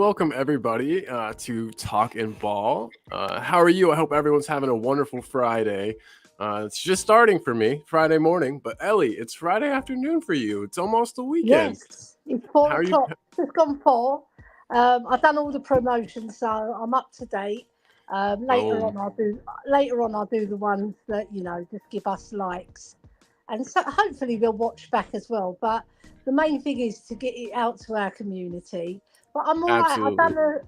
welcome everybody to Talk and Ball. How are you? I hope everyone's having a wonderful Friday. It's just starting for me, Friday morning, but Ellie, it's Friday afternoon for you. It's almost the weekend. Yes, it's four How are you? o'clock. It's gone four. I've done all the promotions, so I'm up to date. Later Oh, on, I'll do the ones that just give us likes, and so hopefully they'll watch back as well. But the main thing is to get it out to our community. But I'm all right. absolutely.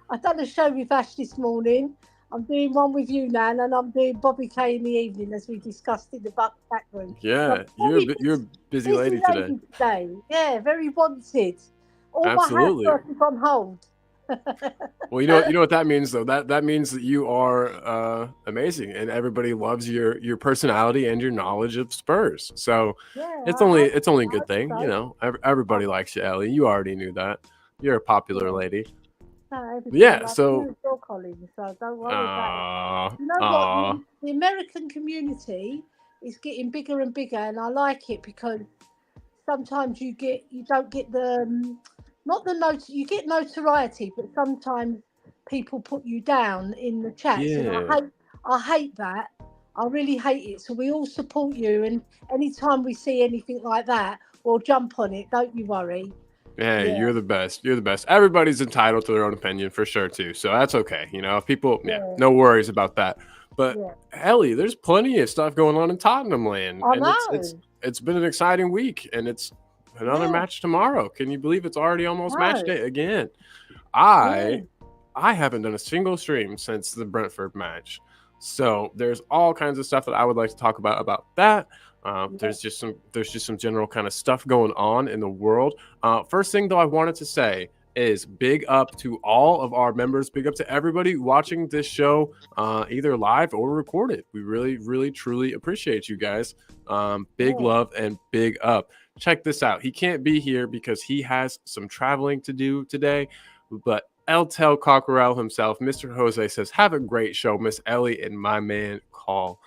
I've done a show with Ash this morning. I'm doing one with you, Nan, and I'm doing Bobby Kay in the evening, as we discussed in the back room. So Yeah, I'm very you're a busy busy lady today. lady today. Yeah, very wanted. All my Absolutely. housework is on hold. Well, you know what that means though. That means that you are amazing, and everybody loves your personality and your knowledge of Spurs. So Yeah, it's only a I good hope thing, you so. know. I, Everybody likes you, Ellie. You already knew that. You're a popular yeah, lady. no, everybody Yeah. loves So, you as well, Colin. So don't worry about it. You know what? uh, The American community is getting bigger and bigger, and I like it because sometimes you don't get the not the you get notoriety, but sometimes people put you down in the chats, and yeah. I hate that. I really hate it. So we all support you, and anytime we see anything like that, we'll jump on it. Don't you worry. Hey, Yeah, you're the best. You're the best. Everybody's entitled to their own opinion for sure too. So that's okay. You know, if people, yeah, yeah, no worries about that. But yeah. Ellie, there's plenty of stuff going on in Tottenham land, I and it's know. it's been an exciting week, and it's another Yeah, match tomorrow. Can you believe it's already almost match no, day again? yeah, I I haven't done a single stream since the Brentford match. So there's all kinds of stuff that I would like to talk about that. yeah, There's just some general kind of stuff going on in the world. First thing though, I wanted to say is big up to all of our members. Big up to everybody watching this show, either live or recorded. We really, really, truly appreciate you guys. Big yeah. love and big up. Check this out. He can't be here because he has some traveling to do today, but Eltel Cockerell himself, Mr. Jose, says, "Have a great show, Miss Ellie and my man Call."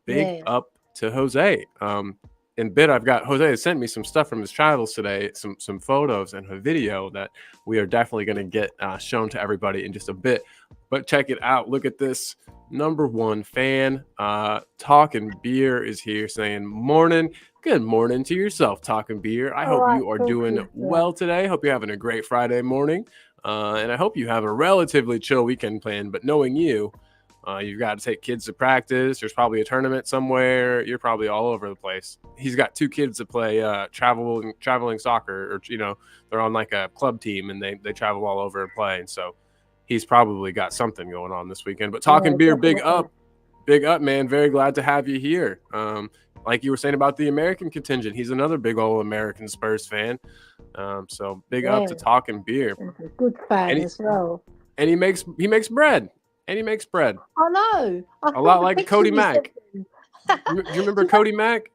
Big Yeah. up to Jose. In bit, I've got Jose has sent me some stuff from his travels today, some photos and a video that we are definitely going to get shown to everybody in just a bit. But check it out. Look at this. Number one fan, Talking Beer is here saying, "Morning. Good morning to yourself, Talking Beer. I All hope right, you are doing talking. Yeah. well today. Hope you're having a great Friday morning. And I hope you have a relatively chill weekend plan. But knowing you, you've got to take kids to practice. There's probably a tournament somewhere. You're probably all over the place. He's got two kids that play traveling soccer, or they're on like a club team and they travel all over and play. And so he's probably got something going on this weekend. But Talking Yeah, Beer, definitely. big up, man. Very glad to have you here. Like you were saying about the American contingent, he's another big old American Spurs fan. So big up Yeah, to Talking Beer. he's a good fan And he as well. and he makes bread. And he makes bread. I know. I A saw lot the like picture Cody you sent Mack. me. Do you remember Do you know? Cody Mack?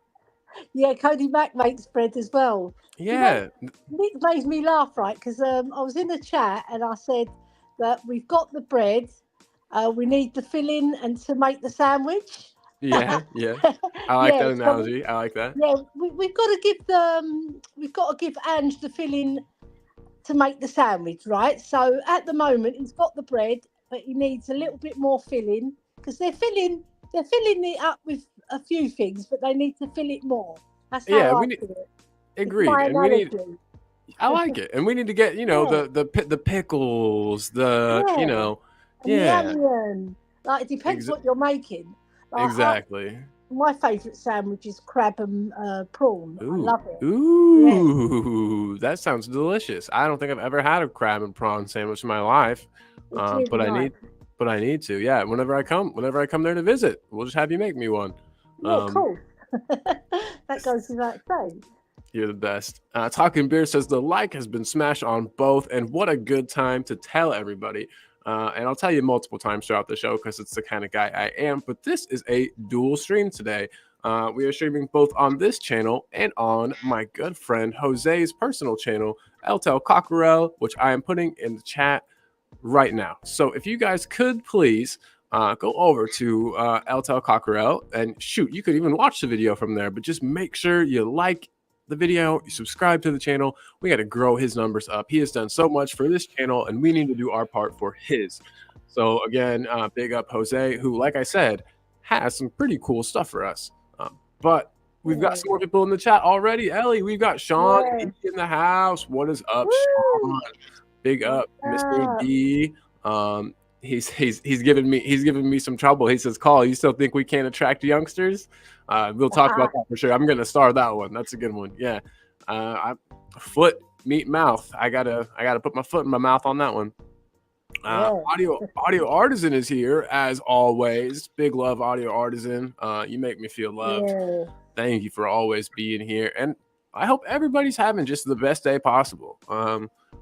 Yeah, Cody Mack makes bread as well. Do you know? Yeah. Nick made me laugh, right? Because I was in the chat and I said that we've got the bread. We need the filling and to make the sandwich. Yeah. Yeah. I like that Yeah, analogy. I like that. we've got to give we've got to give Ange the filling to make the sandwich, right? So at the moment, he's got the bread, but he needs a little bit more filling because they're filling it up with a few things, but they need to fill it more. That's how Yeah, I we need see it. It's agreed. my And we need analogy. I like it. And we need to get, Yeah, the pickles, yeah, and the yeah, onion. Like it depends ex- what you're making. Like exactly. my favourite sandwich is crab and prawn. I Ooh. love it. Yeah, Ooh, that sounds delicious. I don't think I've ever had a crab and prawn sandwich in my life. it's But really I nice. need to. Yeah, whenever I come there to visit, we'll just have you make me one. Yeah, Um, cool. That goes without saying. you're the best. Talking Beer says the like has been smashed on both, and what a good time to tell everybody. And I'll tell you multiple times throughout the show because it's the kind of guy I am. But this is a dual stream today. We are streaming both on this channel and on my good friend Jose's personal channel, Eltel Cockerell, which I am putting in the chat right now. So if you guys could please go over to Eltel Cockerell and shoot, you could even watch the video from there, but just make sure you like the video, you subscribe to the channel. We got to grow his numbers up. He has done so much for this channel, and we need to do our part for his. So again, big up Jose, who, like I said, has some pretty cool stuff for us. But we've got some more people in the chat already. Ellie, we've got Sean in the house. What is up, Sean? Big up, Mr. D. He's giving me some trouble. He says, "Call, you still think we can't attract youngsters?" We'll talk about that for sure. I'm gonna star that one. That's a good one. Yeah. Foot, meat, mouth. I gotta put my foot in my mouth on that one. Audio Artisan is here as always. Big love, Audio Artisan. You make me feel loved. Thank you for always being here, and I hope everybody's having just the best day possible.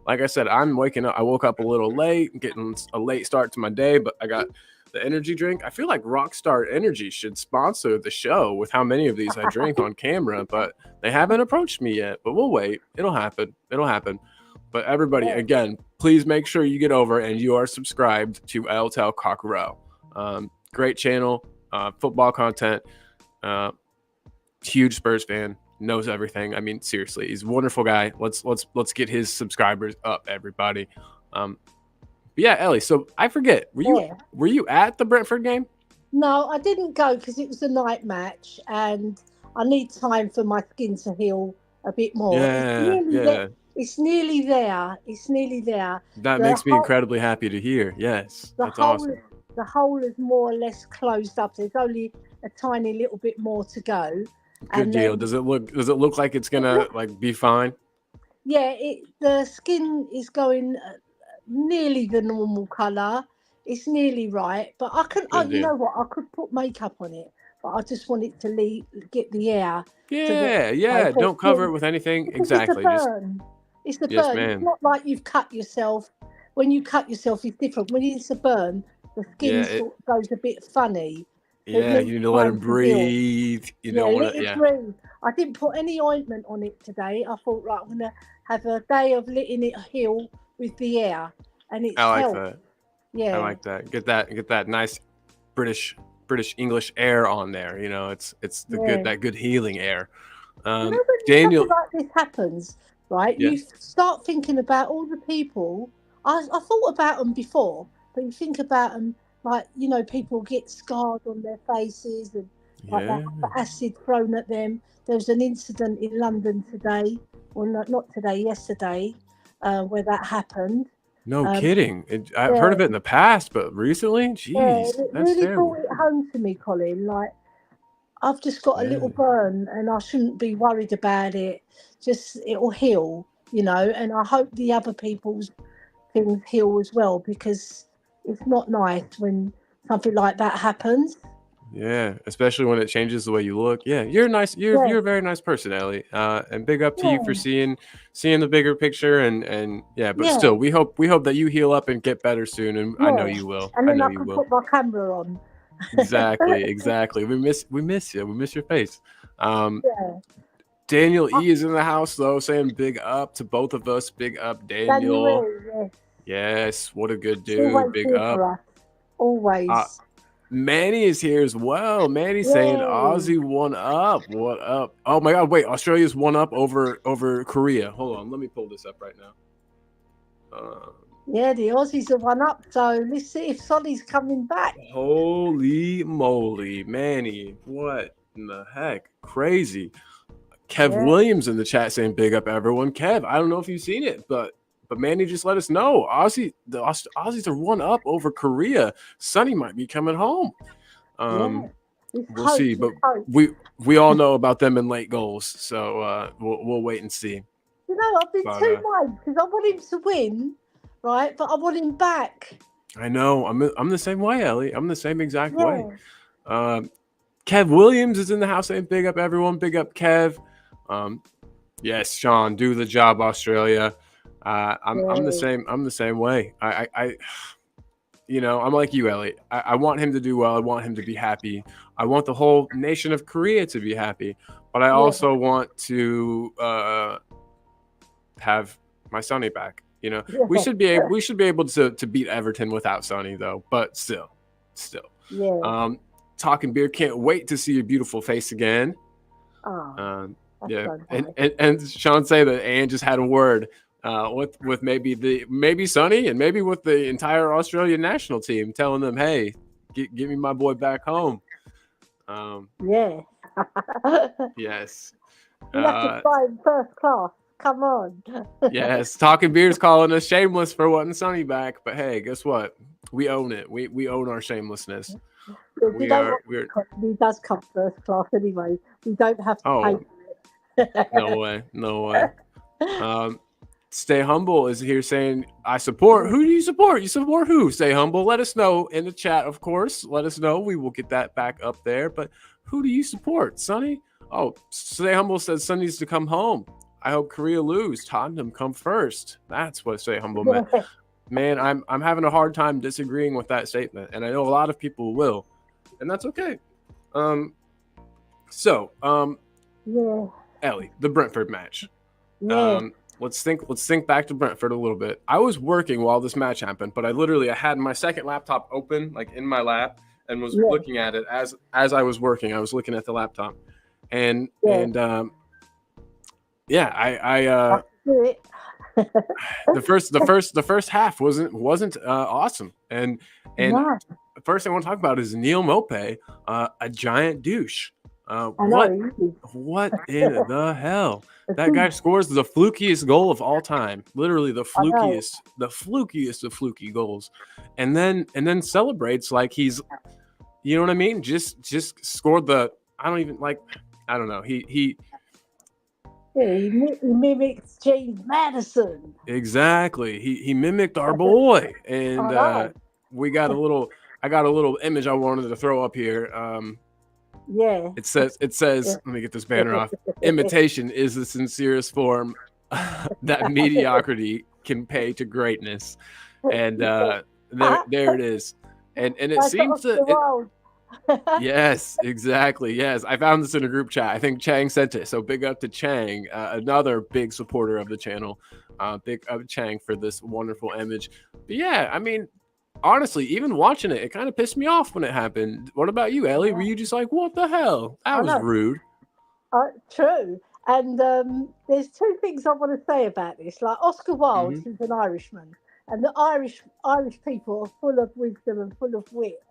Like I said, I'm waking up. I woke up a little late, getting a late start to my day, but I got the energy drink. I feel like Rockstar Energy should sponsor the show with how many of these I drink on camera, but they haven't approached me yet. But we'll wait. It'll happen. But everybody, again, please make sure you get over and you are subscribed to El Tel Cockerel. Great channel, football content, huge Spurs fan, knows everything. I mean, seriously, he's a wonderful guy. Let's get his subscribers up, everybody. But yeah, Ellie, so I forget, were you at the Brentford game? No, I didn't go because it was a night match and I need time for my skin to heal a bit more. It's nearly there. That makes me incredibly happy to hear. Yes, that's awesome. The hole is more or less closed up. There's only a tiny little bit more to go. Good deal. Does it look like it's gonna be fine? Yeah, the skin is going nearly the normal color. It's nearly right, but I can. You know what? I could put makeup on it, but I just want it to get the air. Yeah. Don't cover it with anything. Exactly. It's the burn. It's not like you've cut yourself. When you cut yourself, it's different. When it's a burn, the skin sort of goes a bit funny. So you need to let him breathe. You don't want to. Breathe. I didn't put any ointment on it today. I thought, right, I'm gonna have a day of letting it heal with the air, and it's. I like that. Yeah, I like that. Get that nice British English air on there. You know, it's that good healing air. When Daniel, something like this happens, right? You start thinking about all the people. I thought about them before, but you think about them. Like, you know, people get scarred on their faces and the acid thrown at them. There was an incident in London today, or not today, yesterday, where that happened. No kidding. I've heard of it in the past, but recently, jeez, it that's really terrible. brought it home to me, Colin. Like, I've just got a little burn and I shouldn't be worried about it. Just, it'll heal, you know, and I hope the other people's things heal as well, because it's not nice when something like that happens. Yeah, especially when it changes the way you look. Yeah, you're nice. You're a very nice person, Ellie. And big up to you for seeing the bigger picture. And but still, we hope that you heal up and get better soon. And I know you will. And then I can put my camera on. Exactly. We miss you. We miss your face. Daniel E is in the house though, saying big up to both of us. Big up, Daniel. Yes, what a good dude. Big up. Always. Manny is here as well. Manny saying Aussie 1 up. What up? Oh my god, wait, Australia's 1 up over Korea. Hold on, let me pull this up right now. The Aussies are 1 up, so let's see if Sonny's coming back. Holy moly, Manny. What in the heck? Crazy. Kev Williams in the chat saying big up everyone. Kev, I don't know if you've seen it, but Manny just let us know. The Aussies are 1 up over Korea. Sonny might be coming home. We'll see, but we all know about them in late goals, so we'll wait and see. You know, I've been too much because I want him to win, right? But I want him back. I know. I'm the same way, Ellie. I'm the same exact way. Kev Williams is in the house saying big up everyone. Big up Kev. Yes, Sean, do the job, Australia. I'm the same way. I you know, I'm like you, Ellie. I want him to do well. I want him to be happy. I want the whole nation of Korea to be happy, but I also want to have my Sonny back. You know, we should be able to beat Everton without Sonny though. But still. Talking beer, can't wait to see your beautiful face again. Yeah, so and, nice. and Sean say that Anne just had a word with maybe Sonny and maybe with the entire Australian national team, telling them, "Hey, get me my boy back home." Um, Yeah. yes, We have to fly in first class. Come on. yes. Talking Beer's calling us shameless for wanting Sonny back, but hey, guess what? We own it. We own our shamelessness. Because you know what? We're He does come first class anyway. We don't have to pay oh, for no way, no way. Stay Humble is here saying, I support. Who do you support? You support who? Stay Humble. Let us know in the chat, of course. Let us know. We will get that back up there. But who do you support? Sonny? Oh, Stay Humble says Son needs to come home. I hope Korea lose. Tottenham come first. That's what Stay Humble meant. it. Man, I'm having a hard time disagreeing with that statement. And I know a lot of people will. And that's okay. Yeah. Ellie, the Brentford match. Yeah. Let's think back to Brentford a little bit. I was working while this match happened, but I had my second laptop open, like in my lap, and was looking at it as I was working. I was looking at the laptop, and Yeah. I Do it. the first half wasn't awesome, and No. the first thing I want to talk about is Neil Mopé, a giant douche. I What know. what in the hell? That guy scores the flukiest goal of all time. Literally the flukiest of fluky goals. And then celebrates like he's, you know what I mean? Just scored the, I don't know. He mimics James Madison. exactly. He mimicked our boy. And I got a little image I wanted to throw up here. Yeah. It says, let me get this banner off. Imitation is the sincerest form that mediocrity can pay to greatness. And there it is. And it seems to yes, exactly. Yes. I found this in a group chat. I think Chang sent it. So big up to Chang, another big supporter of the channel. Big up to Chang for this wonderful image. But yeah, I mean, honestly, even watching it, it kind of pissed me off when it happened. What about you, Ellie? Were you just like, what the hell? That was rude. True. And there's two things I want to say about this. Like Oscar Wilde, who's an Irishman, and the Irish people are full of wisdom and full of wit.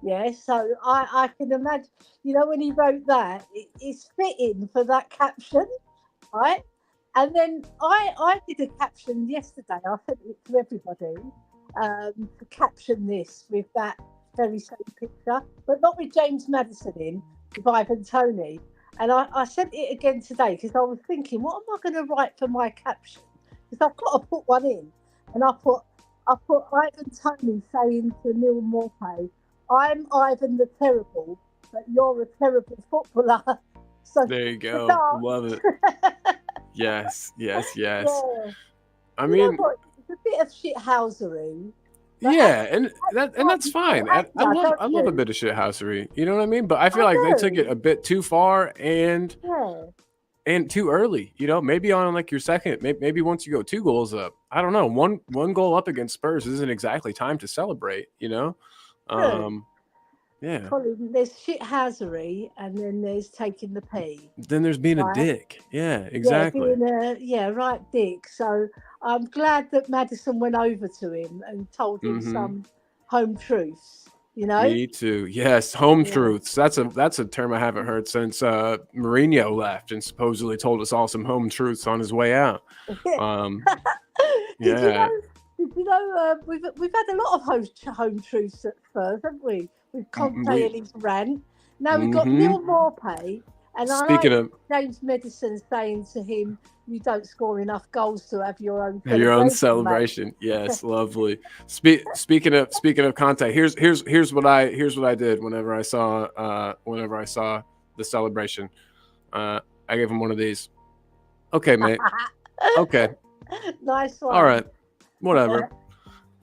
Yeah, so I can imagine, when he wrote that, it's fitting for that caption, right? And then I did a caption yesterday. I sent it to everybody to caption this with that very same picture, but not with James Madison in, with Ivan Toney. And I sent it again today because I was thinking, what am I going to write for my caption? Because I've got to put one in, and I put Ivan Toney saying to Neil Morpay, "I'm Ivan the Terrible, but you're a terrible footballer." So there you go. Love it. Yes. Yeah. I mean, it's a bit of shithousery. Yeah, and that's fine. I love a bit of shithousery. You know what I mean? But I feel like they took it a bit too far and too early. Maybe on like your second, maybe once you go 2 goals up. I don't know. One goal up against Spurs isn't exactly time to celebrate. Yeah. Colin, there's shithousery, and then there's taking the pee. Then there's being a dick. Yeah, exactly. Yeah, being right dick. So I'm glad that Madison went over to him and told him some home truths. Me too. Yes, home truths. That's a term I haven't heard since Mourinho left and supposedly told us all some home truths on his way out. Did you know we've had a lot of home truths at Spurs, haven't we? With Conte and his rant. Now we've got Neil Morpay, and speaking of James Madison saying to him, "You don't score enough goals to have your own celebration." Mate. Yes, lovely. Speaking of Conte, here's what I did whenever I saw the celebration. I gave him one of these. Okay, mate. Okay. Nice one. All right. Whatever.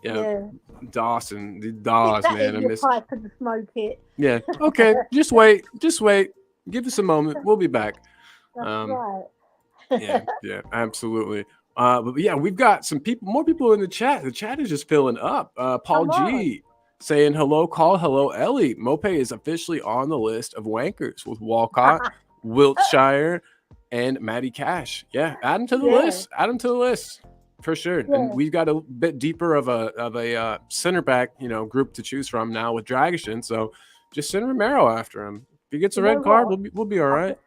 Yeah. Dawson, the Dawes, man. I miss pipe and smoke it. Yeah. Okay. Just wait. Give us a moment. We'll be back. That's right. Yeah, absolutely. But yeah, we've got more people in the chat. The chat is just filling up. Paul G saying hello, hello, Ellie. Mopé is officially on the list of wankers with Walcott, Wiltshire, and Matty Cash. Yeah, add him to the Yeah. list. Add him to the list for sure. Yeah. And we've got a bit deeper of a center back, group to choose from now with Dragishin. So just send Romero after him. If he gets a You know red card, what? we'll be all right.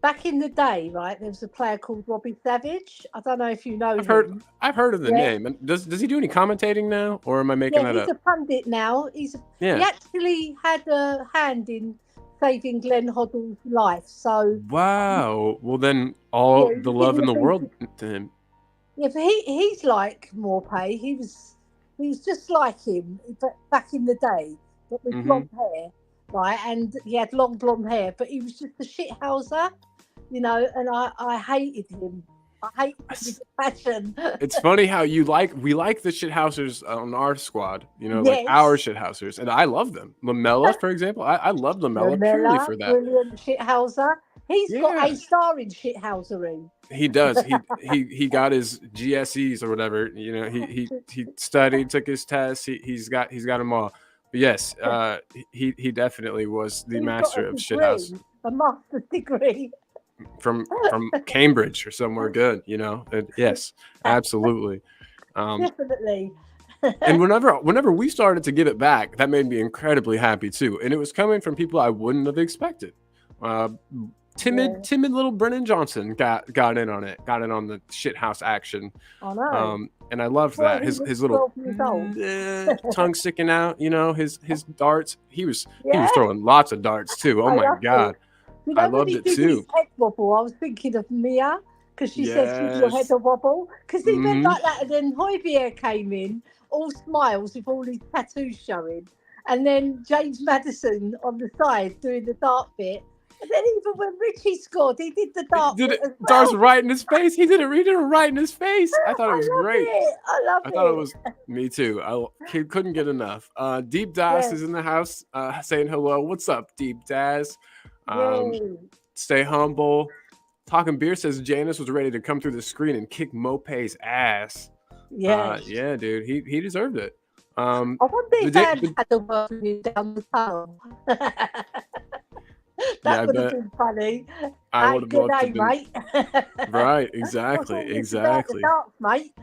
Back in the day, right, there was a player called Robbie Savage. I don't know if you know I've him. heard of the Yeah. name. And does he do any commentating now, or am I making Yeah, that he's up? a pundit now. He Yeah. actually had a hand in saving Glenn Hoddle's life. So Wow. Well, then all yeah, the love in the world to him. yeah, but he's like Morpay. He was just like him, but back in the day, but with blonde hair, right? And he had long blonde hair, but he was just a shithouser, and I hated him. I hated him with passion. It's funny how we like the shithousers on our squad, like Yes. our shithousers, and I love them. Lamella, for example, I love Lamella purely for that. Brilliant shithouser. He's got a star in shithousery. He does. He got his GSEs or whatever. He studied, took his tests. He's got them all. But yes, he definitely was the master of shithouse. A master's degree. From Cambridge or somewhere good, yes, absolutely. Definitely. And whenever we started to give it back, that made me incredibly happy too. And it was coming from people I wouldn't have expected. Timid little Brennan Johnson got in on it, got in on the shithouse action. I know. And I loved that. His little tongue sticking out, his darts. He was throwing lots of darts too. Oh my God. I loved it too. Head wobble, I was thinking of Mia because she said, "Did your head a wobble?" Because he went like that, and then Hoybier came in, all smiles with all his tattoos showing, and then James Maddison on the side doing the dart bit, and then even when Richie scored, he did the dart bit as well. Darts right in his face. He did it right in his face. I thought it was great. I thought it was me too. I couldn't get enough. Deep Daz is in the house, saying hello. What's up, Deep Daz? Stay humble. Talking Beer says Janice was ready to come through the screen and kick Mopay's ass. Yeah, dude, he deserved it. I wonder if Dad had a word with you down the tunnel. That would have been funny. I would have good loved day, mate. Right, exactly. Darts, mate.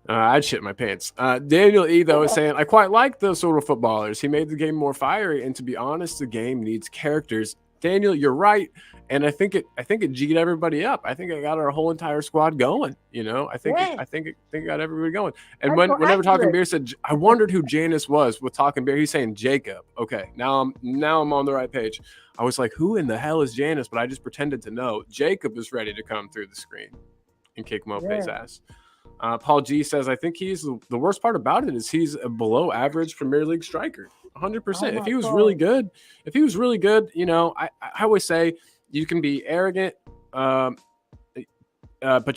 I'd shit my pants. Daniel E, though, is saying, I quite like those sort of footballers. He made the game more fiery, and to be honest, the game needs characters. Daniel, you're right, and I think it G'd everybody up. I think it got our whole entire squad going. I think it got everybody going. And whenever Talking Beer said, I wondered who Janice was with Talking Beer, he's saying Jacob. Okay, now I'm on the right page. I was like, who in the hell is Janice? But I just pretended to know. Jacob is ready to come through the screen and kick Mopay's ass. Paul G says, I think he's the worst part about it is he's a below average Premier League striker. 100%. If he was really good, I always say you can be arrogant, but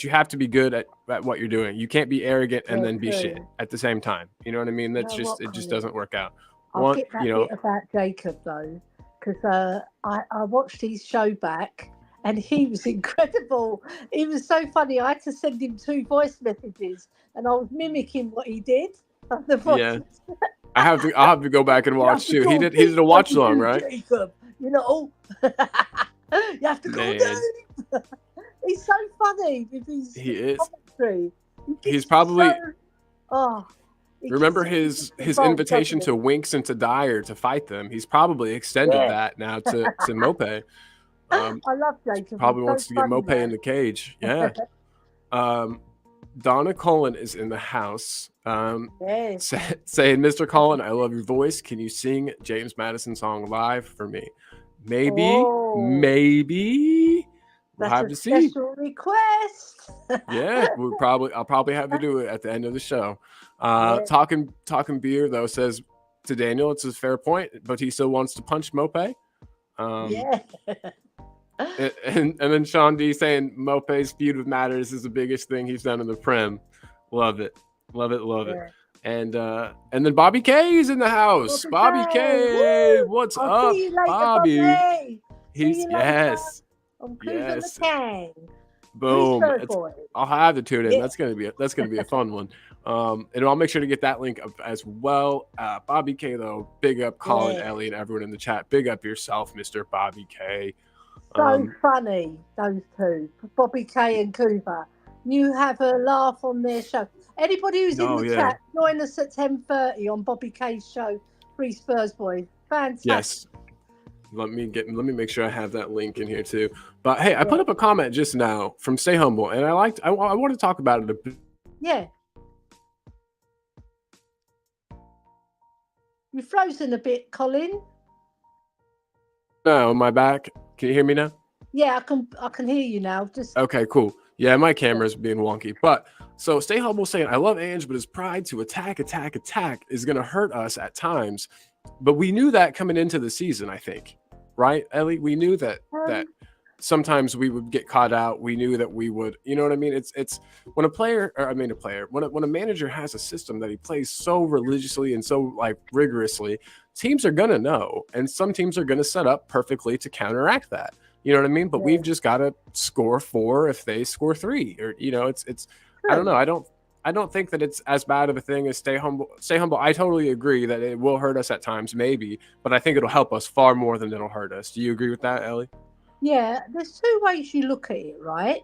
you have to be good at what you're doing. You can't be arrogant and then be shit at the same time. You know what I mean? That's it just doesn't work out. I'll get that bit about Jacob though, because I watched his show back. And he was incredible. He was so funny. I had to send him 2 voice messages, and I was mimicking what he did. Yeah, I'll have to go back and watch too. He did a watch along, right? Jacob, you have to go down. He's so funny with his commentary. He's probably. Remember his invitation to Winks and to Dyer to fight them. He's probably extended that now to Mopay. I love Jacob. Probably wants to get Mopay in the cage. Yeah. Donna Cullen is in the house. Saying, Mr. Cullen, I love your voice. Can you sing James Madison song live for me? Maybe. We'll have to see. Special request. Yeah, I'll probably have to do it at the end of the show. Talking Beer though says to Daniel, it's a fair point, but he still wants to punch Mopay. And then Sean D saying Mopay's feud with Matters is the biggest thing he's done in the Prem. Love it. And then Bobby K is in the house. Bobby K, what's up, see you later, Bobby? He's yes. I'm cruising the tang. Boom. I'll have to tune in. That's gonna be a fun one. And I'll make sure to get that link up as well. Bobby K though, big up Colin, Ellie, and everyone in the chat. Big up yourself, Mr. Bobby K. So funny, those two, Bobby Kay and Cooper. You have a laugh on their show. Anybody who's in Oh the yeah. chat, join us at 10:30 on Bobby Kay's show, Free Spurs Boys. Fantastic. Yes. Let me make sure I have that link in here too. But hey, I put up a comment just now from Stay Humble, and I want to talk about it a bit. Yeah. You've frozen a bit, Colin. No, my back. Can you hear me now? Yeah, I can hear you now. Just okay, cool. Yeah, my camera's being wonky. But so Stay Humble saying, I love Ange, but his pride to attack is gonna hurt us at times. But we knew that coming into the season, I think. Right, Ellie? We knew that sometimes we would get caught out. We knew that we would, you know what I mean? It's when when a manager has a system that he plays so religiously and so like rigorously, teams are gonna know, and some teams are gonna set up perfectly to counteract that. You know what I mean? But we've just got to score 4 if they score 3, or it's. I don't know. I don't think that it's as bad of a thing as Stay Humble. Stay Humble. I totally agree that it will hurt us at times, maybe, but I think it'll help us far more than it'll hurt us. Do you agree with that, Ellie? Yeah, there's 2 ways you look at it, right?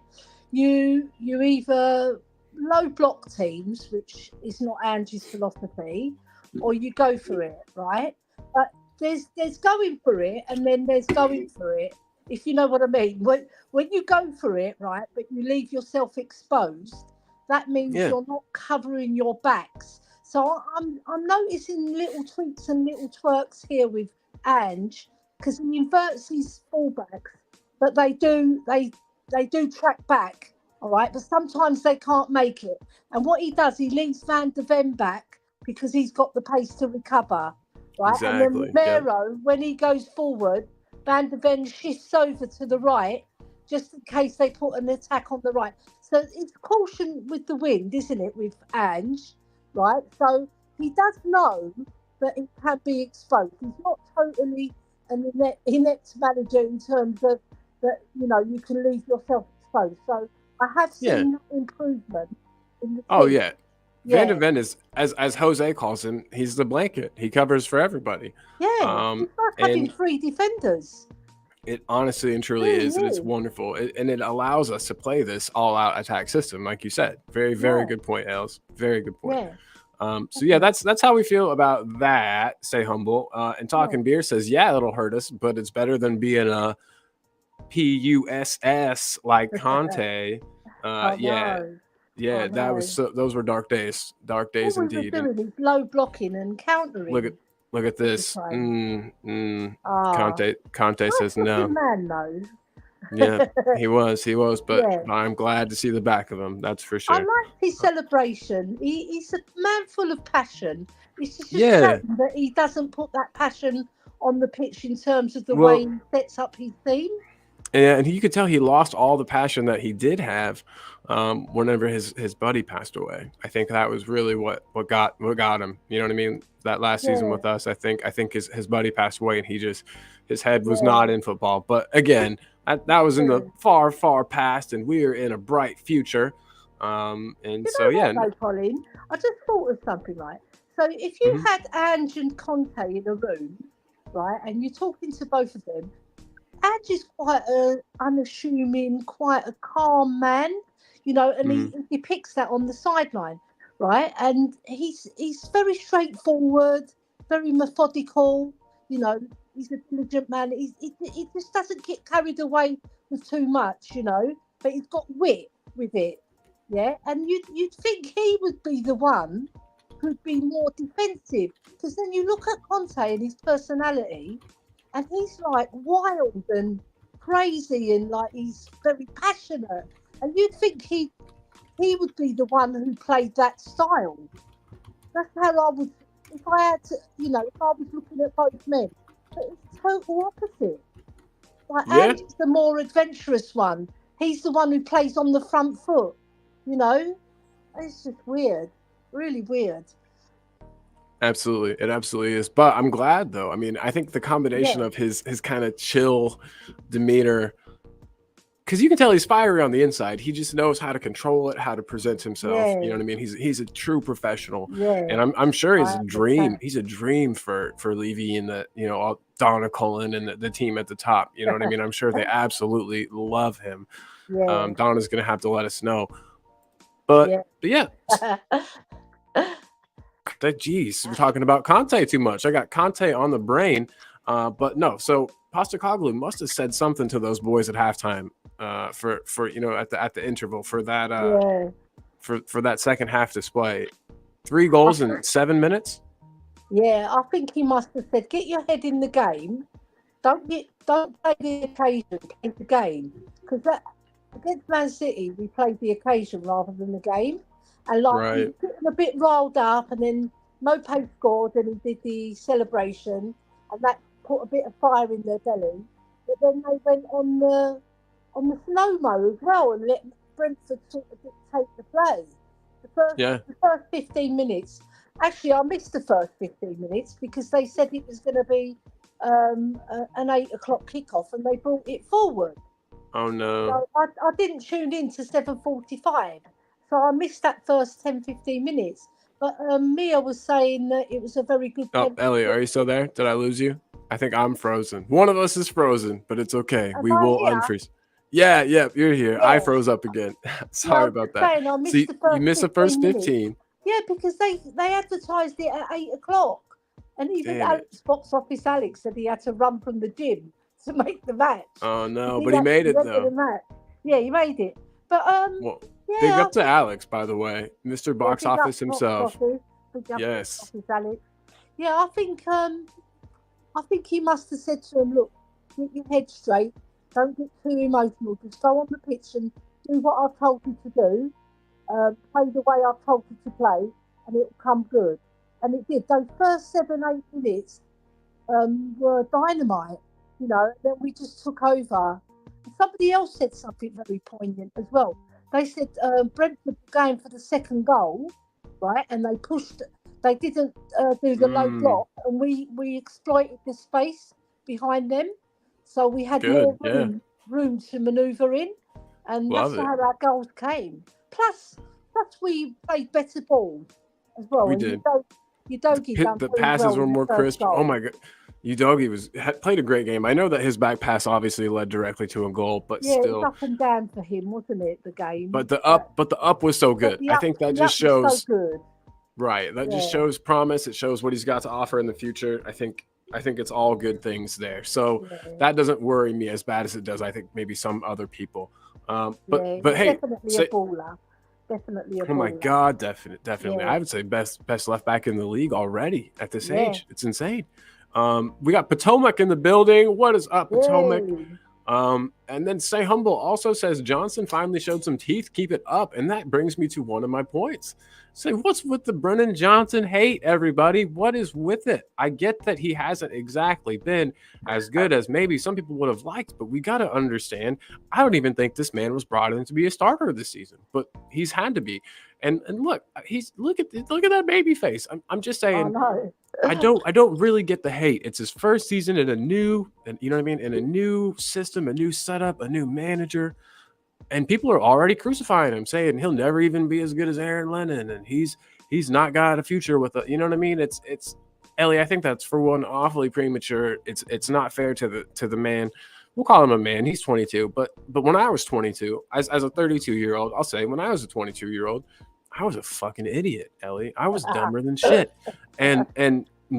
You either low block teams, which is not Angie's philosophy, or you go for it, right? But there's going for it, and then there's going for it, if you know what I mean. When you go for it, right, but you leave yourself exposed, that means you're not covering your backs. So I'm noticing little tweaks and little twerks here with Ange, because he inverts his fullbacks, but they do track back, all right, but sometimes they can't make it. And what he does, he leaves Van de Ven back because he's got the pace to recover, right? Exactly. And then Romero, when he goes forward, Van de Ven shifts over to the right just in case they put an attack on the right. So it's caution with the wind, isn't it, with Ange, right? So he does know that it can be exposed. He's not totally an inept manager in terms of that, you can leave yourself exposed. So I have seen improvement in the team. Oh yeah. Van de Ven is, as Jose calls him, he's the blanket. He covers for everybody. Yeah, it's like having 3 defenders. It honestly and truly is, and it's wonderful. And it allows us to play this all-out attack system, like you said. Very, very good point, Els. Very good point. So yeah, that's how we feel about that. Stay Humble. And Talking Beer says, yeah, it'll hurt us, but it's better than being a PUSS like Conte. Yeah, those were dark days. Dark days indeed. What was doing? Low blocking and countering. Look at this. Conte says no. Man, though. Yeah, he was, but I'm glad to see the back of him. That's for sure. I like his celebration. He's a man full of passion. It's just a shame that he doesn't put that passion on the pitch in terms of the way he sets up his team. Yeah, and you could tell he lost all the passion that he did have whenever his buddy passed away. I think that was really what got him. You know what I mean? That last season with us, I think his buddy passed away, and his head was not in football. But again, that was in the far, far past, and we are in a bright future. Colin, I just thought of something, right? So if you had Ange and Conte in a room, right, and you're talking to both of them, Ange is quite an unassuming, quite a calm man, and he depicts that on the sideline, right? And he's very straightforward, very methodical, he's a diligent man. He just doesn't get carried away with too much, but he's got wit with it, yeah? And you'd think he would be the one who'd be more defensive, because then you look at Conte and his personality, and he's like wild and crazy, and like he's very passionate. And you'd think he would be the one who played that style. That's how I would, if I had to, if I was looking at both men. But it's total opposite. Like Andy's the more adventurous one. He's the one who plays on the front foot. It's just weird, really weird. Absolutely, it absolutely is. But I'm glad, though. I mean, I think the combination of his kind of chill demeanor because you can tell he's fiery on the inside. He just knows how to control it, how to present himself. Yeah. You know what I mean? He's a true professional, Yeah. and I'm sure he's I a dream. understand. He's a dream for Levy and the all Donna Cullen and the team at the top. You know what I mean? I'm sure they absolutely love him. Yeah. Donna's gonna have to let us know. But yeah. Geez, we're talking about Conte too much. I got Conte on the brain, but no. So Postecoglou must have said something to those boys at halftime, for at the interval for that for that second half display. 3 goals in 7 minutes. Yeah, I think he must have said, "Get your head in the game. Don't play the occasion. Play the game." Because that against Man City, we played the occasion rather than the game, and we were getting a bit riled up, and then Mopé scored, and he did the celebration, and that put a bit of fire in their belly. But then they went on the slow-mo as well, and let Brentford sort of dictate the play. The first 15 minutes. Actually, I missed the first 15 minutes because they said it was going to be an 8 o'clock kickoff, and they brought it forward. Oh no! So I didn't tune in to 7:45, so I missed that first 10-15 minutes. But Mia was saying that it was a very good. Oh, Ellie, are you still there? Did I lose you? I think I'm frozen. One of us is frozen, but it's okay. We will unfreeze. Yeah, you're here. Yeah. I froze up again. Sorry about that. Saying, I missed you missed the first 15. Yeah, because they advertised it at 8 o'clock, and even Alex, box office Alex, said he had to run from the gym to make the match. Oh no, but he made it though. Yeah, he made it. But well, big up to Alex, by the way, Mr. Box Office himself. Yes. Office, Alex. Yeah, I think he must have said to him, "Look, get your head straight. Don't get too emotional. Just go on the pitch and do what I've told you to do. Play the way I've told you to play, and it'll come good." And it did. Those first 7-8 minutes were dynamite, then we just took over. Somebody else said something very poignant as well. They said Brentford were going for the second goal, right? And they didn't do the low block, and we exploited the space behind them. So we had more room to manoeuvre in, and that's how our goals came. Plus we played better ball as well. We did. The passes were more crisp. Oh my god, Udogie played a great game. I know that his back pass obviously led directly to a goal, but still, it was up and down for him, wasn't it? The game. But the up was so good. I think that just shows. So good. Right. That just shows promise. It shows what he's got to offer in the future. I think it's all good things there. So that doesn't worry me as bad as it does, I think, maybe some other people. But hey, definitely a baller. Definitely a baller. Oh my God, definitely. I would say best left back in the league already at this age. It's insane. We got Potomac in the building. What is up, Potomac? And then Stay Humble also says Johnson finally showed some teeth. Keep it up. And that brings me to one of my points. Say, what's with the Brennan Johnson hate, everybody? What is with it? I get that he hasn't exactly been as good as maybe some people would have liked, but we got to understand, I don't even think this man was brought in to be a starter this season, but he's had to be. And look, look at that baby face. I'm just saying, I don't really get the hate. It's his first season in a new system, a new setup, a new manager. And people are already crucifying him, saying he'll never even be as good as Aaron Lennon, and he's not got a future with it. You know what I mean? It's Ellie. I think that's, for one, awfully premature. It's not fair to the man. We'll call him a man. He's 22, but when I was 22, as a 32-year-old, I'll say when I was a 22-year-old, I was a fucking idiot, Ellie. I was dumber than shit, and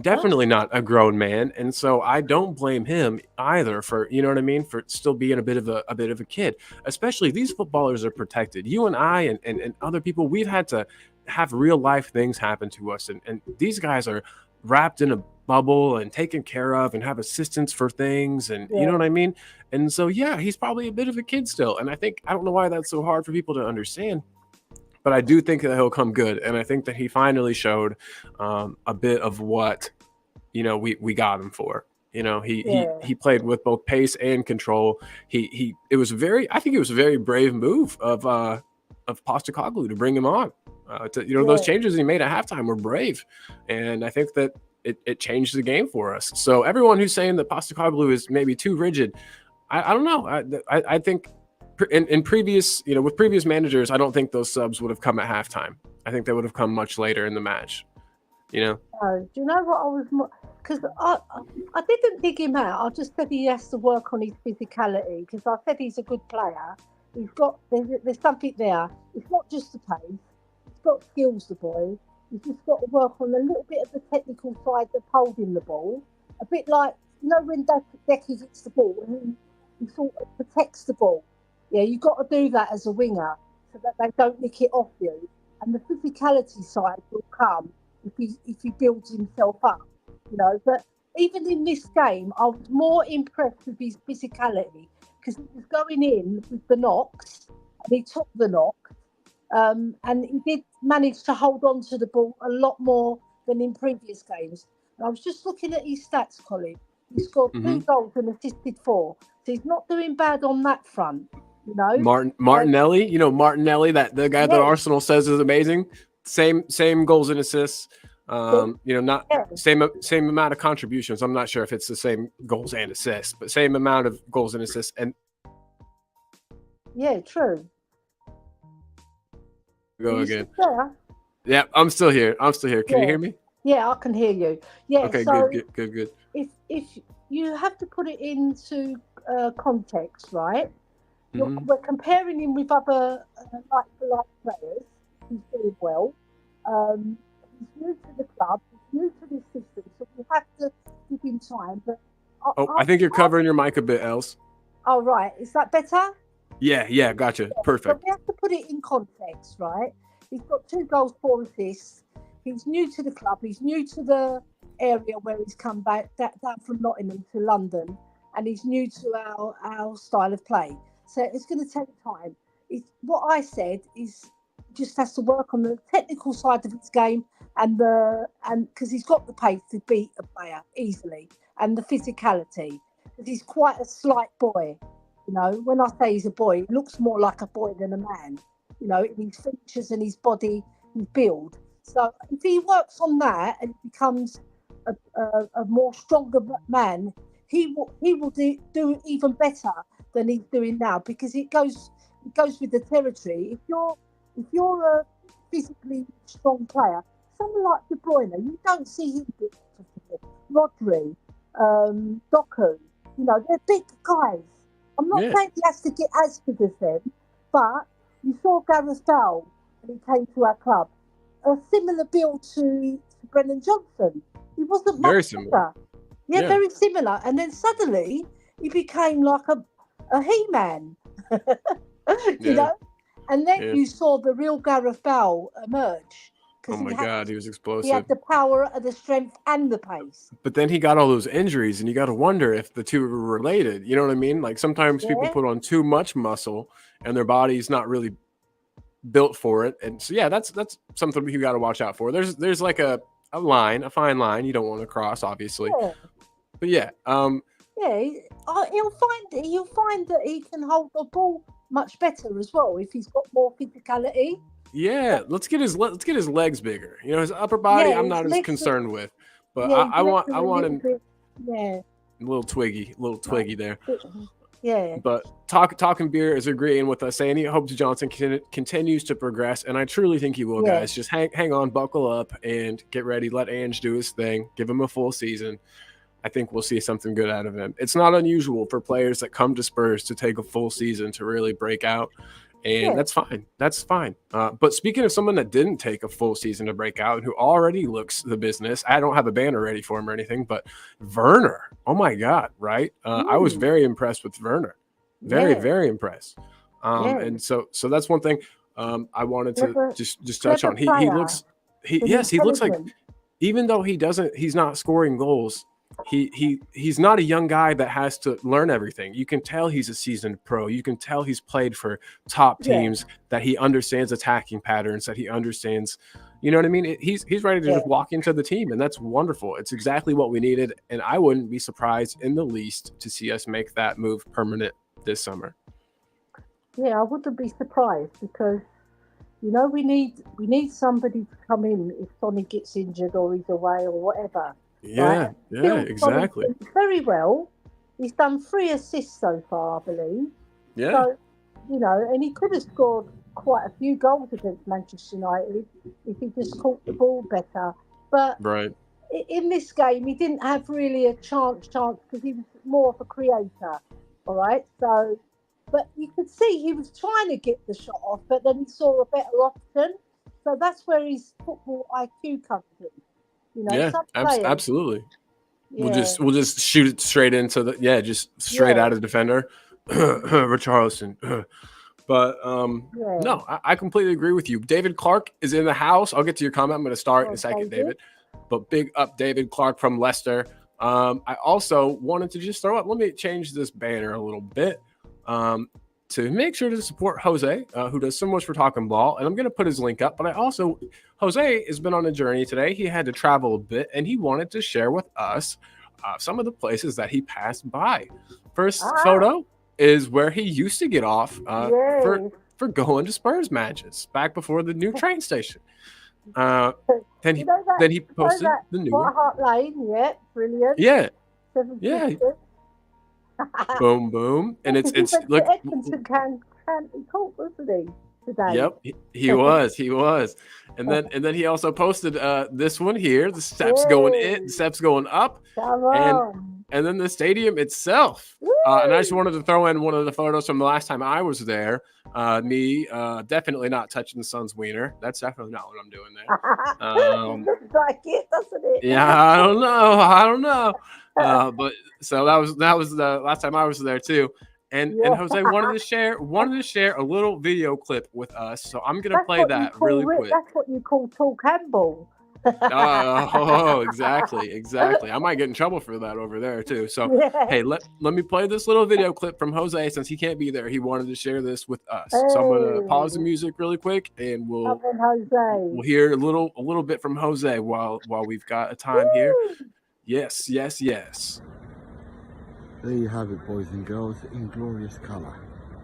definitely not a grown man. And so I don't blame him either for, you know what I mean, for still being a bit of a kid. Especially these footballers are protected. You and I and other people, we've had to have real life things happen to us, and these guys are wrapped in a bubble and taken care of and have assistance for things, and you know what I mean. And so he's probably a bit of a kid still, and I don't know why that's so hard for people to understand. But I do think that he'll come good, and I think that he finally showed a bit of what we got him for. He played with both pace and control. It was a very brave move of Postecoglou to bring him on. Those changes he made at halftime were brave, and I think that it changed the game for us. So everyone who's saying that Postecoglou is maybe too rigid, I don't know. I think in previous, with previous managers, I don't think those subs would have come at halftime. I think they would have come much later in the match. Do you know what I was? Because I didn't dig him out. I just said he has to work on his physicality. Because I said he's a good player. There's something there. It's not just the pace. He's got skills, the boy. He's just got to work on a little bit of the technical side of holding the ball. A bit like, when Decky hits the ball and he sort of protects the ball. Yeah, you've got to do that as a winger so that they don't nick it off you. And the physicality side will come if he builds himself up, But even in this game, I was more impressed with his physicality because he was going in with the knocks and he took the knock. And he did manage to hold on to the ball a lot more than in previous games. And I was just looking at his stats, Colin. He scored 2 goals and assisted 4. So he's not doing bad on that front, Martinelli, Martinelli, the guy that Arsenal says is amazing. Same goals and assists. Not same amount of contributions. I'm not sure if it's the same goals and assists, but same amount of goals and assists. And yeah, true. Go again. Yeah, I'm still here. Can you hear me? Yeah, I can hear you. Yeah. Okay, so good. If you have to put it into context, right? We're comparing him with other like players. He's doing well. He's new to the club. He's new to this system, so we have to give him time. But I think you're covering your mic a bit, else. Oh, right. Is that better? Yeah, gotcha. Yeah. Perfect. So we have to put it in context, right? He's got 2 goals, 4 assists. He's new to the club. He's new to the area where he's come back down from Nottingham to London, and he's new to our style of play. So it's going to take time. What I said is just has to work on the technical side of his game and because he's got the pace to beat a player easily and the physicality. Because he's quite a slight boy. When I say he's a boy, he looks more like a boy than a man. His features and his body, his build. So if he works on that and becomes a more stronger man, he will do even better than he's doing now, because it goes with the territory. If you're a physically strong player, someone like De Bruyne, you don't see him Rodri, Doku, they're big guys. I'm not saying he has to get as big as them, but you saw Gareth Bale when he came to our club. A similar build to Brennan Johnson. He wasn't much very similar. Yeah, very similar. And then suddenly he became like a He-Man, you know? And then you saw the real Gareth Bale emerge. Oh my God, he was explosive. He had the power, the strength, and the pace. But then he got all those injuries, and you got to wonder if the two were related. You know what I mean? Like sometimes people put on too much muscle, and their body's not really built for it. And so, that's something you got to watch out for. There's like a fine line you don't want to cross, obviously. Yeah. But he'll find that he can hold the ball much better as well if he's got more physicality. Yeah, let's get his legs bigger. His upper body I'm not as concerned with, but I want him. A little twiggy there. Yeah. But Talking Beer is agreeing with us, saying he hopes Johnson continues to progress, and I truly think he will, guys. Just hang on, buckle up, and get ready. Let Ange do his thing. Give him a full season. I think we'll see something good out of him. It's not unusual for players that come to Spurs to take a full season to really break out, and that's fine. That's fine. But speaking of someone that didn't take a full season to break out and who already looks the business, I don't have a banner ready for him or anything, but Werner. Oh my God, right? I was very impressed with Werner. Very impressed. And so that's one thing I wanted to just touch on. He looks like, even though he's not scoring goals, he's not a young guy that has to learn everything. You can tell he's a seasoned pro. You can tell he's played for top teams, that he understands attacking patterns, that he understands, you know what I mean? He's ready to just walk into the team, and that's wonderful. It's exactly what we needed, and I wouldn't be surprised in the least to see us make that move permanent this summer. Yeah, I wouldn't be surprised, because we need somebody to come in if Sonny gets injured or he's away or whatever. Yeah, exactly. Very well. He's done 3 assists so far, I believe. Yeah. So you know, and he could have scored quite a few goals against Manchester United if he just caught the ball better. But Right. in this game, he didn't have really a chance because he was more of a creator. All right, so but you could see he was trying to get the shot off, but then he saw a better option. So that's where his football IQ comes in. You know, Yeah, some players, absolutely. yeah, We'll just shoot it straight into just straight yeah, out of defender. Richarlison. But yeah. no, I completely agree with you. David Clark is in the house. I'll get to your comment. I'm going to start in a Oh, second, David. David. But big up David Clark from Leicester. I also wanted to just throw up. Let me change this banner a little bit to make sure to support Jose, who does so much for Talking Ball. And I'm going to put his link up. But Jose has been on a journey today. He had to travel a bit, and he wanted to share with us some of the places that he passed by. First photo is where he used to get off for going to Spurs matches back before the new train station. Then he posted the new White Hart Lane, yeah, brilliant. Yeah. 750. Boom, boom. And it's look, Edmonton County Court, wasn't he? Today. Yep, he was. And then he also posted this one here, the steps going in, the steps going up. Come on. And then the stadium itself. And I just wanted to throw in one of the photos from the last time I was there. Me definitely not touching the Suns wiener. That's definitely not what I'm doing there. It looks like it, doesn't it? Yeah, I don't know. But so that was the last time I was there too. And Jose wanted to share a little video clip with us. So I'm gonna play that really quick. That's what you call tall Campbell. Exactly. I might get in trouble for that over there too. So hey, let me play this little video clip from Jose since he can't be there. He wanted to share this with us. So I'm gonna pause the music really quick and we'll hear a little bit from Jose while we've got a time here. Yes. There you have it, boys and girls, in glorious colour.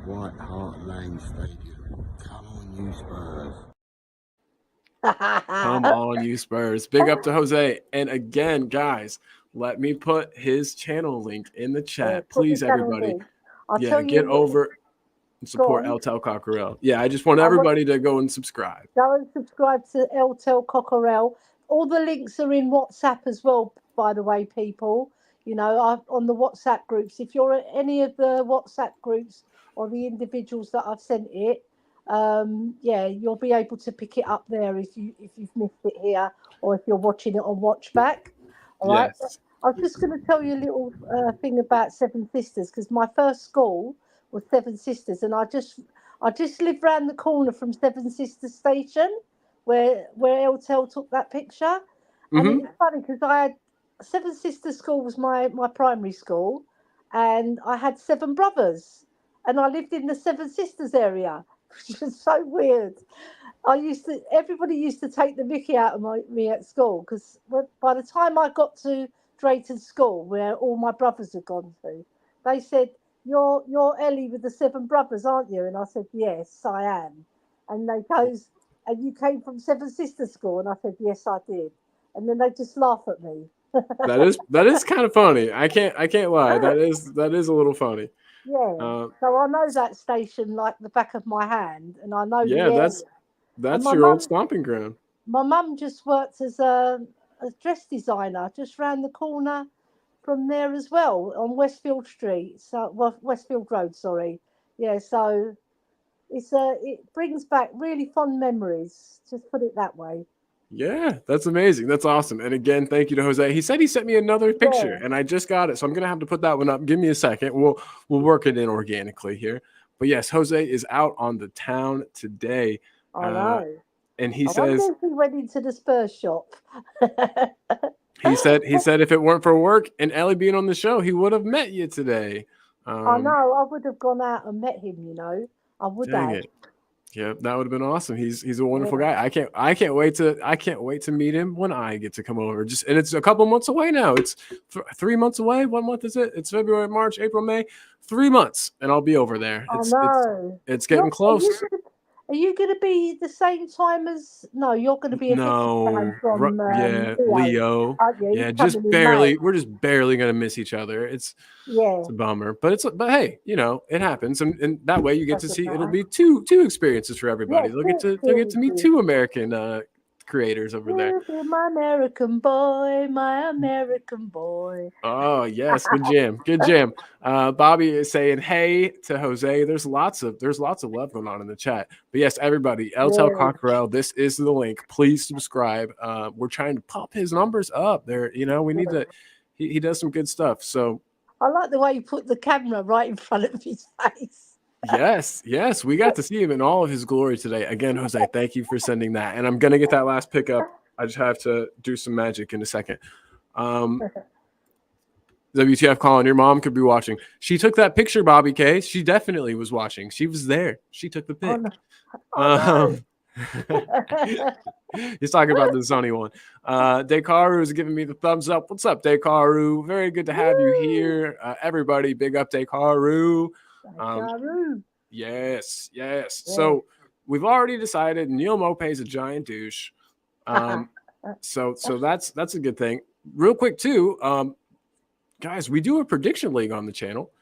White Hart Lane Stadium. Come on, you Spurs. Come on, you Spurs. Big up to Jose. And again, guys, let me put his channel link in the chat. Please, everybody. Get over and support El Tel Cockerel. Yeah, I just want everybody to go and subscribe. Go and subscribe to El Tel Cockerel. All the links are in WhatsApp as well, by the way, people. You know, on the WhatsApp groups. If you're at any of the WhatsApp groups or the individuals that I've sent it, you'll be able to pick it up there if you've missed it here or if you're watching it on Watchback. All right. I was just going to tell you a little thing about Seven Sisters because my first school was Seven Sisters, and I just lived round the corner from Seven Sisters Station, where El Tel took that picture, and it's funny because I had Seven Sisters School was my primary school, and I had 7 brothers, and I lived in the Seven Sisters area, which was so weird. Everybody used to take the mickey out of me at school because by the time I got to Drayton School, where all my brothers had gone to, they said, "You're Ellie with the 7 brothers, aren't you?" And I said, "Yes, I am." And they goes, "And you came from Seven Sisters School?" And I said, "Yes, I did." And then they just laugh at me. that is kind of funny. I can't lie. That is a little funny. Yeah. So I know that station like the back of my hand, and I know. Yeah, that's your old stomping ground. My mum just worked as a dress designer just round the corner from there as well on Westfield Street. So Westfield Road, sorry. Yeah. So it brings back really fond memories. Just put it that way. Yeah, that's amazing. That's awesome. And again, thank you to Jose. He said he sent me another picture, and I just got it, so I'm gonna have to put that one up. Give me a second. We'll work it in organically here. But yes, Jose is out on the town today. I know. And he says he went into the Spurs shop. he said if it weren't for work and Ellie being on the show, he would have met you today. I know. I would have gone out and met him. You know, I would have. Yeah, that would have been awesome. He's a wonderful guy. I can't wait to meet him when I get to come over. And it's a couple months away now. It's 3 months away. What month is it? It's February, March, April, May. 3 months, and I'll be over there. I know. It's getting close. Are Are you going to be the same time as? No, you're going to be a different time No, from yeah, Leo, Leo. aren't you? Yeah, He's just coming in May. barely. We're just barely gonna miss each other. It's Yeah, a bummer, but hey, it happens, and that way you get to doesn't see. It'll matter. be two experiences for Yeah, everybody. They'll get two to meet experiences. two American creators over there. My American boy, my American boy. Oh yes, good jam, good jam. Bobby is saying hey to Jose. There's lots of love going on in the chat. But yes, everybody, Eltel Yeah, Cockerell, this is the link. Please subscribe. We're trying to pop his numbers up there. We need yeah. to. He does some good stuff. So I like the way you put the camera right in front of his face. yes, we got to see him in all of his glory today. Again, Jose, thank you for sending that. And I'm gonna get that last pickup. I just have to do some magic in a second. WTF Colin, your mom could be watching. She took that picture, Bobby K. She definitely was watching. She was there. She took the Oh pic. no! Oh no! He's talking about the Sony one. Dekaru is giving me the thumbs up. What's up, Dekaru? Very good to have you here. Everybody, big up Dekaru. Yes. Yeah. So we've already decided Neil Mope is a giant douche. So that's a good thing. Real quick too, guys, we do a prediction league on the channel.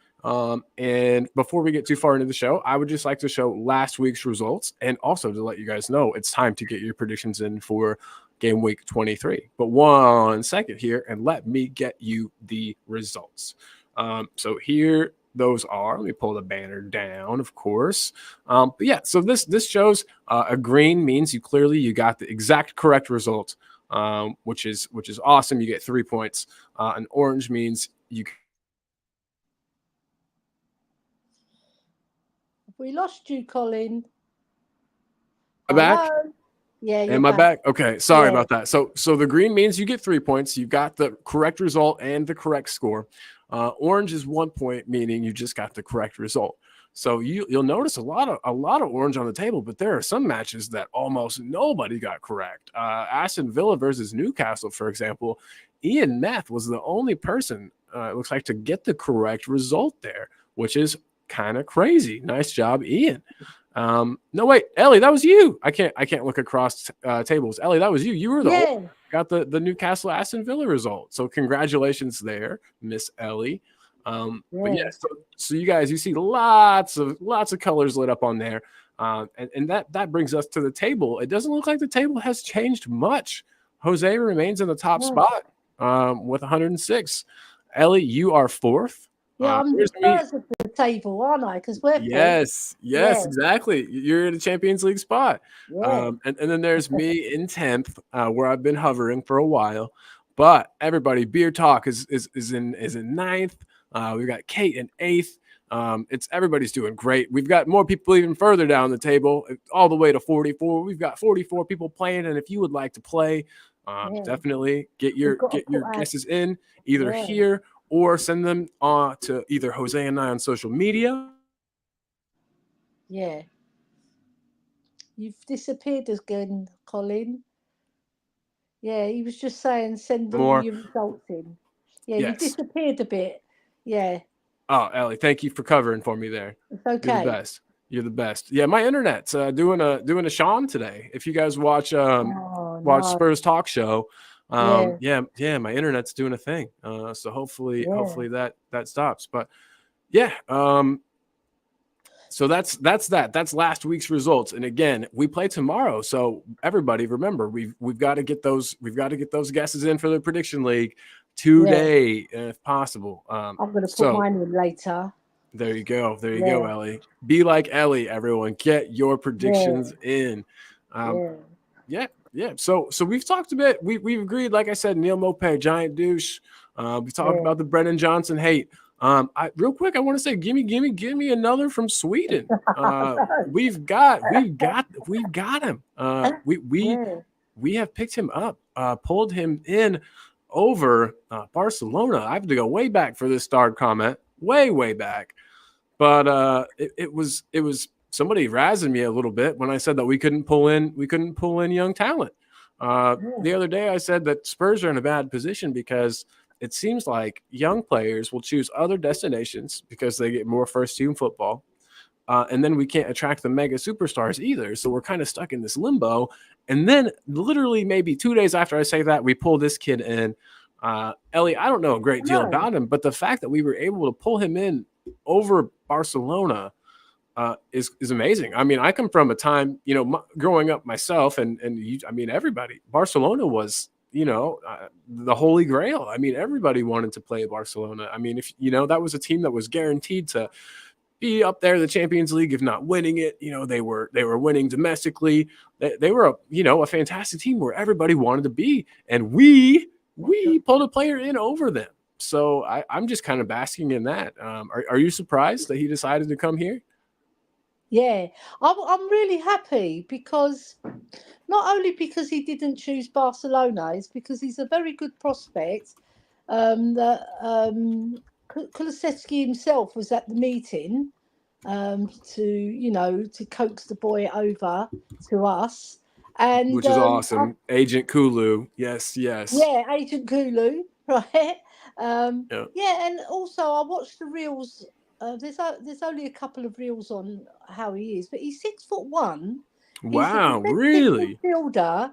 And before we get too far into the show, I would just like to show last week's results and also to let you guys know it's time to get your predictions in for game week 23. But 1 second here, and let me get you the results. So here those are. Let me pull the banner down, of course. But yeah, so this shows a green means you got the exact correct result, which is awesome. You get 3 points. An orange means you. We lost you, Colin. Am I back? Hello? Yeah, you're Am I back? Okay, sorry about that. So the green means you get 3 points. You've got the correct result and the correct score. Orange is 1 point, meaning you just got the correct result. So you'll notice a lot of orange on the table, but there are some matches that almost nobody got correct. Aston Villa versus Newcastle, for example, Ian Meth was the only person it looks like to get the correct result there, which is kind of crazy. Nice job, Ian. No, wait, Ellie, that was you. I can't look across tables. Ellie, that was you. You were the got the Newcastle Aston Villa result. So congratulations there, Miss Ellie. But yeah, so you guys, you see lots of colors lit up on there. And that brings us to the table. It doesn't look like the table has changed much. Jose remains in the top spot with 106. Ellie, you are fourth. Yeah, I'm the first at the table, aren't I? Because we're yes, exactly. You're in a Champions League spot. Yeah. And then there's me in 10th, where I've been hovering for a while. But everybody, Beer Talk is in 9th. We've got Kate in 8th. It's everybody's doing great. We've got more people even further down the table, all the way to 44. We've got 44 people playing, and if you would like to play, definitely get your guesses in either here or send them to either Jose and I on social media. Yeah. You've disappeared again, Colin. Yeah, he was just saying send all your results in. Yeah, you disappeared a bit. Yeah. Oh, Ellie, thank you for covering for me there. It's okay. You're the best. You're the best. Yeah, my internet's doing a Sean today. If you guys watch Spurs Talk Show, my internet's doing a thing. So hopefully that stops. But yeah, so that's that. That's last week's results. And again, we play tomorrow. So everybody remember, we've got to get those guesses in for the prediction league today, if possible. I'm gonna put mine in later. There you go, Ellie. Be like Ellie, everyone. Get your predictions in. So we've talked a bit. We've agreed, like I said, Neil Mope, giant douche. We talked about the Brennan Johnson hate. Real quick, I want to say, give me another from Sweden. We've got him. We have picked him up, pulled him in over Barcelona. I have to go way back for this starred comment, way back. But it was somebody razzing me a little bit when I said that we couldn't pull in young talent. The other day I said that Spurs are in a bad position because it seems like young players will choose other destinations because they get more first team football. and then we can't attract the mega superstars either. So we're kind of stuck in this limbo. And then literally maybe 2 days after I say that, we pull this kid in. Ellie, I don't know a great deal about him, but the fact that we were able to pull him in over Barcelona is amazing. I mean, I come from a time, growing up myself, and everybody, Barcelona was, the holy grail. I mean, everybody wanted to play Barcelona. I mean, if that was a team that was guaranteed to be up there in the Champions League, if not winning it. They were winning domestically. They were a fantastic team where everybody wanted to be, and we pulled a player in over them. So I'm just kind of basking in that. Are you surprised that he decided to come here? Yeah, I'm really happy because not only because he didn't choose Barcelona, it's because he's a very good prospect. That Kulusevski himself was at the meeting to coax the boy over to us, and which is awesome. Agent Kulu, yes. Yeah, Agent Kulu, right? Yeah, and also I watched the reels. There's only a couple of reels on how he is, but he's 6'1". Wow, really? Midfielder.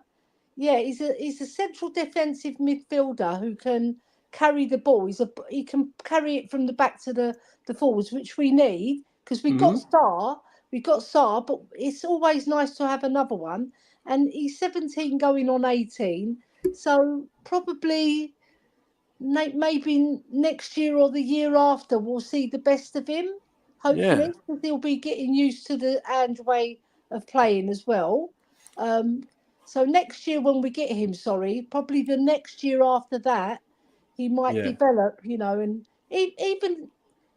Yeah, he's a central defensive midfielder who can carry the ball. He can carry it from the back to the forwards, which we need because we've got Sarr, but it's always nice to have another one. And he's 17 going on 18, so probably maybe next year or the year after we'll see the best of him, hopefully, because he'll be getting used to the Ange way of playing as well. So next year when we get him, probably the next year after that, he might develop, and even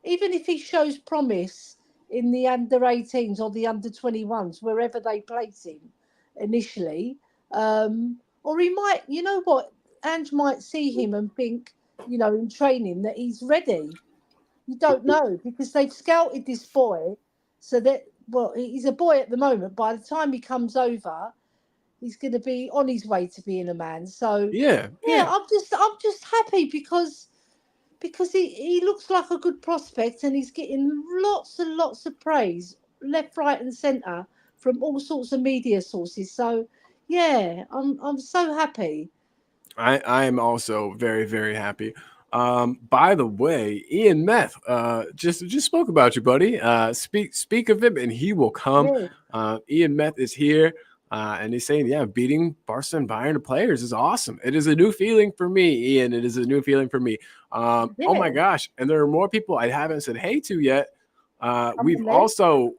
if he shows promise in the under 18s or the under 21s, wherever they place him initially, or he might, Ange might see him and think, in training that he's ready. You don't know because they've scouted this boy so that, he's a boy at the moment. By the time he comes over, he's going to be on his way to being a man. So yeah, I'm just happy because he looks like a good prospect and he's getting lots and lots of praise left, right, and centre from all sorts of media sources. So yeah, I'm so happy. I am also very, very happy. By the way, Ian Meth just spoke about you, buddy. Speak of him, and he will come. Yeah. Ian Meth is here, and he's saying, beating Barca and Bayern to players is awesome. It is a new feeling for me, Ian. It is a new feeling for me. Oh my gosh! And there are more people I haven't said hey to yet. We've also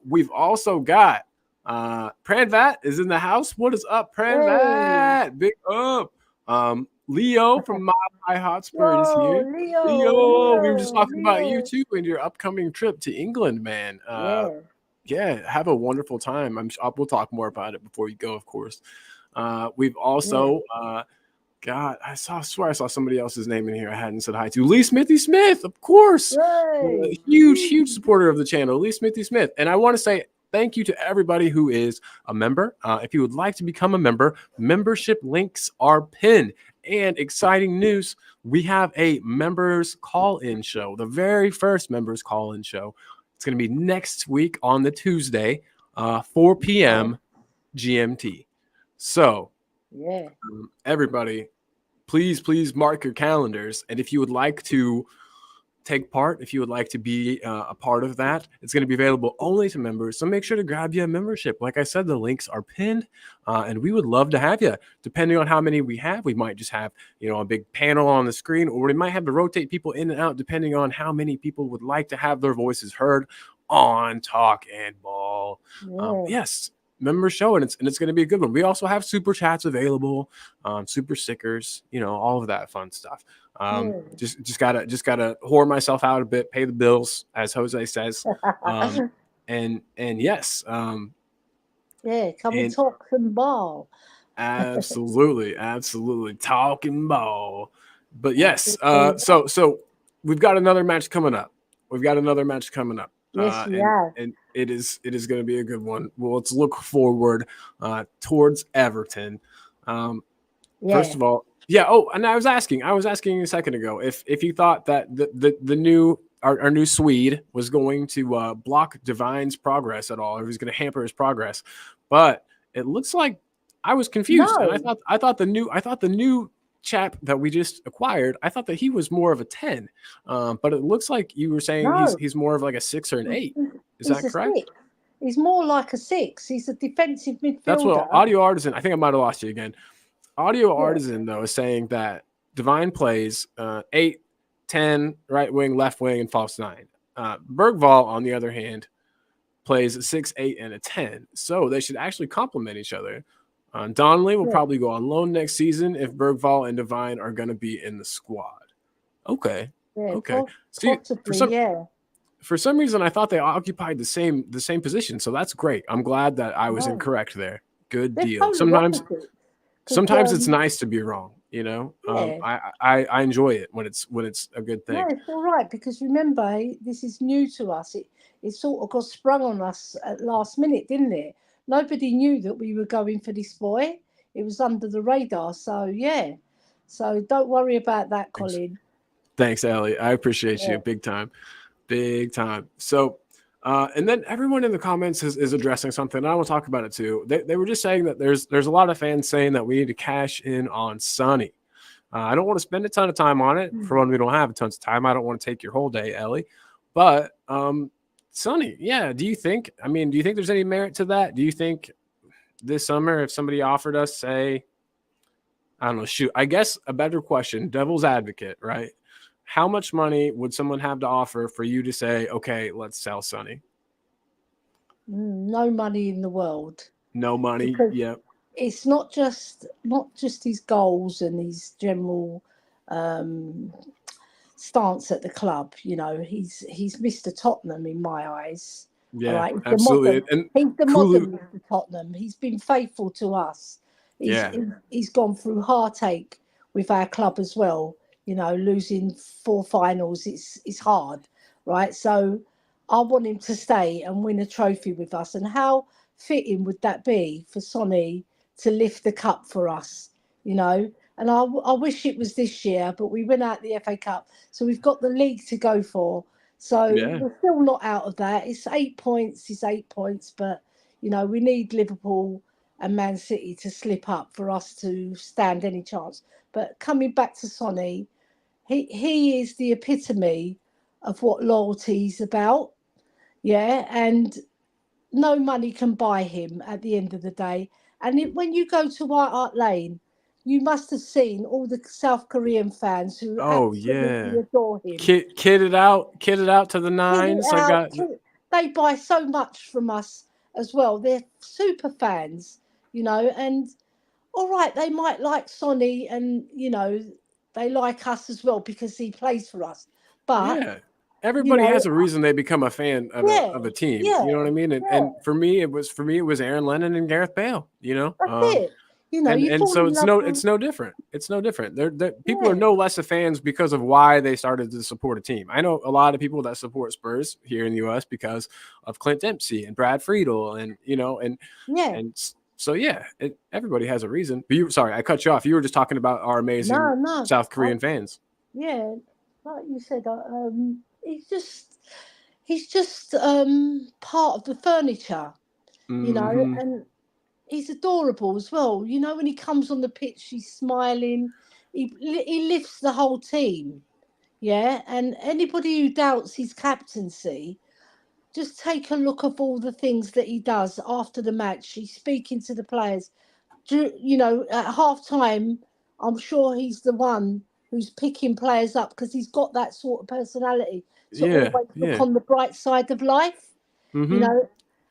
got Pranvat is in the house. What is up, Pranvat? Big up. Leo from Mile High Hotspur is here. Leo, we were just talking about you too and your upcoming trip to England, man. Have a wonderful time. We'll talk more about it before you go, of course. We've also I swear I saw somebody else's name in here I hadn't said hi to. Lee Smithy Smith, of course. Huge supporter of the channel, Lee Smithy Smith. And I want to say thank you to everybody who is a member. If you would like to become a member, membership links are pinned. And exciting news, we have a members call-in show, the very first members call-in show. It's going to be next week on the Tuesday, 4 p.m. GMT. So, everybody, please mark your calendars. And if you would like to take part, if you would like to be a part of that, it's going to be available only to members. So make sure to grab you a membership. Like I said, the links are pinned, and we would love to have you. Depending on how many we have, we might just have a big panel on the screen, or we might have to rotate people in and out depending on how many people would like to have their voices heard on Talk and Ball. Yes. Member show, and it's going to be a good one. We also have super chats available, super stickers, all of that fun stuff. Just gotta whore myself out a bit, pay the bills, as Jose says. And yes, come and talk and ball. Absolutely talking ball. But yes, so we've got another match coming up. Yes, and it is going to be a good one. Well, let's look forward towards Everton. First of all, and I was asking a second ago if you thought that the new our new Swede was going to block Divine's progress at all, or he was going to hamper his progress. But it looks like I was confused, and I thought the new chap that we just acquired, I thought that he was more of a 10. But it looks like you were saying he's more of like a 6 or an 8. Is that correct? 6. He's more like a 6. He's a defensive midfielder. That's what Audio Artisan. I think I might have lost you again. Audio Artisan though is saying that Divine plays 8, 10, right wing, left wing, and false 9. Bergvall, on the other hand, plays a 6, 8, and a 10. So they should actually complement each other. Donnelly will probably go on loan next season if Bergvall and Divine are going to be in the squad. Okay. Okay. See, for some reason, I thought they occupied the same position. So that's great. I'm glad that I was incorrect there. Good deal. Sometimes it's nice to be wrong. You know, I enjoy it when it's a good thing. No, it's all right, because remember, this is new to us. It sort of got sprung on us at last minute, didn't it? Nobody knew that we were going for this boy. It was under the radar. So yeah. So don't worry about that, Colin. Thanks, Ellie. I appreciate you big time. Big time. So and then everyone in the comments is addressing something. And I will talk about it too. They were just saying that there's a lot of fans saying that we need to cash in on Sonny. I don't want to spend a ton of time on it. For one, we don't have tons of time. I don't want to take your whole day, Ellie. But Sonny, do you think there's any merit to that? Do you think this summer, if somebody offered us, say, I don't know, I guess a better question, devil's advocate, right? How much money would someone have to offer for you to say, okay, let's sell Sonny? No money in the world. No money. Yep. It's not just his goals and his general stance at the club. You know, he's Mr. Tottenham in my eyes. Yeah, right? absolutely. He's the modern Mr. Tottenham. He's been faithful to us. He's gone through heartache with our club as well. You know, losing 4 finals, it's hard, right? So I want him to stay and win a trophy with us. And how fitting would that be for Sonny to lift the cup for us, you know? And I wish it was this year, but we went out the FA Cup, so we've got the league to go for. So we're still not out of that. It's 8 points. It's 8 points, but you know, we need Liverpool and Man City to slip up for us to stand any chance. But coming back to Sonny, he is the epitome of what loyalty is about. Yeah, and no money can buy him at the end of the day. And when you go to White Hart Lane, you must have seen all the South Korean fans who absolutely adore him. Kitted out to the nines. They buy so much from us as well. They're super fans, you know. And all right, they might like Sonny, and you know, they like us as well because he plays for us. But everybody has a reason they become a fan of a team. You know what I mean? And for me, it was Aaron Lennon and Gareth Bale. You know, that's it. You know, and so it's no different. It's no different. People are no less of fans because of why they started to support a team. I know a lot of people that support Spurs here in the U.S. because of Clint Dempsey and Brad Friedel, and you know, and so everybody has a reason. But sorry, I cut you off. You were just talking about our amazing South Korean fans. Yeah, like you said, he's just part of the furniture, you know, and he's adorable as well. You know, when he comes on the pitch, he's smiling. He lifts the whole team. Yeah, and anybody who doubts his captaincy, just take a look of all the things that he does after the match. He's speaking to the players. You know, at half time, I'm sure he's the one who's picking players up because he's got that sort of personality to always look on the bright side of life. You know,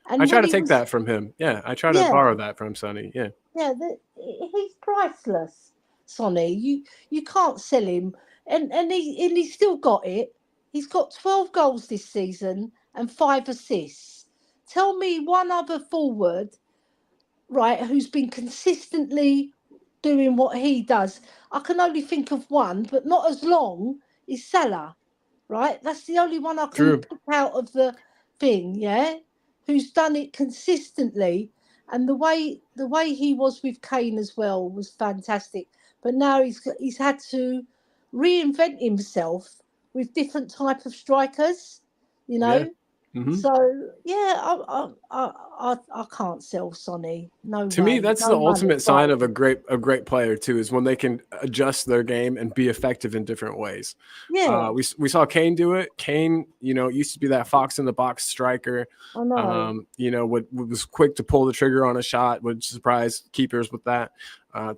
and I try to take that from him. Yeah, I try to borrow that from Sonny. Yeah, he's priceless, Sonny. You can't sell him, and he's still got it. He's got 12 goals this season and 5 assists. Tell me one other forward, right, who's been consistently doing what he does. I can only think of one, but not as long, is Salah, right? That's the only one I can pick out of the thing, who's done it consistently. And the way he was with Kane as well was fantastic. But now he's had to reinvent himself with different type of strikers, you know. Yeah. Mm-hmm. So yeah, I can't sell Sonny. No To me, way, that's the no money. ultimate sign of a great player too, is when they can adjust their game and be effective in different ways. Yeah, We saw Kane do it. Kane, used to be that fox in the box striker. I know. Was quick to pull the trigger on a shot, would surprise keepers with that.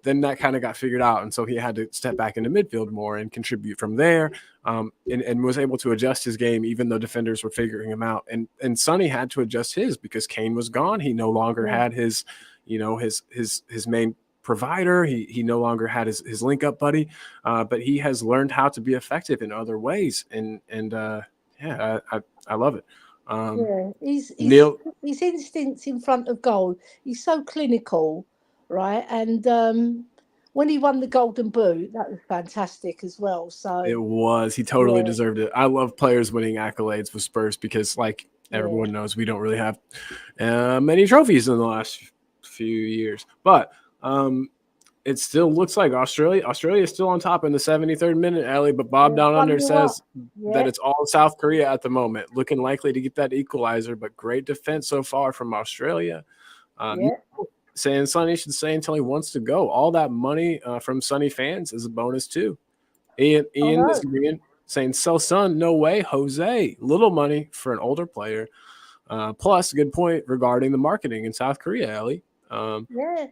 Then that kind of got figured out, and so he had to step back into midfield more and contribute from there. And was able to adjust his game even though defenders were figuring him out. And Sonny had to adjust his because Kane was gone. He no longer Yeah. had his his main provider. He no longer had his link up buddy, but he has learned how to be effective in other ways. I love it. Yeah, Neil, his instincts in front of goal. He's so clinical, right? And when he won the Golden Boot, that was fantastic as well. So he totally yeah, deserved it. I love players winning accolades with Spurs because, like yeah, everyone knows, we don't really have many trophies in the last few years, but it still looks like Australia is still on top in the 73rd minute, Ellie, but Bob yeah, Down Under 1-0 up. says Yeah, that it's all South Korea at the moment, looking likely to get that equalizer, but great defense so far from Australia. yeah, Saying Sonny should stay until he wants to go. All that money from Sonny fans is a bonus too. Ian know. is agreeing, saying sell Son, no way, Jose. Little money for an older player. Plus, good point regarding the marketing in South Korea, Ellie. Yeah,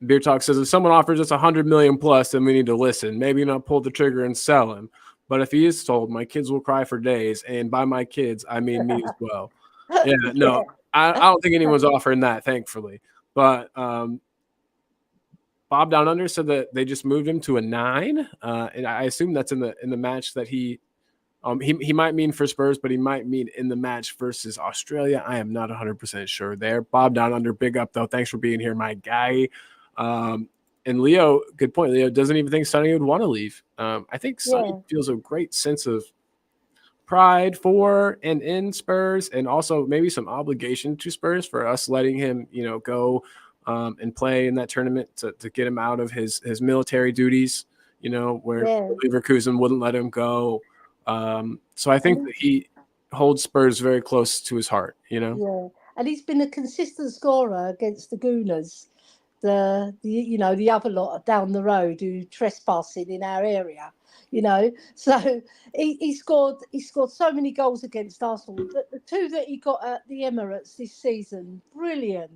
Beer Talk says if someone offers us 100 million plus, then we need to listen. Maybe not pull the trigger and sell him. But if he is sold, my kids will cry for days. And by my kids, I mean me as well. Yeah, no, I don't think anyone's offering that, thankfully. But Bob Down Under said that they just moved him to a 9. And I assume that's in the match that he might mean for Spurs, but he might mean in the match versus Australia. I am not 100% sure there. Bob Down Under, big up though. Thanks for being here, my guy. And Leo, good point. Leo doesn't even think Sonny would want to leave. I think Sonny feels a great sense of pride for and in Spurs, and also maybe some obligation to Spurs for us letting him, go and play in that tournament to get him out of his military duties, where Leverkusen wouldn't let him go. So I think that he holds Spurs very close to his heart, Yeah, and he's been a consistent scorer against the Gooners, the other lot down the road who trespassing in our area, So he scored so many goals against Arsenal. The 2 that he got at the Emirates this season, brilliant.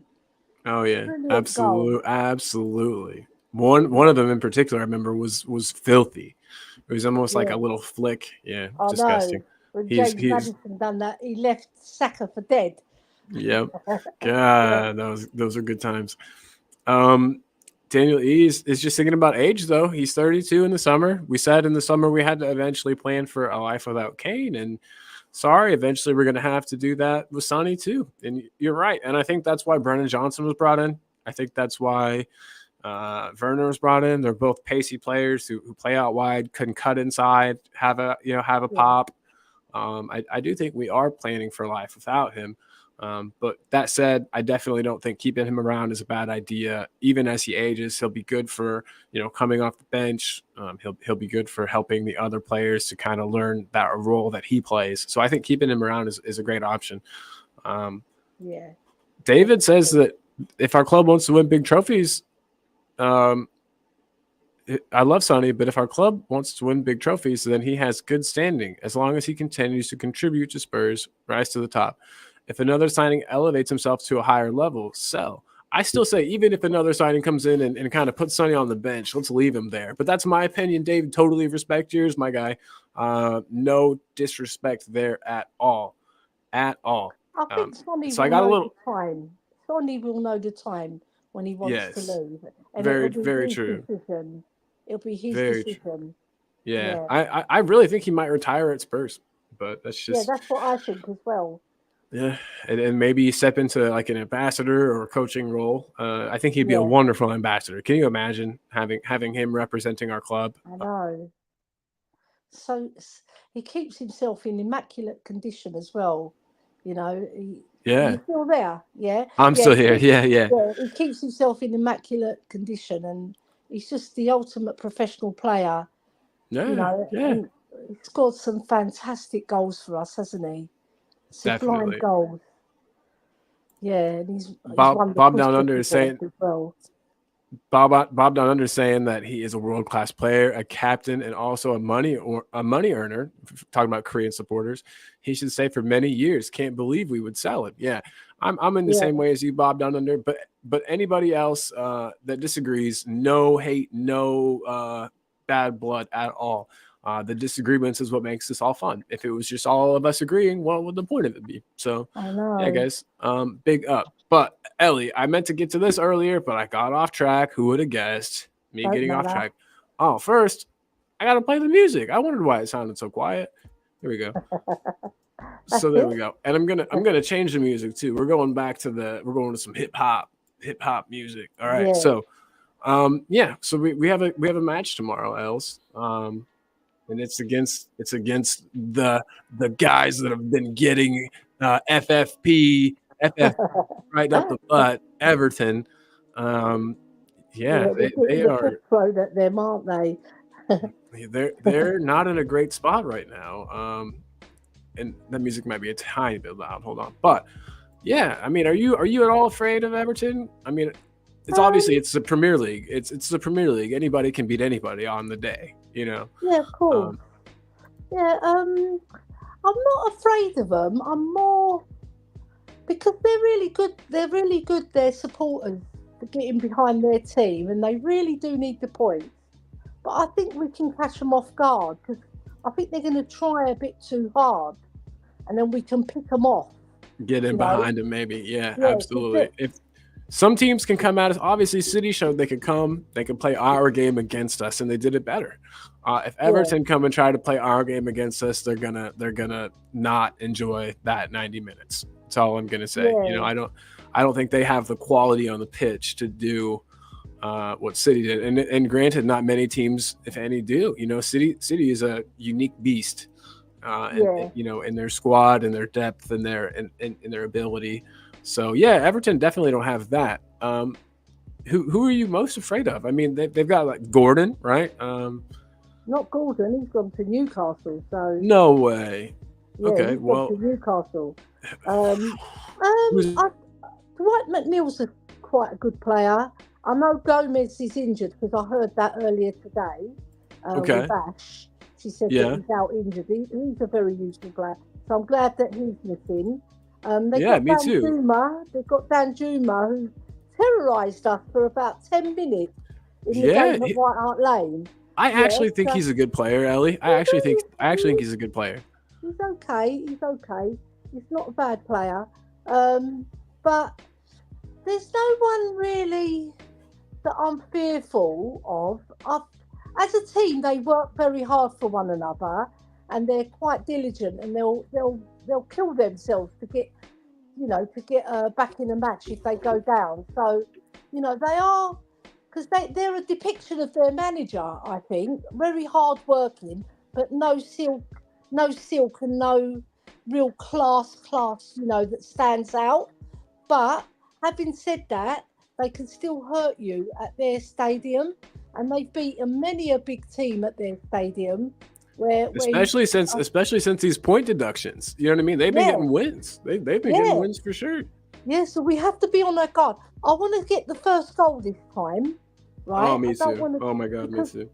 Oh yeah, Brilliant goal. absolutely. One of them in particular, I remember was filthy. It was almost like a little flick. Yeah, I disgusting. know. When James Maddison done that, he left Saka for dead. Yep. God, those are good times. Daniel E is just thinking about age, though. He's 32 in the summer. We said in the summer we had to eventually plan for a life without Kane, and sorry, eventually we're going to have to do that with Sonny too. And you're right, and I think that's why Brennan Johnson was brought in. I think that's why Werner was brought in. They're both pacey players who play out wide, can cut inside, have a pop. I do think we are planning for life without him. But that said, I definitely don't think keeping him around is a bad idea. Even as he ages, he'll be good for, coming off the bench. He'll be good for helping the other players to kind of learn that role that he plays. So I think keeping him around is a great option. David says that if our club wants to win big trophies, I love Sonny, but if our club wants to win big trophies, then he has good standing as long as he continues to contribute to Spurs, rise to the top. If another signing elevates himself to a higher level, sell. I still say even if another signing comes in and kind of puts Sonny on the bench, let's leave him there. But that's my opinion, Dave. Totally respect yours, my guy. No disrespect there at all. At all. I think Sonny so I got a little time. Sonny will know the time when he wants to leave. And very true. Decision. It'll be his decision. True. Yeah. I really think he might retire at Spurs, but that's just that's what I think as well. Yeah, and maybe step into like an ambassador or coaching role. I think he'd be a wonderful ambassador. Can you imagine having him representing our club? I know. So he keeps himself in immaculate condition as well. He's still there. Yeah, I'm still here. Yeah. He keeps himself in immaculate condition, and he's just the ultimate professional player. Yeah. And He's scored some fantastic goals for us, hasn't he? Sublime Definitely. goals. Yeah, and he's won the Bob Down Push Under is Award saying as well. Bob Down Under is saying that he is a world-class player, a captain, and also a money earner. Talking about Korean supporters, he should say for many years. Can't believe we would sell him. Yeah, I'm in the Yeah. same way as you, Bob Down Under. But anybody else that disagrees, no hate, no bad blood at all. The disagreements is what makes this all fun. If it was just all of us agreeing, what would the point of it be? So, I know. yeah, guys, big up. But Ellie, I meant to get to this earlier, but I got off track. Who would have guessed me Don't getting off matter. track? Oh, first, I got to play the music. I wondered why it sounded so quiet. Here we go. So there we go. And I'm gonna change the music too. We're going to some hip hop music. All right. Yeah. So yeah, so we have a match tomorrow, Els. And it's against the guys that have been getting FF right up the butt, Everton. Yeah, they are thrown at them, aren't they? they're not in a great spot right now. And the music might be a tiny bit loud. Hold on, but yeah, I mean, are you at all afraid of Everton? I mean, it's obviously it's the Premier League. It's the Premier League. Anybody can beat anybody on the day, you know. Yeah, of course. Yeah, I'm not afraid of them. I'm more because they're really good. They're really good. They're supporters for getting behind their team, and they really do need the points. But I think we can catch them off guard because I think they're going to try a bit too hard, and then we can pick them off. Get in behind them, maybe. Yeah, absolutely. If some teams can come at us, obviously City showed they could play our game against us, and they did it better. If Everton come and try to play our game against us, they're gonna not enjoy that 90 minutes. That's all I'm gonna say. You know, I don't think they have the quality on the pitch to do what City did. And granted, not many teams, if any, do. You know, City is a unique beast. And, you know, in their squad and their depth and their ability. So yeah, Everton definitely don't have that. Who are you most afraid of? I mean, they've got like Gordon, right? Not Gordon. He's gone to Newcastle. So no way. Yeah, okay, he's well, gone to Newcastle. Dwight McNeil's quite a good player. I know Gomez is injured because I heard that earlier today. With Ash. She said that he's out injured. He's a very useful player. So I'm glad that he's missing. They've got Danjuma, who terrorised us for about 10 minutes in the game at White Hart Lane. I actually think he's a good player, Ellie. I actually think he's a good player. He's okay. He's not a bad player. But there's no one really that I'm fearful of. As a team, they work very hard for one another, and they're quite diligent, and they'll kill themselves to get back in a match if they go down. So, you know, they are, because they're a depiction of their manager. I think very hard working, but no silk, and no real class. You know, that stands out. But having said that, they can still hurt you at their stadium. And they've beaten many a big team at their stadium, especially since these point deductions. You know what I mean? They've been getting wins. They've been getting wins for sure. Yeah, so we have to be on our guard. I want to get the first goal this time, right? Oh, me too. Oh my God, me too.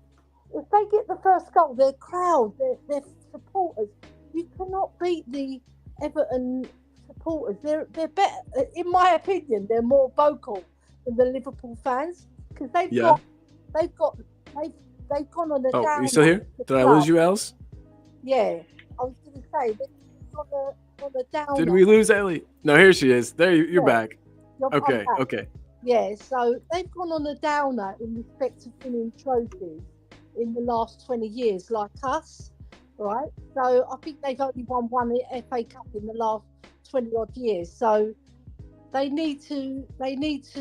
If they get the first goal, their crowd, their supporters, you cannot beat the Everton supporters. They're better, in my opinion. They're more vocal than the Liverpool fans because they've gone on a down. Oh, you still here? Did I lose you, Els? Yeah, I was going to say they've gone on a down. Did we lose Ellie? No, here she is. There, you're back. Okay, back. Okay. Yeah, so they've gone on a downer in respect to winning trophies in the last 20 years, like us, right? So I think they've only won one FA Cup in the last 20 odd years. So they need to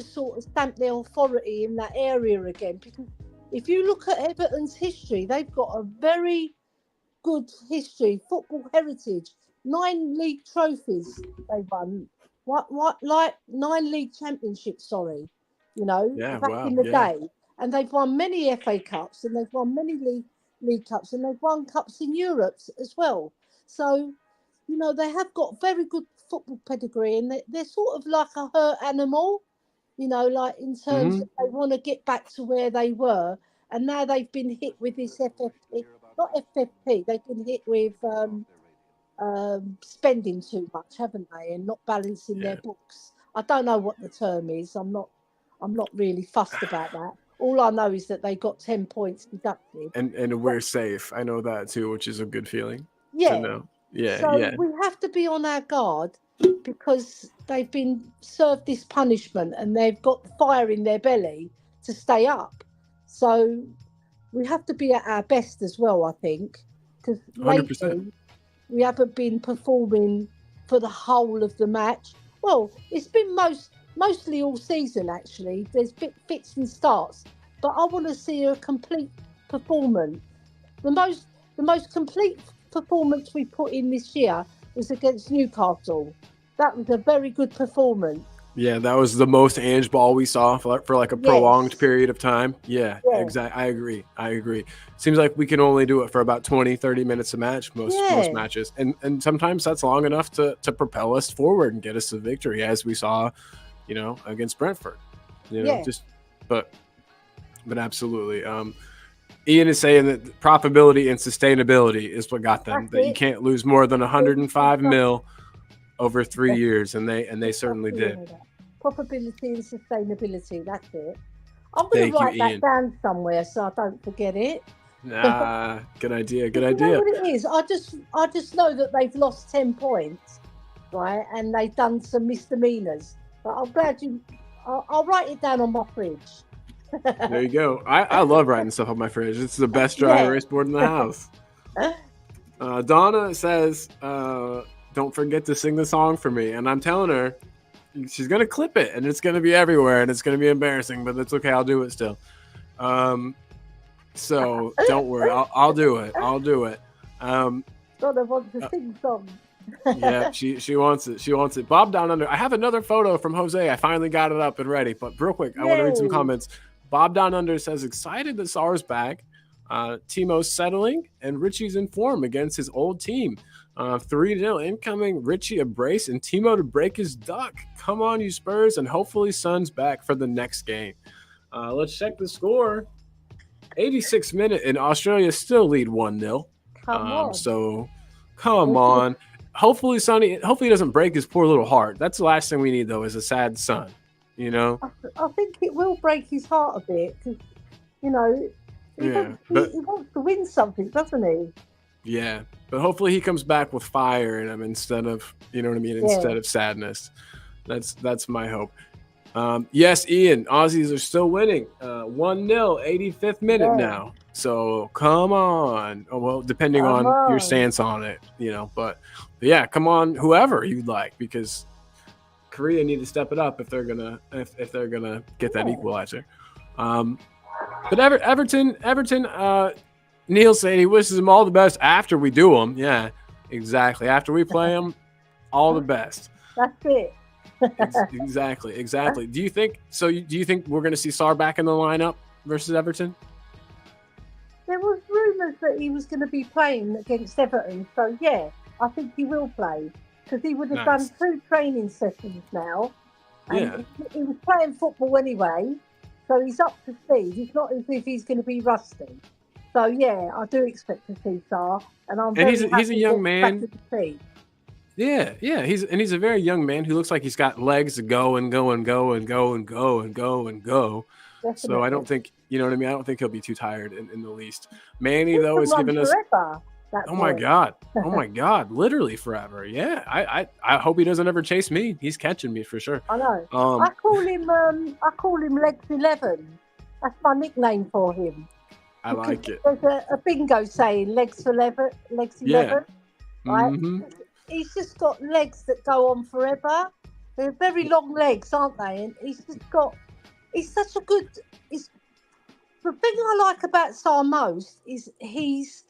sort of stamp their authority in that area again, because if you look at Everton's history, they've got a very good history, football heritage. 9 league trophies they won. Like 9 league championships, back in the day. And they've won many FA Cups and they've won many League Cups, and they've won cups in Europe as well. So, they have got very good football pedigree, and they're sort of like a hurt animal, like in terms Hmm. of they want to get back to where they were, and now they've been hit with this FFP, not FFP, they've been hit with spending too much, haven't they, and not balancing their Yeah. books. I don't know what the term is. I'm not really fussed about that. All I know is that they got 10 points deducted. And we're safe. I know that too, which is a good feeling to Yeah. know. Yeah, So yeah. we have to be on our guard because they've been served this punishment and they've got fire in their belly to stay up. So we have to be at our best as well, I think, because 100%. lately we haven't been performing for the whole of the match. Well, it's been mostly all season actually. There's fits and starts, but I want to see a complete performance. The most complete performance we put in this year was against Newcastle. That was a very good performance. Yeah, that was the most Ange ball we saw for like a prolonged Yes. period of time. Yeah, Yeah. exactly. I agree. Seems like we can only do it for about 20, 30 minutes a match, most Yeah. matches. And sometimes that's long enough to propel us forward and get us to victory, as we saw, against Brentford. Yeah. But absolutely. Ian is saying that profitability and sustainability is what got them. That's That you it. can't lose more than 105 mil over 3 years, and they certainly did. Profitability and sustainability. That's it. I'm going Thank to you, write that Ian. down somewhere so I don't forget it. Nah, good idea. Good You know idea. what it is? I just know that they've lost 10 points, right? And they've done some misdemeanors. But I'm glad I'll write it down on my fridge. There you go. I love writing stuff on my fridge. It's the best dry Yeah. erase board in the house. Donna says, don't forget to sing the song for me. And I'm telling her, she's going to clip it, and it's going to be everywhere, and it's going to be embarrassing, but it's okay. I'll do it still. So don't worry. I'll do it. I'll do it. Donna wants to sing song. Yeah, she wants it. She wants it. Bob Down Under. I have another photo from Jose. I finally got it up and ready. But real quick, I want to read some Yay. comments. Bob Down Under says, excited that Sar's back. Timo's settling, and Richie's in form against his old team. 3-0 incoming. Richie a brace and Timo to break his duck. Come on, you Spurs, and hopefully Son's back for the next game. Let's check the score. 86th minute, and Australia still lead 1-0. Come on. So, come on. Hopefully he doesn't break his poor little heart. That's the last thing we need, though, is a sad son. I think it will break his heart a bit because, he wants to win something, doesn't he? Yeah, but hopefully he comes back with fire in him instead of, instead of sadness. That's my hope. Yes, Ian, Aussies are still winning. 1-0, 85th minute now. So come on. Oh, well, depending on your stance on it, but yeah, come on, whoever you'd like, because Korea need to step it up if they're gonna get that equalizer. But Everton, Neil saying he wishes them all the best after we do them. Yeah, exactly. After we play them, all the best. That's it. Exactly. Do you think we're going to see Sar back in the lineup versus Everton? There was rumours that he was going to be playing against Everton. So, yeah, I think he will play because he would have done 2 training sessions now. And he was playing football anyway. So he's up to speed. It's not as if he's going to be rusty. So, yeah, I do expect to see Sar. And he's a young man. Back to the speed. Yeah, he's a very young man who looks like he's got legs to go and go and go and go and go and go and go. Definitely. So I don't think, I don't think he'll be too tired in the least. Manny, though, is giving us my God, literally forever. Yeah, I hope he doesn't ever chase me. He's catching me for sure. I know. I call him Legs 11. That's my nickname for him. I like it. There's a bingo saying Legs 11. Yeah. Right? Mm-hmm. He's just got legs that go on forever. They're very long legs, aren't they? And he's such a good. The thing I like about Sar most is he's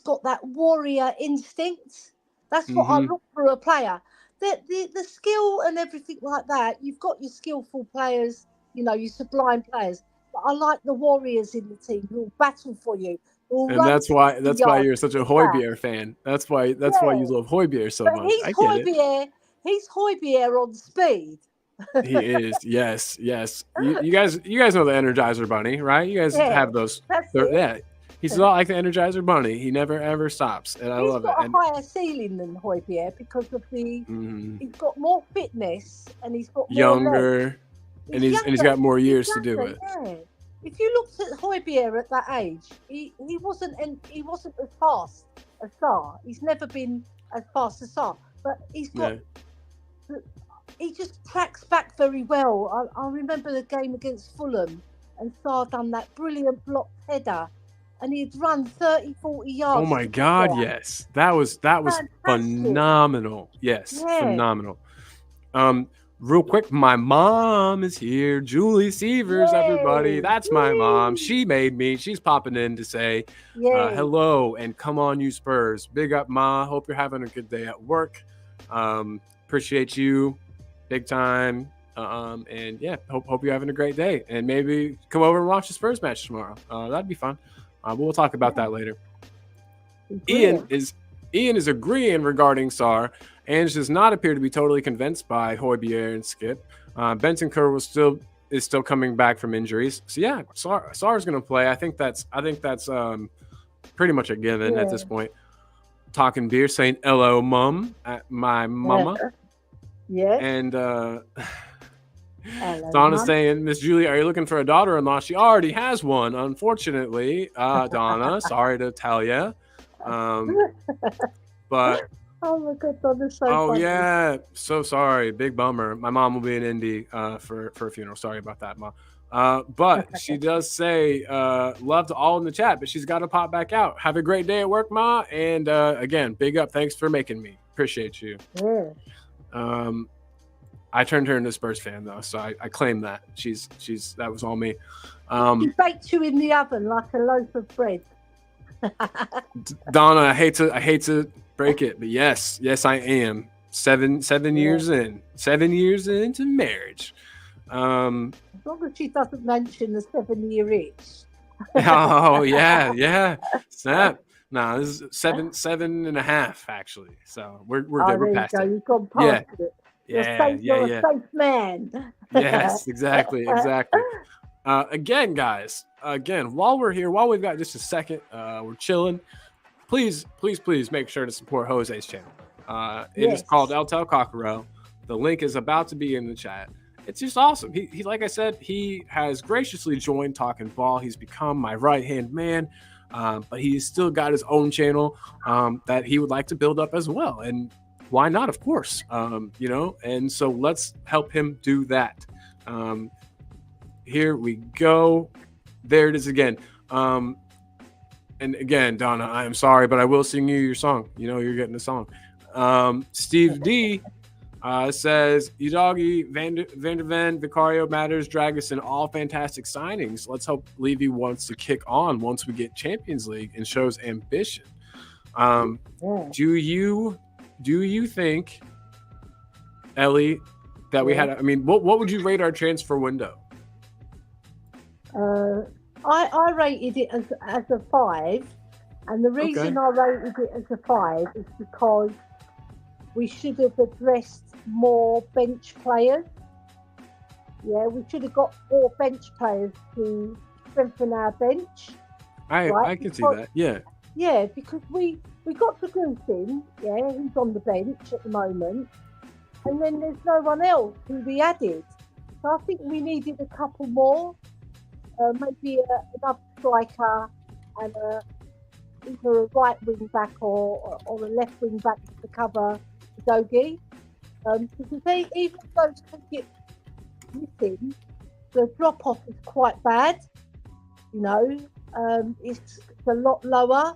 got that warrior instinct. That's what I look for a player. The skill and everything like that. You've got your skillful players, your sublime players. But I like the warriors in the team who will battle for you, will And run that's why the yard you're such a to the back. Højbjerg fan. That's why you Yeah, love Højbjerg so but much. I get it. He's Højbjerg on speed. He is. Yes, yes. You guys know the Energizer Bunny, right? You guys Yeah, have those. that's it. Yeah. He's not like the Energizer Bunny. He never ever stops, and I He's love it. got a And higher ceiling than Højbjerg because of the. He's got more fitness and he's got more legs. younger, and he's got more years to do it. Yeah. If you looked at Højbjerg at that age, he wasn't as fast as Sar. He's never been as fast as Sar, but he's got. Yeah. He just tracks back very well. I remember the game against Fulham, and Sar done that brilliant blocked header, and he'd run 30, 40 yards. Oh my God! Yes, that was phenomenal. Yes, Yeah. phenomenal. Real quick, my mom is here. Julie Sievers, everybody. That's my mom. She made me. She's popping in to say hello and come on, you Spurs. Big up, Ma. Hope you're having a good day at work. Appreciate you big time. And yeah, hope you're having a great day. And maybe come over and watch the Spurs match tomorrow. That'd be fun. But we'll talk about that later. Ian is agreeing regarding Sar. Ange does not appear to be totally convinced by Højbjerg and Skip. Benton Kerr is still coming back from injuries. So yeah, Sar's going to play. I think that's pretty much a given at this point. Talking beer, saying hello, mum, at my mama. Yeah. And Hello, Donna's saying, Miss Julie, are you looking for a daughter-in-law? She already has one, unfortunately. Donna, sorry to tell you. But oh my God, Donna's so funny. Yeah, so sorry, big bummer. My mom will be in Indy for a funeral. Sorry about that, Mom. But she does say love to all in the chat, but she's got to pop back out. Have a great day at work, Ma. And again, big up. Thanks for making me. Appreciate you. Yeah. I turned her into a Spurs fan though, so I claim that she's that was all me. She baked you in the oven like a loaf of bread. Donna, I hate to break it, but yes, I am. 7 years in. 7 years into marriage. As long as she doesn't mention the 7-year itch. Oh yeah. Snap. No, this is 7.5 actually. So we're good. We're past it. You've gone past it. You're Yeah. a safe man. Yes, exactly. Again, guys. While we're here, while we've got just a second, we're chilling. Please make sure to support Jose's channel. It is called El Tel Cockero. The link is about to be in the chat. It's just awesome. He like I said, he has graciously joined Talking Ball. He's become my right-hand man. But he's still got his own channel that he would like to build up as well. And why not? Of course, and so let's help him do that. Here we go. There it is again. And again, Donna, I am sorry, but I will sing you your song. You're getting a song. Steve D says, Udagi, Van der Ven, Vicario, Matters, Dragusin, all fantastic signings. Let's hope Levy wants to kick on once we get Champions League and shows ambition. Do you think, Ellie, that we had? I mean, what would you rate our transfer window? I rated it as a 5, and the reason I rated it as a 5 is because we should have addressed more bench players. Yeah, we should have got more bench players to strengthen our bench. I can see that. Yeah. Yeah, because we got the Goose in, who's on the bench at the moment, and then there's no one else who we added. So I think we needed a couple more, maybe another striker and either a right wing back or a left wing back to cover Dogi. Because even those can get missing, the drop off is quite bad. It's a lot lower.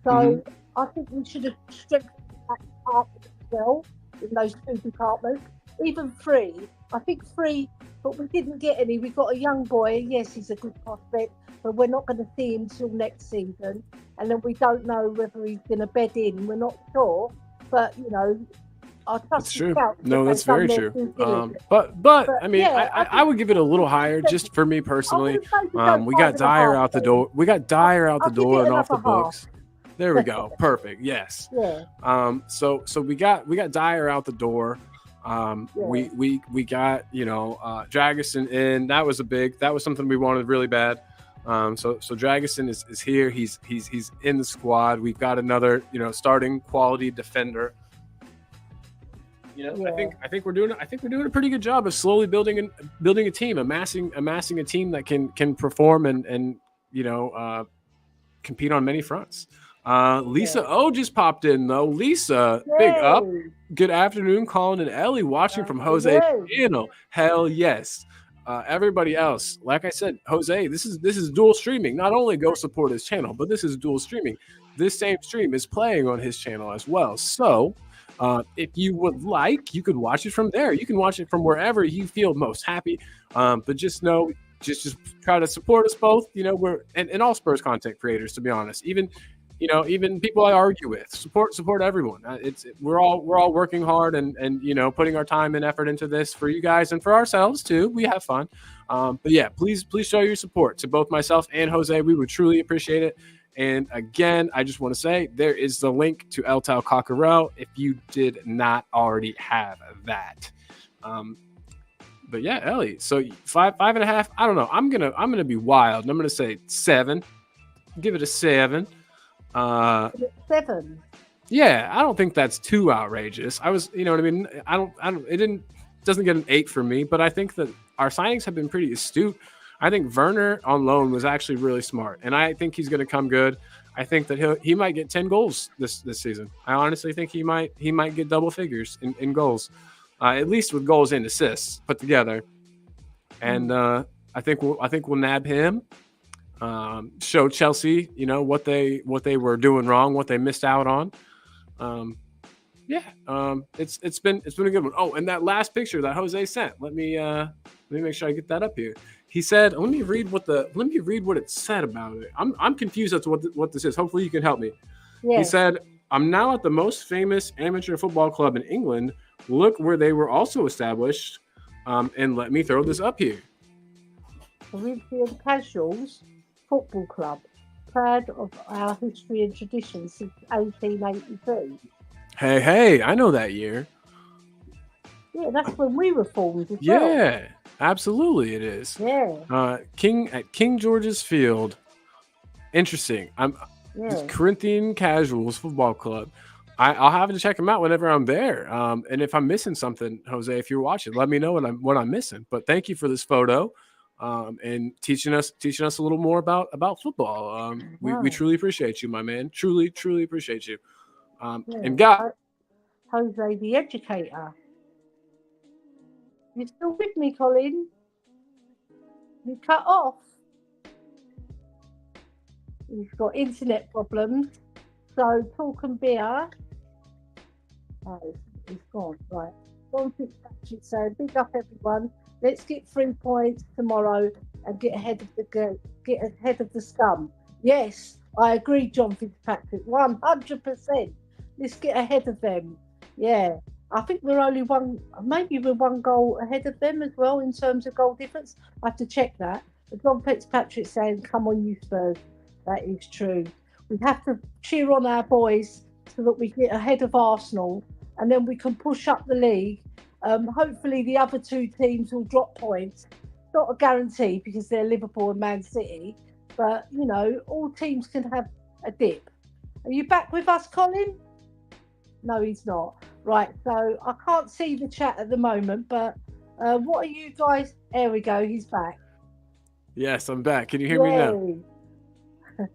So I think we should have strengthened that department as well in those two departments. Even Free. I think Free, but we didn't get any. We got a young boy. Yes, he's a good prospect, but we're not going to see him till next season. And then we don't know whether he's going to bed in. We're not sure. But, I It's trust the true. scouts No, that that's they've done very their true. due diligence. But I mean, yeah, I would give it a little higher just for me I'm personally. going to say to go We got 5.5. Dyer out the Then. door. We got Dyer out the I'll give door it and off the another half. books. There we go. Perfect. Yes. Yeah. So we got Dyer out the door. Yeah. We got Dragusin in. That was something we wanted really bad. So Dragusin is here. He's in the squad. We've got another starting quality defender. Yeah. I think we're doing a pretty good job of slowly building a team, amassing a team that can perform and compete on many fronts. Lisa O just popped in though. Lisa, big up. Good afternoon, Colin and Ellie, watching from Jose's channel. Hell yes. Everybody else, like I said, Jose, this is dual streaming. Not only go support his channel, but this is dual streaming. This same stream is playing on his channel as well. So if you would like, you could watch it from there. You can watch it from wherever you feel most happy. But just know, just try to support us both. We're and all Spurs content creators, to be honest. Even people I argue with, support everyone. We're all working hard and putting our time and effort into this for you guys and for ourselves too. We have fun. But yeah, please show your support to both myself and Jose. We would truly appreciate it. And again, I just want to say there is the link to El Tal Cockerel if you did not already have that. But yeah, Ellie. So 5.5. I don't know. I'm gonna be wild. And I'm gonna say 7. Give it a 7. 7. Yeah, I don't think that's too outrageous. I was, what I mean. I don't. It doesn't get an 8 for me, but I think that our signings have been pretty astute. I think Werner on loan was actually really smart, and I think he's going to come good. I think that he might get 10 goals this season. I honestly think he might get double figures in goals, at least with goals and assists put together. And I think we'll nab him. Show Chelsea, what they were doing wrong, what they missed out on. It's been a good one. Oh, and that last picture that Jose sent. Let me make sure I get that up here. He said, let me read what it said about it. I'm confused as to what this is. Hopefully you can help me. Yeah. He said, I'm now at the most famous amateur football club in England. Look where they were also established. And let me throw this up here. Corinthian Casuals Football Club, proud of our history and tradition since 1882. Hey, I know that year. Yeah, that's when we were formed as well. Yeah, absolutely it is. Yeah. King George's Field. Interesting. Corinthian Casuals Football Club. I'll have to check them out whenever I'm there. And if I'm missing something, Jose, if you're watching, let me know what I'm missing. But thank you for this photo. And teaching us a little more about football. We truly appreciate you, my man. Truly appreciate you. And God, Jose the educator. You still with me, Colin? You cut off. He's got internet problems. So talk and beer. Oh, he's gone. Right. John Fitzpatrick saying, big up everyone. Let's get 3 points tomorrow and get ahead of the scum. Yes, I agree, John Fitzpatrick. 100%. Let's get ahead of them. Yeah, I think we're only one goal ahead of them as well in terms of goal difference. I have to check that. But John Fitzpatrick saying, "Come on, you Spurs." That is true. We have to cheer on our boys so that we get ahead of Arsenal, and then we can push up the league. Hopefully the other two teams will drop points. Not a guarantee because they're Liverpool and Man City, but all teams can have a dip. Are you back with us, Colin? No, he's not. Right, so I can't see the chat at the moment, but what are you guys? There we go, he's back. Yes, I'm back. Can you hear me now?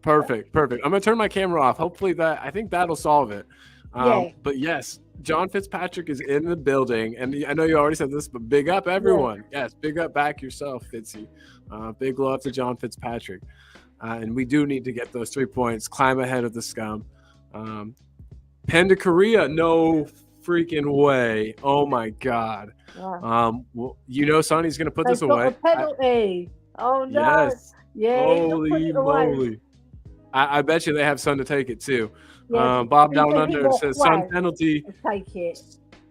Perfect. I'm gonna turn my camera off. Hopefully I think that'll solve it. But yes, John Fitzpatrick is in the building, and I know you already said this, but big up everyone. Yes, big up back yourself, Fitzy. Big love to John Fitzpatrick. And we do need to get those 3 points, climb ahead of the scum. Pen to Korea, no freaking way. Oh my God. Wow. Sonny's gonna put this away. A penalty. Oh no. Yes. Yeah. Holy moly. I bet you they have Son to take it too. Bob Down Under says Son penalty. Take it.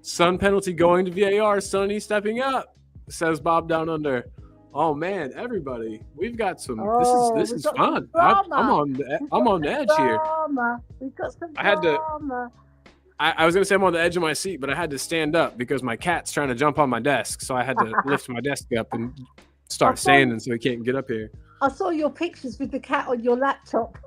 Sun penalty going to VAR. Sonny stepping up, says Bob Down Under. Oh man, everybody, we've got some. This we've is got fun. some I'm drama. on the edge here. We've got some I had to. drama. I was gonna say I'm on the edge of my seat, but I had to stand up because my cat's trying to jump on my desk, so I had to lift my desk up and start standing so he can't get up here. I saw your pictures with the cat on your laptop.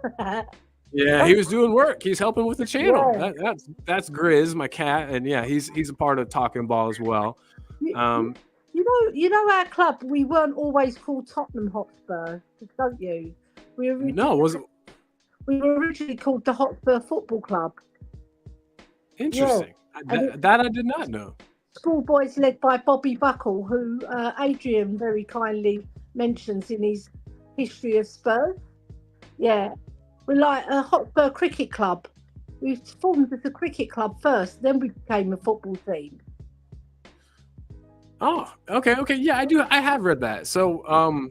Yeah, he was doing work. He's helping with the channel. Yeah. That's Grizz, my cat, and yeah, he's a part of Talking Ball as well. You know our club. We weren't always called Tottenham Hotspur, don't you? We were originally called the Hotspur Football Club. Interesting. Yeah. That I did not know. Schoolboys led by Bobby Buckle, who Adrian very kindly mentions in his history of Spurs. Yeah, we're like a Hotspur Cricket Club. We formed as a cricket club first, then we became a football team. Oh, okay. Yeah, I have read that. So,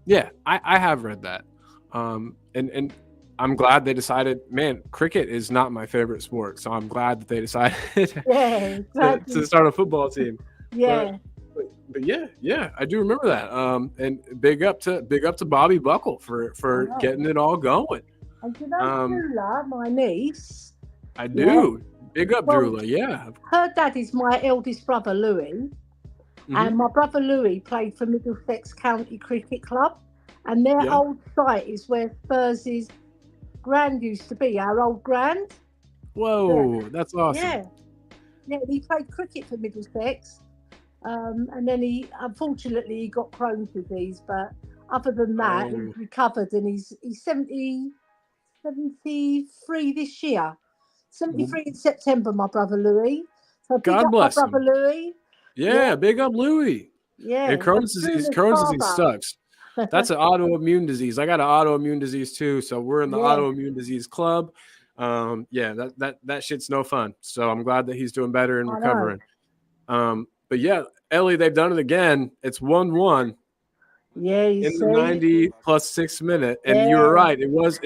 yeah, I have read that. And I'm glad they decided, man, cricket is not my favorite sport. So I'm glad that they decided to start a football team. Yeah. But yeah, I do remember that. And big up to Bobby Buckle for getting it all going. And you know Drula, my niece? I do. Yeah. Big up Drula, yeah. Her dad is my eldest brother, Louis. Mm-hmm. And my brother Louis played for Middlesex County Cricket Club. And their old site is where Spurs' grand used to be, our old grand. Whoa, that's awesome. Yeah, he played cricket for Middlesex. And then he got Crohn's disease, but other than that, he's recovered and he's 73 this year. 73 in September, my brother Louis. So God bless my brother Louis. Yeah, big up Louis. Yeah. And Crohn's disease sucks. That's an autoimmune disease. I got an autoimmune disease too, so we're in the autoimmune disease club. That shit's no fun. So I'm glad that he's doing better and recovering. But yeah, Ellie, they've done it again. It's 1-1. Yeah, in the 90 plus 6 minute, and you were right. It was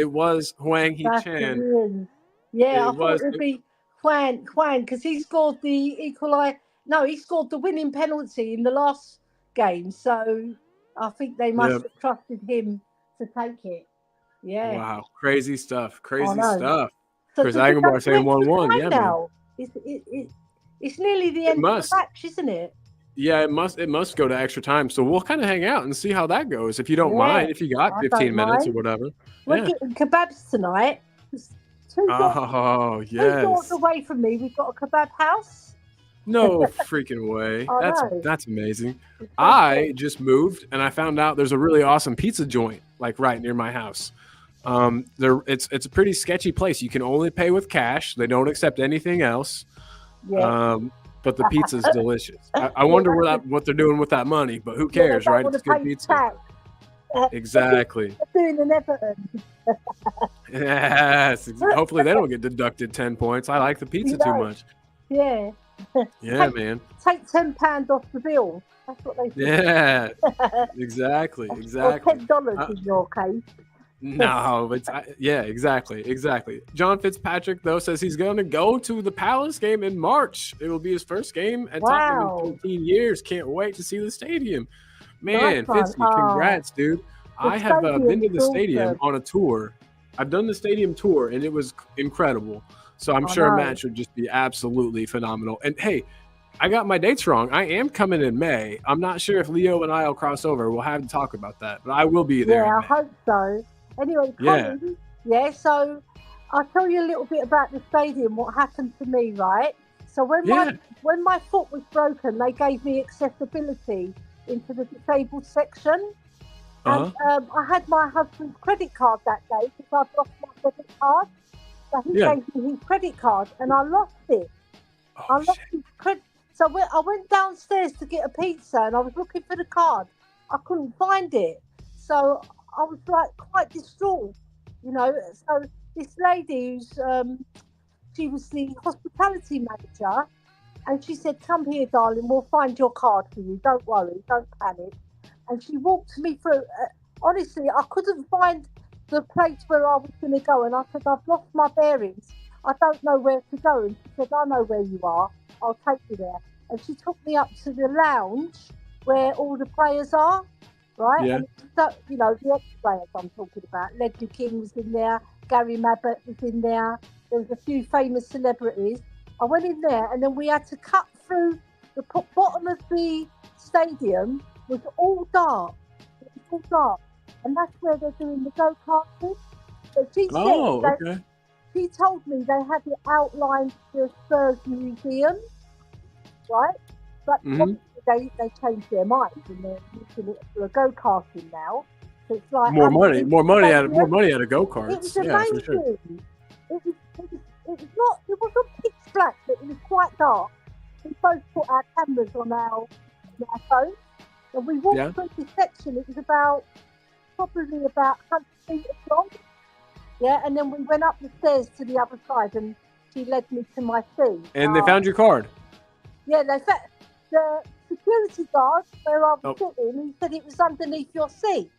Huang Hee-chan. Yeah, I thought it would be Huang because he scored the equalizer. No, he scored the winning penalty in the last game. So I think they must have trusted him to take it. Yeah. Wow, crazy stuff. So Chris Aguilar saying 1-1. Yeah, now. It's nearly the end of the match, isn't it? Yeah, it must go to extra time. So we'll kind of hang out and see how that goes. If you don't mind, if you got 15 minutes or whatever. We're getting kebabs tonight. Two doors away from me, we've got a kebab house. No freaking way. That's amazing. I just moved and I found out there's a really awesome pizza joint like right near my house. It's a pretty sketchy place. You can only pay with cash. They don't accept anything else. Yeah. But the pizza's delicious. I wonder what they're doing with that money, but who cares, right? It's good pizza. Exactly. They're doing an Everton. Yes. Hopefully they don't get deducted 10 points. I like the pizza too much. Yeah. Yeah, man. Take £10 off the bill. That's what they say. Yeah. Exactly. Or $10 in your case. No, but exactly. John Fitzpatrick, though, says he's going to go to the Palace game in March. It will be his first game at Tottenham in 15 years. Can't wait to see the stadium. Man, Fitzy, congrats, dude. I have been to the stadium on a tour. I've done the stadium tour, and it was incredible. So I'm sure a match would just be absolutely phenomenal. And, hey, I got my dates wrong. I am coming in May. I'm not sure if Leo and I will cross over. We'll have to talk about that. But I will be there. Yeah, I hope so. Anyway, Colin, so I'll tell you a little bit about the stadium, what happened to me, right? So when my foot was broken, they gave me accessibility into the disabled section. And I had my husband's credit card that day because I'd lost my debit card. So he gave me his credit card and I lost it. I lost his credit. So I went downstairs to get a pizza and I was looking for the card. I couldn't find it. So I was like quite distraught, you know. So this lady who's she was the hospitality manager, and she said, "Come here, darling, we'll find your card for you. Don't worry, don't panic." And she walked me through. Honestly, I couldn't find the place where I was going to go, and I said, "I've lost my bearings. I don't know where to go." And she said, "I know where you are. I'll take you there. And she took me up to the lounge where all the players are, right? Yeah. And so, you know, the ex-players I'm talking about. Ledley King was in there, Gary Mabbott was in there. There was a few famous celebrities. I went in there, and then we had to cut through the bottom of the stadium. Was all dark. It was all dark, and that's where they're doing the go-karting. So she said okay. she told me they had it outlined for Spurs Museum, right? But obviously they changed their mind, and they're using it for a go-karting now. So it's like more money out of go-karts. It was amazing. For sure. It wasn't pitch black, but it was quite dark. We both put our cameras on our phones, and we walked through this section. It was probably about 100 feet long. Yeah, and then we went up the stairs to the other side, and she led me to my seat. And they found your card. Yeah, they found the security guard where I was sitting. He said it was underneath your seat.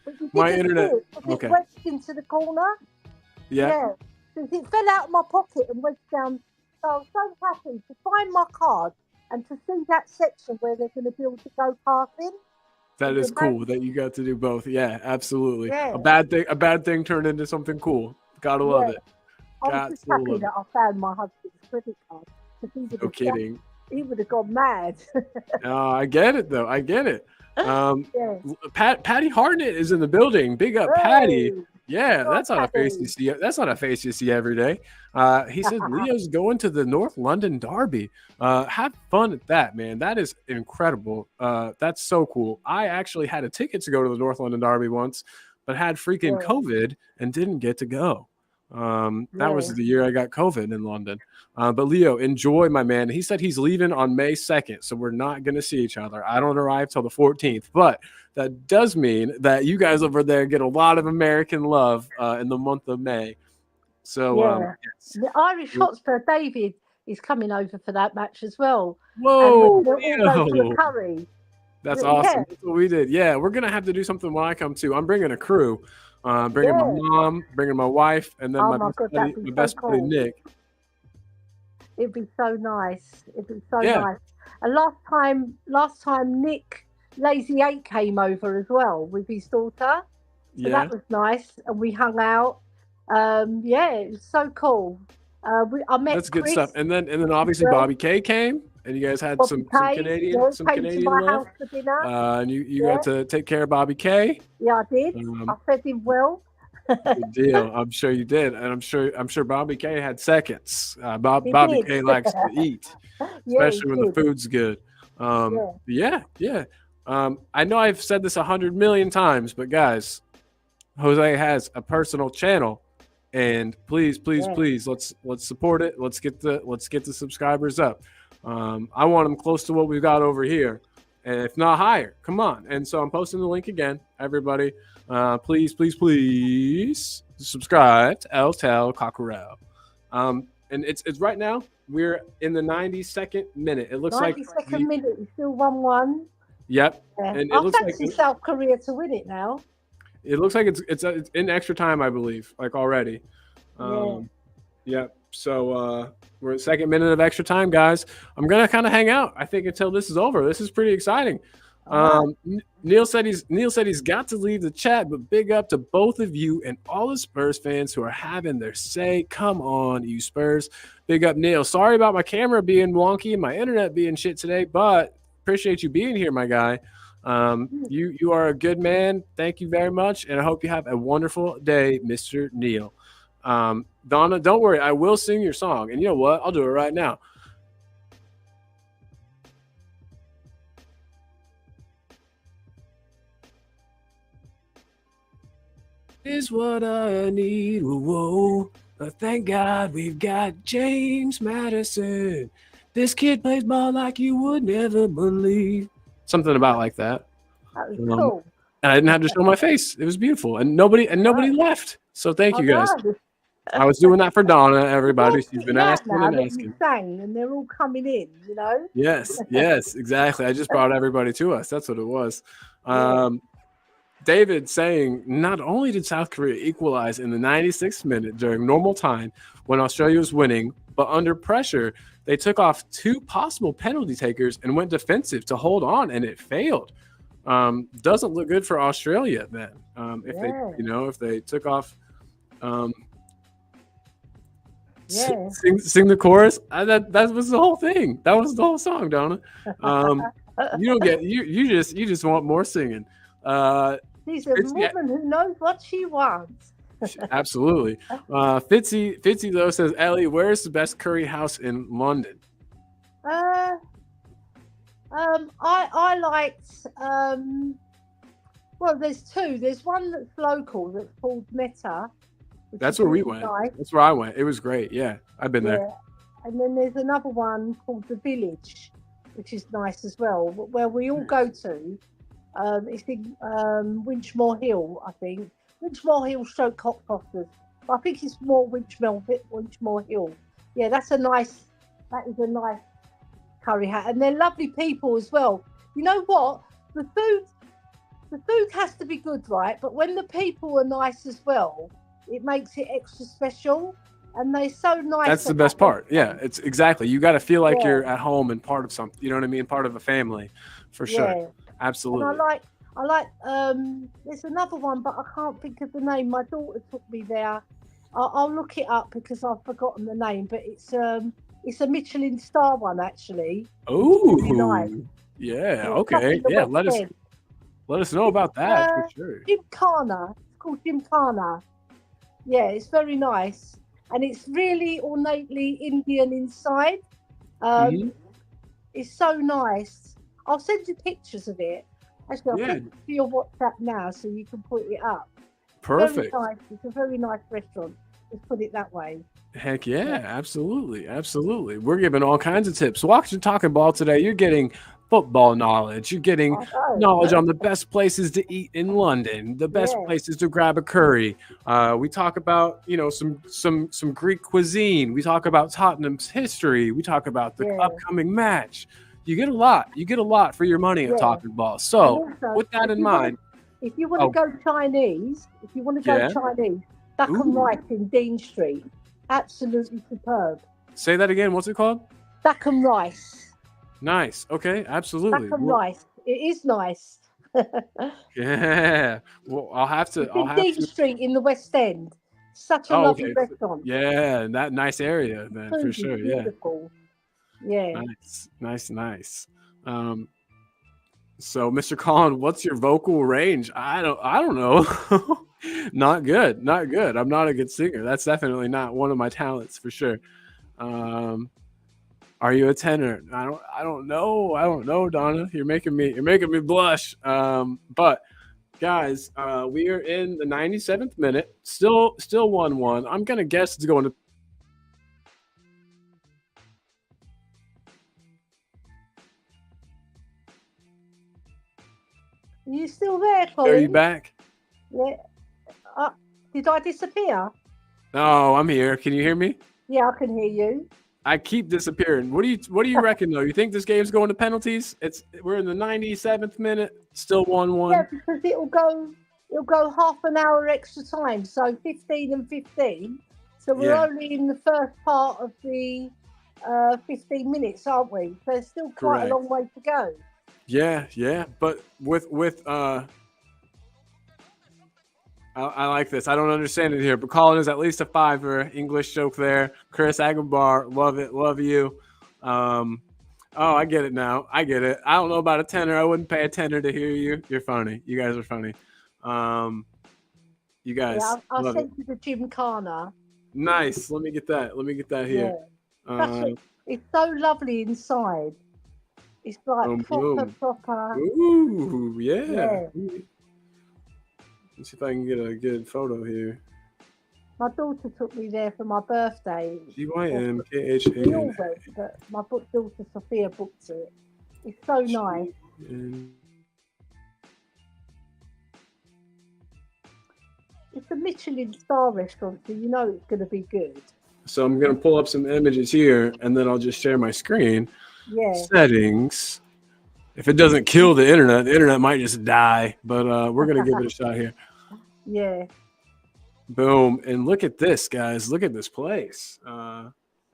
But my internet. It went into the corner. Yeah. Because it fell out of my pocket and went down. So I was so happy to find my card and to see that section where they're going to build the go-karting. That is cool that you got to do both. Yeah, absolutely. Yeah. A bad thing turned into something cool. Gotta love it. I was just happy that I found my husband's credit card. No kidding. He would have gone mad. I get it though. I get it. Patty Hartnett is in the building. Big up, Patty. Yeah, that's not a face you see. That's not a face you see every day. He said Leo's going to the North London Derby. Have fun at that, man. That is incredible. That's so cool. I actually had a ticket to go to the North London Derby once, but had freaking COVID and didn't get to go. That was the year I got COVID in London. But Leo, enjoy, my man. He said he's leaving on May 2nd, so we're not going to see each other. I don't arrive till the 14th, but that does mean that you guys over there get a lot of American love in the month of May. So the Irish Hotspur David is coming over for that match as well. Whoa, and we'll all go to a curry. That's awesome. That's what we did. Yeah, we're gonna have to do something when I come too. I'm bringing a crew. Bringing my mom, bringing my wife, and then my best buddy Nick. It'd be so nice. Nice. And last time Nick Lazy 8 came over as well with his daughter. So that was nice, and we hung out. It was so cool. I met. That's good Chris, stuff. And then obviously Bobby K came, and you guys had some Canadian love. And you got to take care of Bobby K. Yeah, I did. I fed him well. Good deal. I'm sure you did, and I'm sure Bobby K had seconds. Bobby K likes to eat, especially when the food's good. I know I've said this 100 million times, but guys, Jose has a personal channel, and please, let's support it. Let's get the subscribers up. I want them close to what we've got over here, and if not higher. Come on. And so I'm posting the link again, everybody. Please subscribe to El Tel Cockerel. And it's right now. We're in the 92nd minute. It looks 92nd minute. It's still 1-1. Yep. Yeah. And I fancy South Korea to win it now. It looks like it's in extra time, I believe, like already. Yep. So we're at second minute of extra time, guys. I'm gonna kind of hang out, I think, until this is over. This is pretty exciting. Neil said he's got to leave the chat, but big up to both of you and all the Spurs fans who are having their say. Come on, you Spurs. Big up, Neil. Sorry about my camera being wonky and my internet being shit today, but appreciate you being here, my guy. You are a good man. Thank you very much, and I hope you have a wonderful day, Mr. Neil. Donna, don't worry, I will sing your song, and you know what? I'll do it right now. Is what I need. Whoa. Thank God we've got James Madison. This kid plays ball like you would never believe. Something about like that. That was cool. And I didn't have to show my face. It was beautiful. And nobody left. So thank you guys. I was doing that for Donna, everybody. She's been asking and asking. You sang, and they're all coming in, you know? Yes, exactly. I just brought everybody to us. That's what it was. David saying, not only did South Korea equalize in the 96th minute during normal time when Australia was winning, but under pressure, they took off 2 possible penalty takers and went defensive to hold on, and it failed. Doesn't look good for Australia then. If they took off. Sing the chorus. That was the whole thing. That was the whole song, Donna. You don't get you just want more singing. She's a woman who knows what she wants. Absolutely. Fitzy though says, Ellie, where's the best curry house in London? I liked well, there's 2. There's one that's local that's called Meta. That's where we went. Nice. That's where I went. It was great. Yeah, I've been there. And then there's another one called The Village, which is nice as well, where we all go to. It's in Winchmore Hill, I think. Winchmore Hill / Cockfosters. I think it's more Winchmore Hill. Yeah, that is a nice curry house. And they're lovely people as well. You know what? The food has to be good, right? But when the people are nice as well, it makes it extra special. And they're so nice. That's the best part. Yeah, it's exactly. You got to feel like you're at home and part of something. You know what I mean? Part of a family, for sure. Absolutely. And I like. There's another one, but I can't think of the name. My daughter took me there. I'll look it up because I've forgotten the name. But it's a Michelin star one actually. Oh, really nice. Yeah. Okay. Yeah. Let us know about that for sure. Gymkhana. It's called Gymkhana. Yeah, it's very nice. And it's really ornately Indian inside. It's so nice. I'll send you pictures of it. Actually, I'll send it to your WhatsApp now so you can put it up. Perfect. Very nice. It's a very nice restaurant. Let's put it that way. Heck yeah, absolutely. Absolutely. We're giving all kinds of tips. Watching Talking Ball today, you're getting football knowledge. You're getting knowledge on the best places to eat in London, the best places to grab a curry. We talk about, some Greek cuisine. We talk about Tottenham's history. We talk about the upcoming match. You get a lot. You get a lot for your money at Talking Ball. So with that in mind, if you want to go Chinese, duck and rice in Dean Street, absolutely superb. Say that again. What's it called? Duck and rice. Nice. Okay. Absolutely. Duck and rice. It is nice. Yeah. Well, I'll have to. Dean Street in the West End. Such a lovely restaurant. Yeah, that nice area then for sure. Beautiful. Yeah. Nice. So, Mr. Collin, what's your vocal range? I don't know. Not good. I'm not a good singer. That's definitely not one of my talents for sure. Are you a tenor? I don't know, Donna. You're making me blush. But guys, we are in the 97th minute. Still 1-1. I'm gonna guess it's going to. Are you still there, Colin? Are you back? Yeah. Did I disappear? No, I'm here. Can you hear me? Yeah, I can hear you. I keep disappearing. What do you reckon though? You think this game's going to penalties? We're in the 97th minute, still 1-1. Yeah, because it'll go half an hour extra time, so 15 and 15. So we're only in the first part of the 15 minutes, aren't we? So there's still quite a long way to go. Yeah. But with I like this. I don't understand it here, but Colin is at least a 5 English joke there. Chris Agambar, love it. Love you. I get it now. I get it. I don't know about a tenor. I wouldn't pay a tenor to hear you. You're funny. You guys are funny. You guys. Yeah, I'll send you the Gymkhana. Nice. Let me get that here. Yeah. It's so lovely inside. It's like proper. Ooh, yeah. Let's see if I can get a good photo here. My daughter took me there for my birthday. GYMKHAN. But my daughter Sophia booked it. It's so nice. It's a Michelin star restaurant, so you know it's going to be good. So I'm going to pull up some images here, and then I'll just share my screen. Yeah. Settings. If it doesn't kill the internet might just die. But we're going to give it a shot here. Yeah. Boom. And look at this, guys. Look at this place.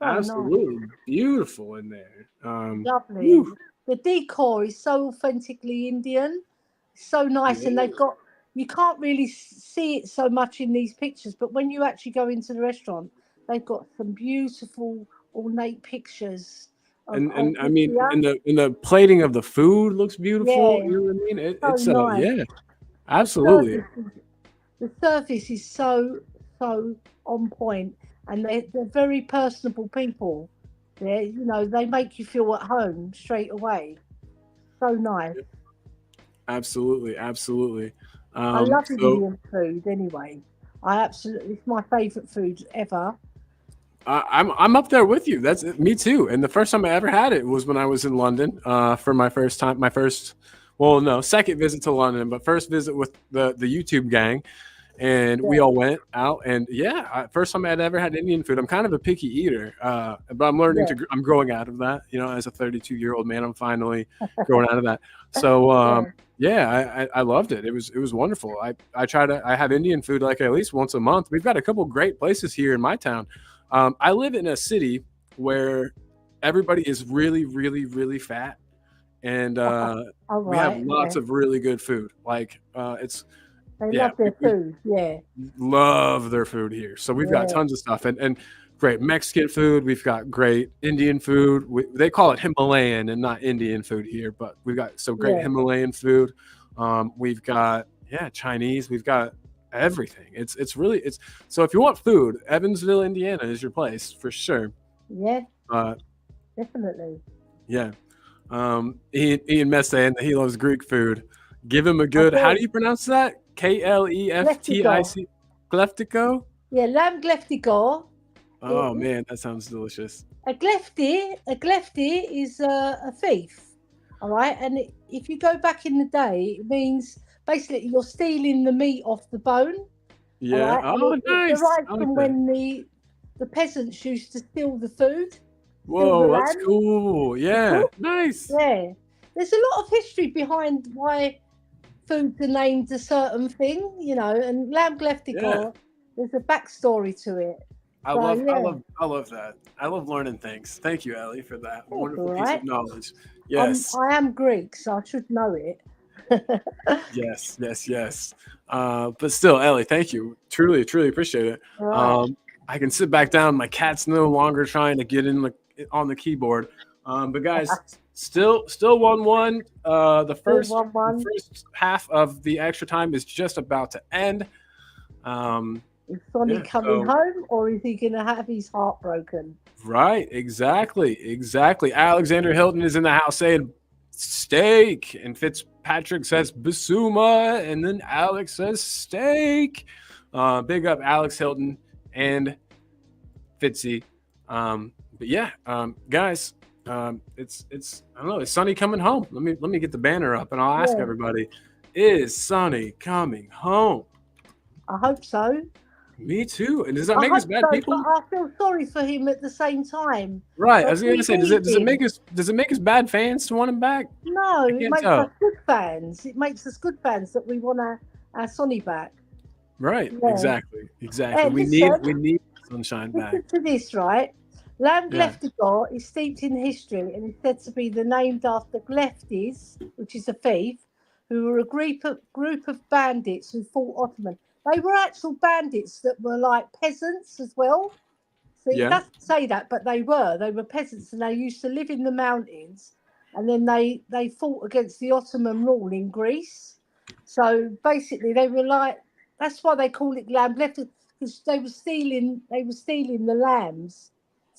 So nice. Absolutely beautiful in there. Lovely. And Whew, the decor is so authentically Indian. So nice. And yeah. they've got, you can't really see it so much in these pictures, but when you actually go into the restaurant, they've got some beautiful ornate pictures of And I mean, India. in the plating of the food looks beautiful. Yeah, You know what I mean? so It's nice. yeah, The absolutely. service is, the service is so on point, and they're very personable people. They make you feel at home straight away. So nice. Absolutely, absolutely. I love So Indian food anyway. It's my favourite food ever. I'm up there with you. That's me too. And the first time I ever had it was when I was in London for my first time, my first, well, no, second visit to London, but first visit with the YouTube gang, and we Yeah, all went out. And yeah, first time I'd ever had Indian food. I'm kind of a picky eater, but I'm learning yeah, to. I'm growing out of that. You know, as a 32-year-old man, I'm finally growing out of that. So yeah, yeah, I loved it. It was wonderful. I have Indian food like at least once a month. We've got a couple great places here in my town. I live in a city where everybody is really, really, really fat, and all we have right, yeah. lots of really good food. Like it's They yeah, love their we food. Yeah, love their food here. So we've got yeah, tons of stuff and great Mexican food. We've got great Indian food. They call it Himalayan and not Indian food here, but we've got so great yeah, Himalayan food. We've got Chinese. We've got everything. It's really it's so if you want food, Evansville, Indiana is your place for sure. yeah, Uh, definitely. yeah. Ian Mess saying that he loves Greek food. Give him a I good. How do do. you pronounce that? Gleftigo. Kleftic. Kleftico. Yeah, lamb gleftigo. Oh It, man, that sounds delicious. a glefti is a thief. All right, and if you go back in the day, it means basically you're stealing the meat off the bone. All Yeah. right, and Oh, it nice. derives I like from that. when the peasants used to steal the food, steal the Whoa, that's land. cool. It's Yeah, cool. nice. Yeah, there's a lot of history behind why foods are named a certain thing, and lamb Yeah, gleftigor, there's a backstory to it. So yeah, I love that. I love learning things. Thank you, Ellie, for that that's wonderful all piece of right. knowledge. I'm Yes, I am Greek, so I should know it. yes, yes, yes. But still, Ellie, thank you. Truly, truly appreciate it. All right, Um, I can sit back down. My cat's no longer trying to get in on the keyboard. But guys, still 1-1. still 1-1. The first half of the extra time is just about to end. Um, Is Sonny yeah. coming So home, or is he gonna have his heart broken? right, exactly. Alexander Hilton is in the house saying steak, and Fitzpatrick says basuma, and then Alex says steak. Big up Alex Hilton and Fitzy. But yeah, guys, it's I don't know. Is Sonny coming home? Let me get the banner up, and I'll ask Yeah, everybody: is Sonny coming home? I hope so. Me too. And does that I make us hope bad so, but people? I feel sorry for him at the same time. Right. I They was gonna really say, need him. does it make us bad fans to want him back? No, I it can't makes us tell. good fans. It makes us good fans that we want our Sonny back. Right. Yeah. Exactly. Listen, We need Sunshine back. listen to this, right? Lamb Yeah. Gleftigor is steeped in history and is said to be named after Gleftis, which is a thief, who were a group of bandits who fought Ottoman. They were actual bandits that were like peasants as well. So it Yeah. doesn't say that, but they were. They were peasants and they used to live in the mountains. And then they fought against the Ottoman rule in Greece. So basically, they were like, that's why they call it lamb left, because they were stealing the lambs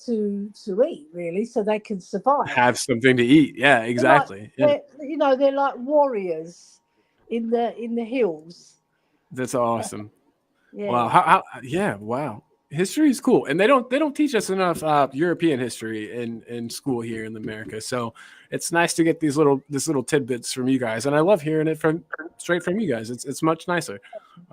to eat, really, so they can survive. Have something to eat. Yeah, They're like exactly. Yeah. they're like warriors in the hills. That's awesome. Wow. Yeah. Yeah, wow. History is cool. And they don't teach us enough European history in school here in America. So it's nice to get these little tidbits from you guys. And I love hearing it from straight from you guys. It's much nicer.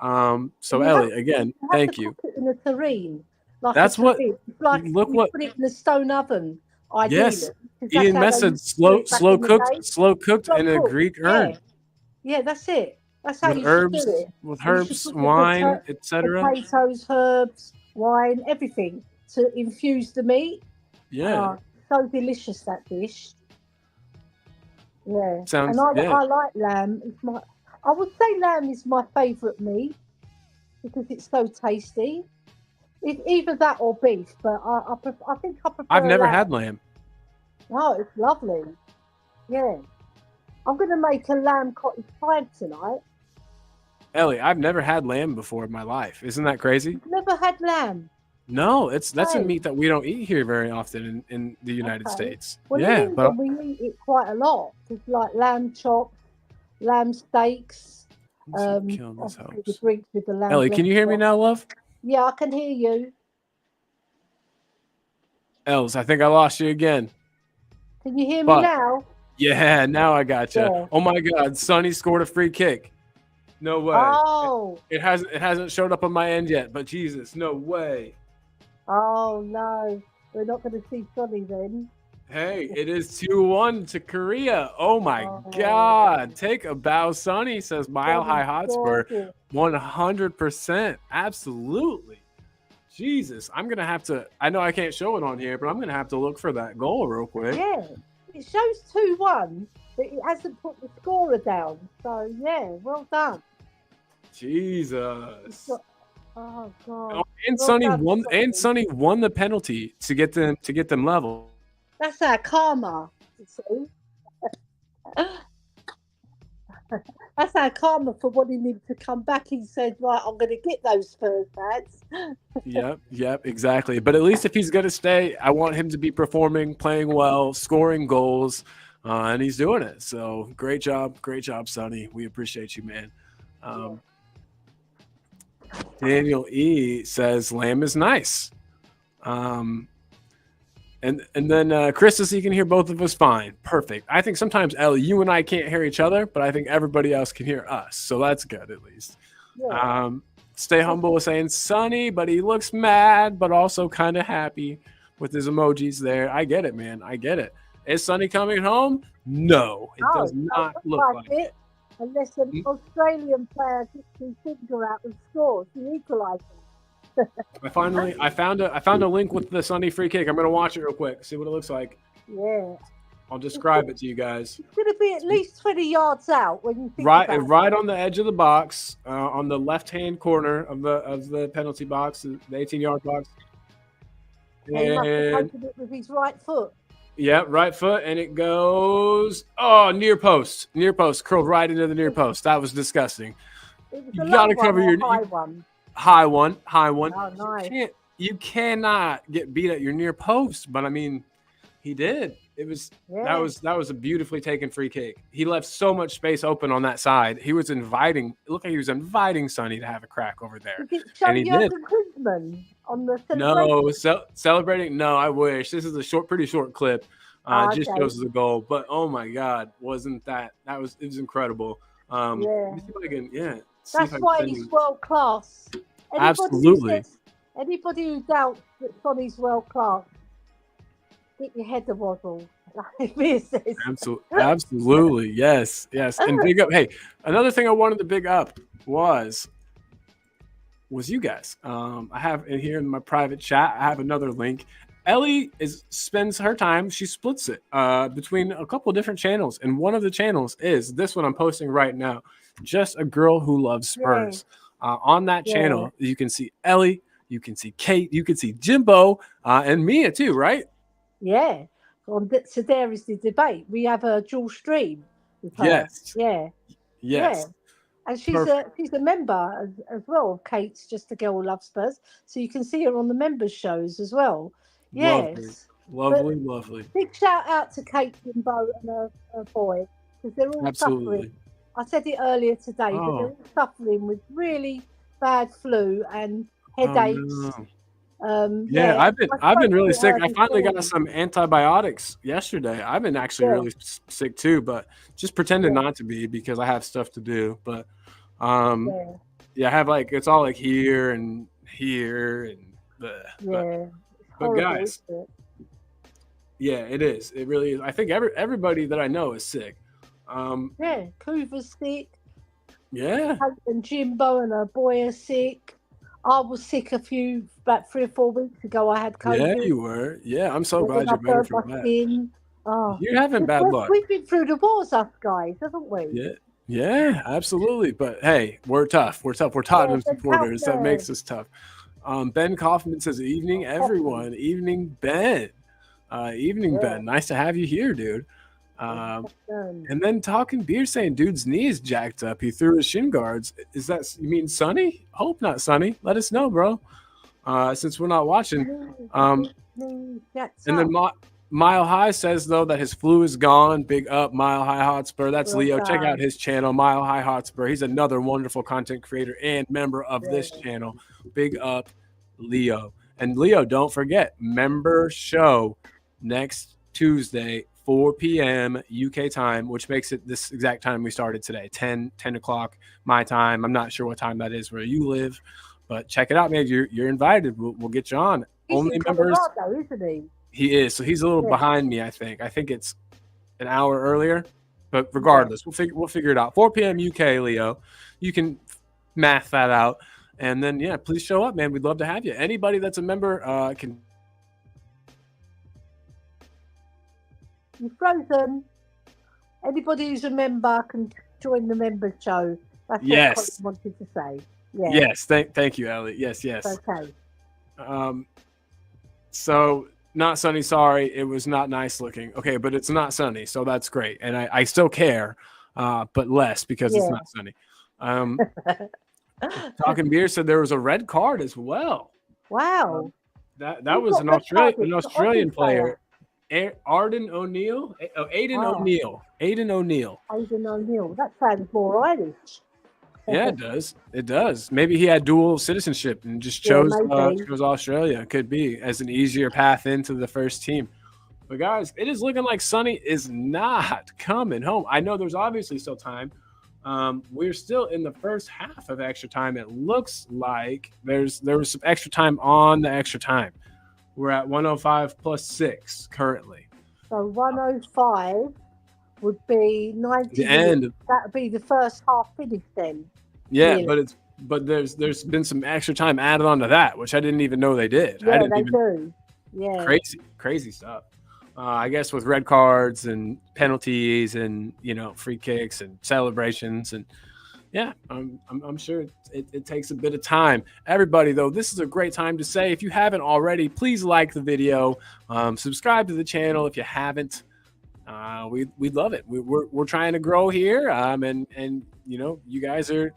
So And Ellie, again, you have to thank you. cook it in a tureen, like a That's what tureen. It's like look you what put it in a stone oven, ideally, yes. because that's Ian how Mess they said used to do it back in the day. slow cooked Slow in a cook. Greek Yeah, urn yeah, that's it. That's how you should do it. with You should herbs, put the wine, etc. potatoes, herbs, wine, everything to infuse the meat. Yeah. So delicious, that dish. Yeah, and Sounds, yeah. I like lamb. I would say lamb is my favourite meat because it's so tasty. It's either that or beef, but I think I I've prefer never lamb. had lamb. Oh, it's lovely. Yeah, I'm going to make a lamb cottage pie tonight. Ellie, I've never had lamb before in my life. Isn't that crazy? You've never had lamb? No, that's a Hey, meat that we don't eat here very often in the United okay. States. Well, in Yeah, but England we eat it quite a lot. It's like lamb chops, lamb steaks. let's see if killing this Obviously the helps. drinks with the lamb Ellie, can you hear me chops. now, love? Yeah, I can hear you. Els, I think I lost you again. Can you hear me But now? yeah, now I got you. Yeah. Oh my God, Sonny scored a free kick. No way. Oh, It hasn't showed up on my end yet, but Jesus, no way. oh no, we're not going to see Sonny then. Hey, it is 2-1 to Korea. Oh my Oh, God. Take a bow, Sonny, says Mile High Sonny Hotspur. scored it. 100%. Absolutely. Jesus, I'm going to have to, I know I can't show it on here, but I'm going to have to look for that goal real quick. Yeah, it shows 2-1, but it hasn't put the scorer down. So yeah, well done. Jesus. Oh God. Oh, and Well Sonny done, won, Sonny. and Sonny won the penalty to get them level. That's our karma, you see. That's our karma for wanting him to come back. He said, right, I'm going to get those Spurs fans. Yep, exactly. But at least if he's going to stay, I want him to be performing, playing well, scoring goals, and he's doing it. So great job, Sonny. We appreciate you, man. Daniel E says lamb is nice. And then Chris says he can hear both of us fine. Perfect. I think sometimes, Ellie, you and I can't hear each other, but I think everybody else can hear us. So that's good, at least. Yeah. Stay Humble was saying Sonny, but he looks mad, but also kind of happy with his emojis there. I get it, man. I get it. Is Sonny coming home? No, it does not look like it. Unless an Australian player gets his finger out and scores the equaliser. I found a link with the Sonny free kick. I'm gonna watch it real quick, see what it looks like. Yeah. I'll describe it to you guys. It's gonna be at least 20 yards out when you think Right about on the edge of the box, on the left-hand corner of the penalty box, the 18-yard box. And he must have opened it with his right foot. Yeah, right foot, and it goes near post, curled right into the near post. That was disgusting. It was You a gotta low cover one or your high one. high one. Oh, nice. You cannot get beat at your near post, but I mean, he did. It was that was a beautifully taken free kick. He left so much space open on that side. He was inviting. It looked like he was inviting Sonny to have a crack over there, and he did. On the celebration? No, celebrating. No, I wish. This is a pretty short clip. Just shows the goal. But oh my God, wasn't that it was incredible. Let me see if I can, That's why he's world class. Absolutely. Anybody who doubts that Sonny's world class, get your head a waddle. Like me says. Absolutely. Yes. And big up. Hey, another thing I wanted to big up was you guys. I have in here in my private chat, I have another link. Ellie spends her time, she splits it between a couple of different channels. And one of the channels is this one I'm posting right now, Just a Girl Who Loves Spurs. On that channel, you can see Ellie, you can see Kate, you can see Jimbo, and Mia too, right? Yeah. So there is the debate. We have a dual stream with her. Yes. Yeah. Yes. And she's a member as well of Kate's Just a Girl Who Loves Spurs. So you can see her on the members shows as well. Yes. Lovely. Big shout out to Kate, Jimbo, and her boy, because they're all suffering. I said it earlier today, but they're all suffering with really bad flu and headaches. Oh, no. I've been really sick. I finally got some antibiotics yesterday. I've been actually really sick too, but just pretending not to be because I have stuff to do. But I have it's all here and but guys, it is. It really is. I think everybody that I know is sick. Coover's sick. Yeah. And Jimbo and her boy are sick. I was sick about 3 or 4 weeks ago. I had Yeah, COVID. you were. Yeah, I'm so Then glad I you're better burnt from my that. skin. Oh, You're having bad luck. we've been through the wars, us guys, haven't we? Yeah, yeah, absolutely. But hey, we're tough. We're tough. We're Yeah, Tottenham Ben supporters. That makes Kaufman. us tough. Ben Kaufman says, "Evening, Oh, coffee. everyone. Evening, Ben. Evening, Yeah, Ben. Nice to have you here, dude." Ben Um, Kaufman. and then talking beer, saying, "Dude's knee is jacked up. He threw his shin guards. Is that you mean Sonny? Hope not, Sonny. Let us know, bro. Since we're not watching." Um, That's and then up. Mile High says though that his flu is gone. Big up, Mile High Hotspur. That's Well Leo. Check out done. his channel, Mile High Hotspur. He's another wonderful content creator and member of Yeah. this channel. Big up, Leo. And Leo, don't forget, member show next Tuesday, 4 p.m. UK time, which makes it this exact time we started today, 10 o'clock my time. I'm not sure what time that is where you live, but check it out, man. You're invited. We'll get you on. He's Only in members. Colorado, isn't he? He is. So he's a little Yeah. behind me, I think. I think it's an hour earlier. But Yeah. regardless, we'll figure it out. 4 p.m. UK, Leo. You can math that out. And then yeah, please show up, man. We'd love to have you. Anybody that's a member can You're frozen. Anybody who's a member can join the member show. That's Yes. what Colin wanted to say. Yeah. Yes, thank you, Ellie. Yes. Okay. So not sunny, sorry. It was not nice looking. Okay, but it's not sunny, so that's great. And I still care, but less because it's Yeah. not sunny. Talking beer said there was a red card as well. Wow. That Who was got an red carded? an The Australian Aussie player. Arden O'Neill. Aiden Oh. O'Neill. Aiden O'Neill. Aidan O'Neill. That sounds more Irish. Yeah, it does. It does. Maybe he had dual citizenship and just Yeah, chose maybe. chose Australia. Could be as an easier path into the first team. But guys, it is looking like Sonny is not coming home. I know there's obviously still time. We're still in the first half of extra time. It looks like there was some extra time on the extra time. We're at 105 plus 6 currently. So 105 would be 90 The end. minutes. That would be the first half finish then. Yeah, Really? but there's been some extra time added on to that, which I didn't even know they did. I Yeah, didn't they even do. Yeah. crazy stuff. I guess with red cards and penalties and free kicks and celebrations and yeah, I'm sure it takes a bit of time. Everybody though, this is a great time to say if you haven't already, please like the video, subscribe to the channel if you haven't. We'd love it. We're trying to grow here, and you guys are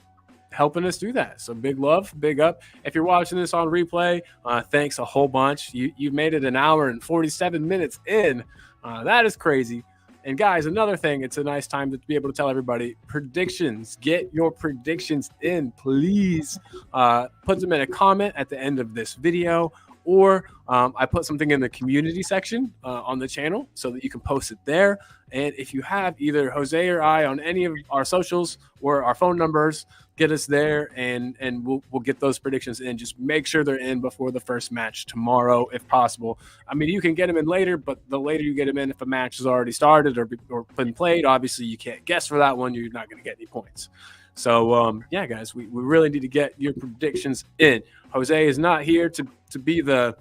helping us do that. So big love, big up. If you're watching this on replay, thanks a whole bunch. You made it an hour and 47 minutes in. That is crazy. And guys, another thing, it's a nice time to be able to tell everybody predictions. Get your predictions in, please. Put them in a comment at the end of this video, or I put something in the community section on the channel so that you can post it there. And if you have either Jose or I on any of our socials or our phone numbers, get us there and we'll get those predictions in. Just make sure they're in before the first match tomorrow, if possible. I mean, you can get them in later, but the later you get them in, if a match has already started or been played, obviously you can't guess for that one. You're not going to get any points. So yeah, guys, we really need to get your predictions in. Jose is not here to be the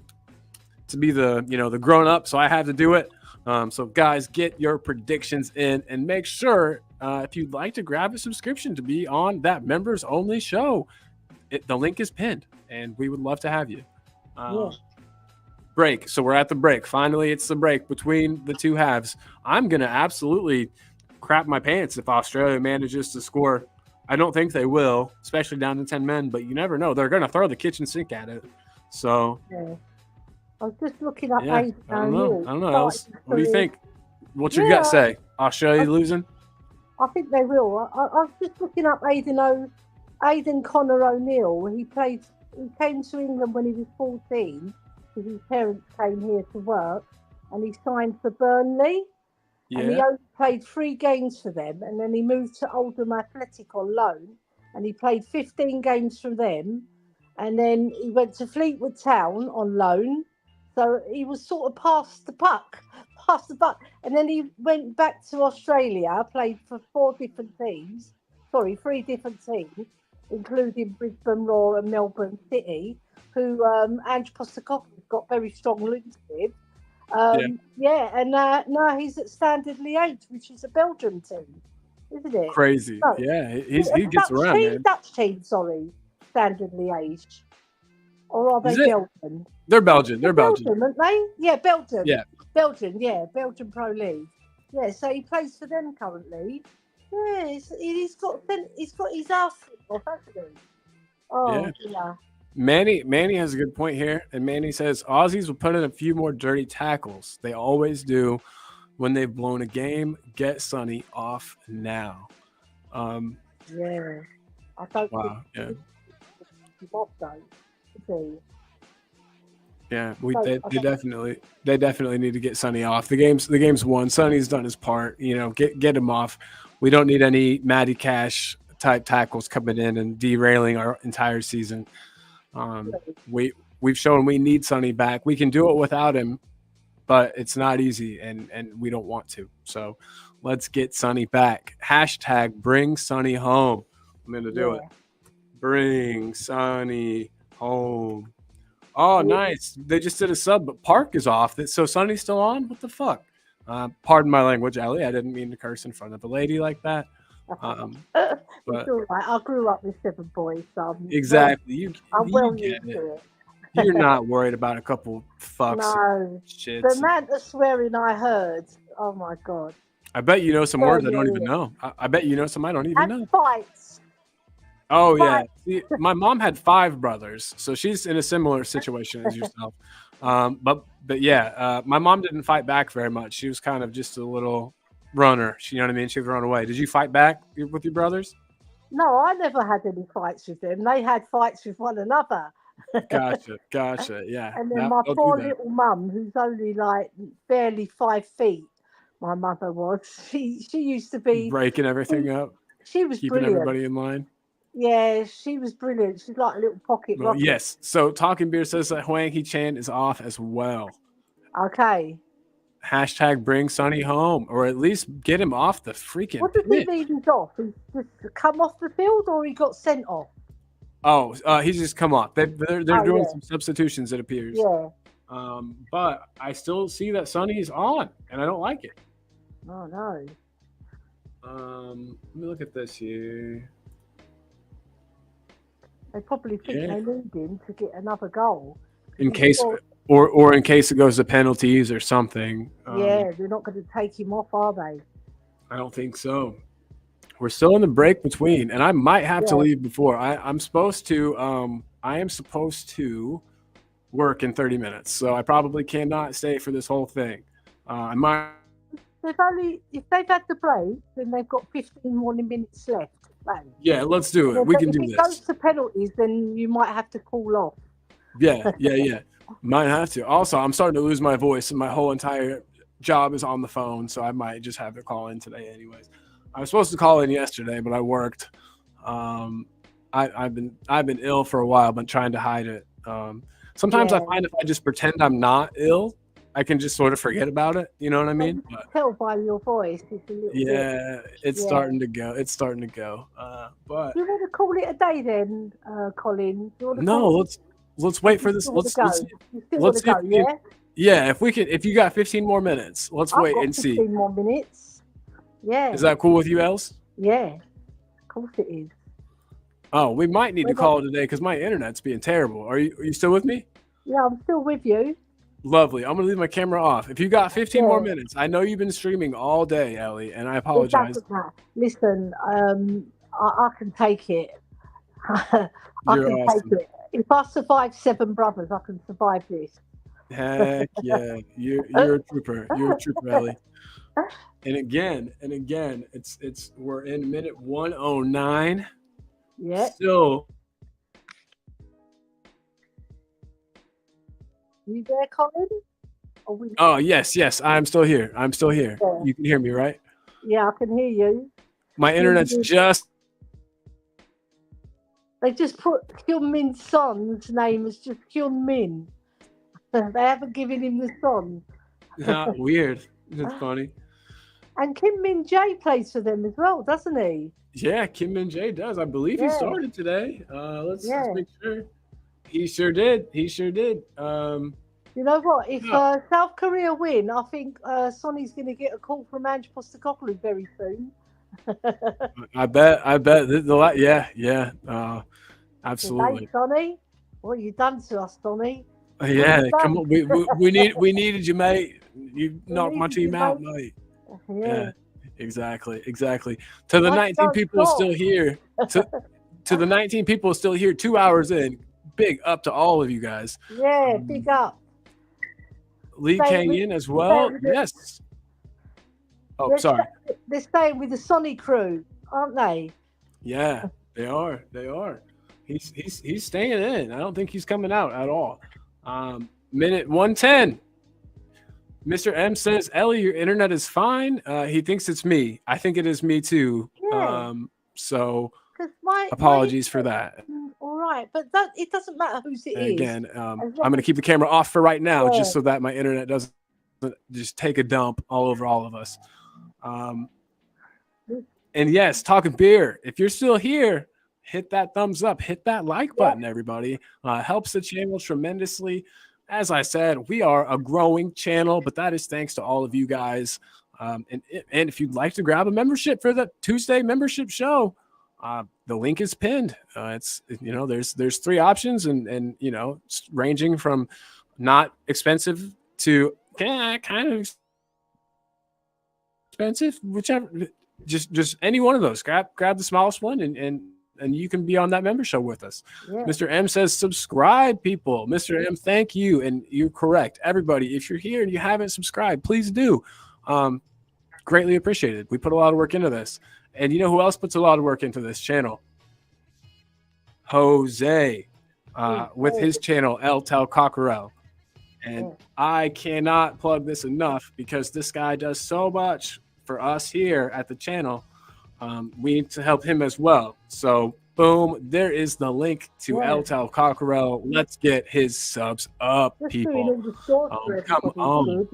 the grown up, so I have to do it. So guys, get your predictions in and make sure if you'd like to grab a subscription to be on that members only show, the link is pinned and we would love to have you. Yeah. Break. So we're at the break. Finally, it's the break between the two halves. I'm going to absolutely crap my pants if Australia manages to score. I don't think they will, especially down to 10 men, but you never know. They're going to throw the kitchen sink at it. So Yeah. I was just looking up yeah, Aidan I don't O'Neill. know. Alice. What do you Starting think? What's your gut say? Australia losing? I think they will. I was just looking up Aidan Connor O'Neill. He came to England when he was 14 because his parents came here to work, and he signed for Burnley. And he Yeah. only played 3 games for them, and then he moved to Oldham Athletic on loan, and he played 15 games from them, and then he went to Fleetwood Town on loan. So he was sort of past the buck, and then he went back to Australia, played for 3 different teams, including Brisbane Roar and Melbourne City, who Ange Postecoglou's got very strong links with. And now he's at Standard Liège, which is a Belgium team, isn't it? Crazy. No, Yeah, he gets around, man. Dutch team, sorry, Standard Liège. Or are they Is it? Belgian? They're Belgian. They're Belgian, aren't they? Yeah, Belgium. Yeah. Belgian Pro League. Yeah, so he plays for them currently. Yeah, he's got his ass off, hasn't he? Oh, yeah. Manny has a good point here, and Manny says Aussies will put in a few more dirty tackles. They always do when they've blown a game. Get Sonny off now. Yeah, I don't. Wow. Yeah. He's off though. Is he? Yeah, they definitely need to get Sonny off. The game's won. Sonny's done his part. Get him off. We don't need any Matty Cash type tackles coming in and derailing our entire season. We've shown we need Sonny back. We can do it without him, but it's not easy, and we don't want to. So let's get Sonny back. # bring Sonny home. I'm gonna do it. Bring Sonny home. Oh, nice. They just did a sub, but Park is off. So Sonny's still on? What the fuck? Pardon my language, Ellie. I didn't mean to curse in front of a lady like that. But it's all right. I grew up with 7 boys, so exactly. I'm well get used to it. You're not worried about a couple fucks. No. Shits. The amount of swearing I heard. Oh my god. I bet you know some words I don't even know. I bet you know some I don't even know. Fights. Oh, yeah. See, my mom had 5 brothers, so she's in a similar situation as yourself. But yeah, my mom didn't fight back very much. She was kind of just a little runner. You know what I mean? She would run away. Did you fight back with your brothers? No, I never had any fights with them. They had fights with one another. Gotcha. Yeah. And then my poor little mum, who's only like barely 5 feet, my mother was. She used to be breaking everything up. She was keeping brilliant. Everybody in line. Yeah, she was brilliant. She's like a little pocket rocket. Yes. So Talking Beer says that Huang He-Chan is off as well. Okay. # bring Sonny home, or at least get him off the freaking What does he mean he's off? He's just come off the field, or he got sent off? Oh, he's just come off. They're doing some substitutions, it appears. Yeah. But I still see that Sonny's on, and I don't like it. Oh, no. Let me look at this here. They probably think they need him to get another goal. In case, or in case it goes to penalties or something. Yeah, they're not going to take him off, are they? I don't think so. We're still in the break between, and I might have to leave before. I am supposed to work in 30 minutes, so I probably cannot stay for this whole thing. I might. If they've had the break, then they've got 15 more minutes left. Yeah, let's do it. We can do this. If it goes to penalties, then you might have to call off. Yeah. Might have to. Also, I'm starting to lose my voice, and my whole entire job is on the phone, so I might just have to call in today anyways. I was supposed to call in yesterday, but I worked. I've been ill for a while, but trying to hide it. Sometimes I find if I just pretend I'm not ill, I can just sort of forget about it. You know what I mean? But, tell by your voice. It's a little it's starting to go. It's starting to go. But do you want to call it a day then, Colin? No, let's wait for this. Let's see. Yeah, if we can. If you got 15 more minutes, let's wait and see. 15 more minutes. Yeah. Is that cool with you, Els? Yeah, of course it is. Oh, we might need to call it today because my internet's being terrible. Are you still with me? Yeah, I'm still with you. Lovely. I'm going to leave my camera off. If you got 15 more minutes, I know you've been streaming all day, Ellie, and I apologize. Listen, I can take it. I can awesome. take it. If I survive 7 brothers, I can survive this. Heck yeah. You're a trooper. You're a trooper, Ellie. And again, we're in minute 109. Yeah. Still. You there, Colin? Oh, yes. I'm still here. Yeah. You can hear me, right? Yeah, I can hear you. My internet's just. They just put Hyun Min Son's name as just Hyun Min. They haven't given him the son. Weird. It's funny. And Kim Min Jae plays for them as well, doesn't he? Yeah, Kim Min Jae does. I believe he Yeah. started today. Let's Yeah. make sure. He sure did. He sure did. You know what? If Yeah. South Korea win, I think Sonny's going to get a call from Ange Postecoglou very soon. I bet. Yeah. Absolutely. Hey, Sonny, what you done to us, Sonny? Yeah, you come done? on. We needed you, mate. You knocked my needed team you, out, mate. mate. Yeah. Yeah, exactly. To the Why 19 don't people stop? still here. To the 19 people still here, 2 hours in. Big up to all of you guys. Yeah, big up. Lee Staying Kang in as well. Yes. Oh, sorry. They're staying with the Sonny crew, aren't they? Yeah, they are. He's staying in. I don't think he's coming out at all. Minute 110. Mr. M says, Ellie, your internet is fine. He thinks it's me. I think it is me too. Yeah. So my apologies for that. All right, but it doesn't matter whose it is. Again, I'm going to keep the camera off for right now, Yeah. just so that my internet doesn't just take a dump all over all of us. And yes, talking beer. If you're still here, hit that thumbs up, hit that like button, everybody. Helps the channel tremendously. As I said, we are a growing channel, but that is thanks to all of you guys. And if you'd like to grab a membership for the Tuesday membership show, the link is pinned. It's there's 3 options, and ranging from not expensive to kind of expensive, whichever. Just any one of those. Grab the smallest one, and you can be on that membership with us. Yeah. Mr. M says subscribe, people. Mr. M, thank you, and you're correct. Everybody, if you're here and you haven't subscribed, please do. Greatly appreciated. We put a lot of work into this, and you know who else puts a lot of work into this channel? Jose, with his channel El Tel Cockerel. And I cannot plug this enough because this guy does so much for us here at the channel. We need to help him as well. So boom, there is the link to El Tel Cockerel. Let's get his subs up, people. Come on.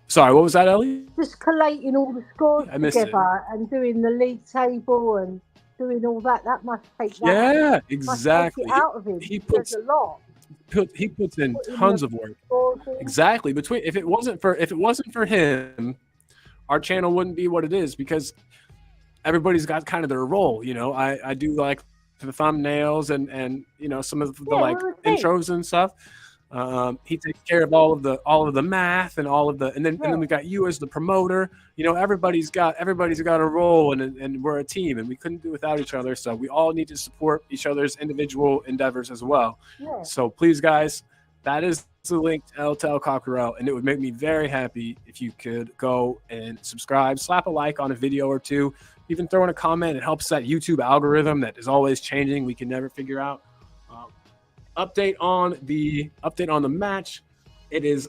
Sorry, what was that, Ellie? Just collating all the scores together and doing the league table and doing all that. That must take that. Yeah, exactly. Must take it out of him. He puts a lot. He puts in tons of work. Exactly. If it wasn't for him, our channel wouldn't be what it is, because everybody's got kind of their role. I do like the thumbnails and some of the intros and stuff. He takes care of all of the math and all of the, and then we got you as the promoter. Everybody's got a role, and we're a team, and we couldn't do without each other. So we all need to support each other's individual endeavors as well. Yeah. So please, guys, that is the link to El Tel Cockerel, and it would make me very happy if you could go and subscribe, slap a like on a video or two, even throw in a comment. It helps that YouTube algorithm that is always changing. We can never figure out. Update on the match. It is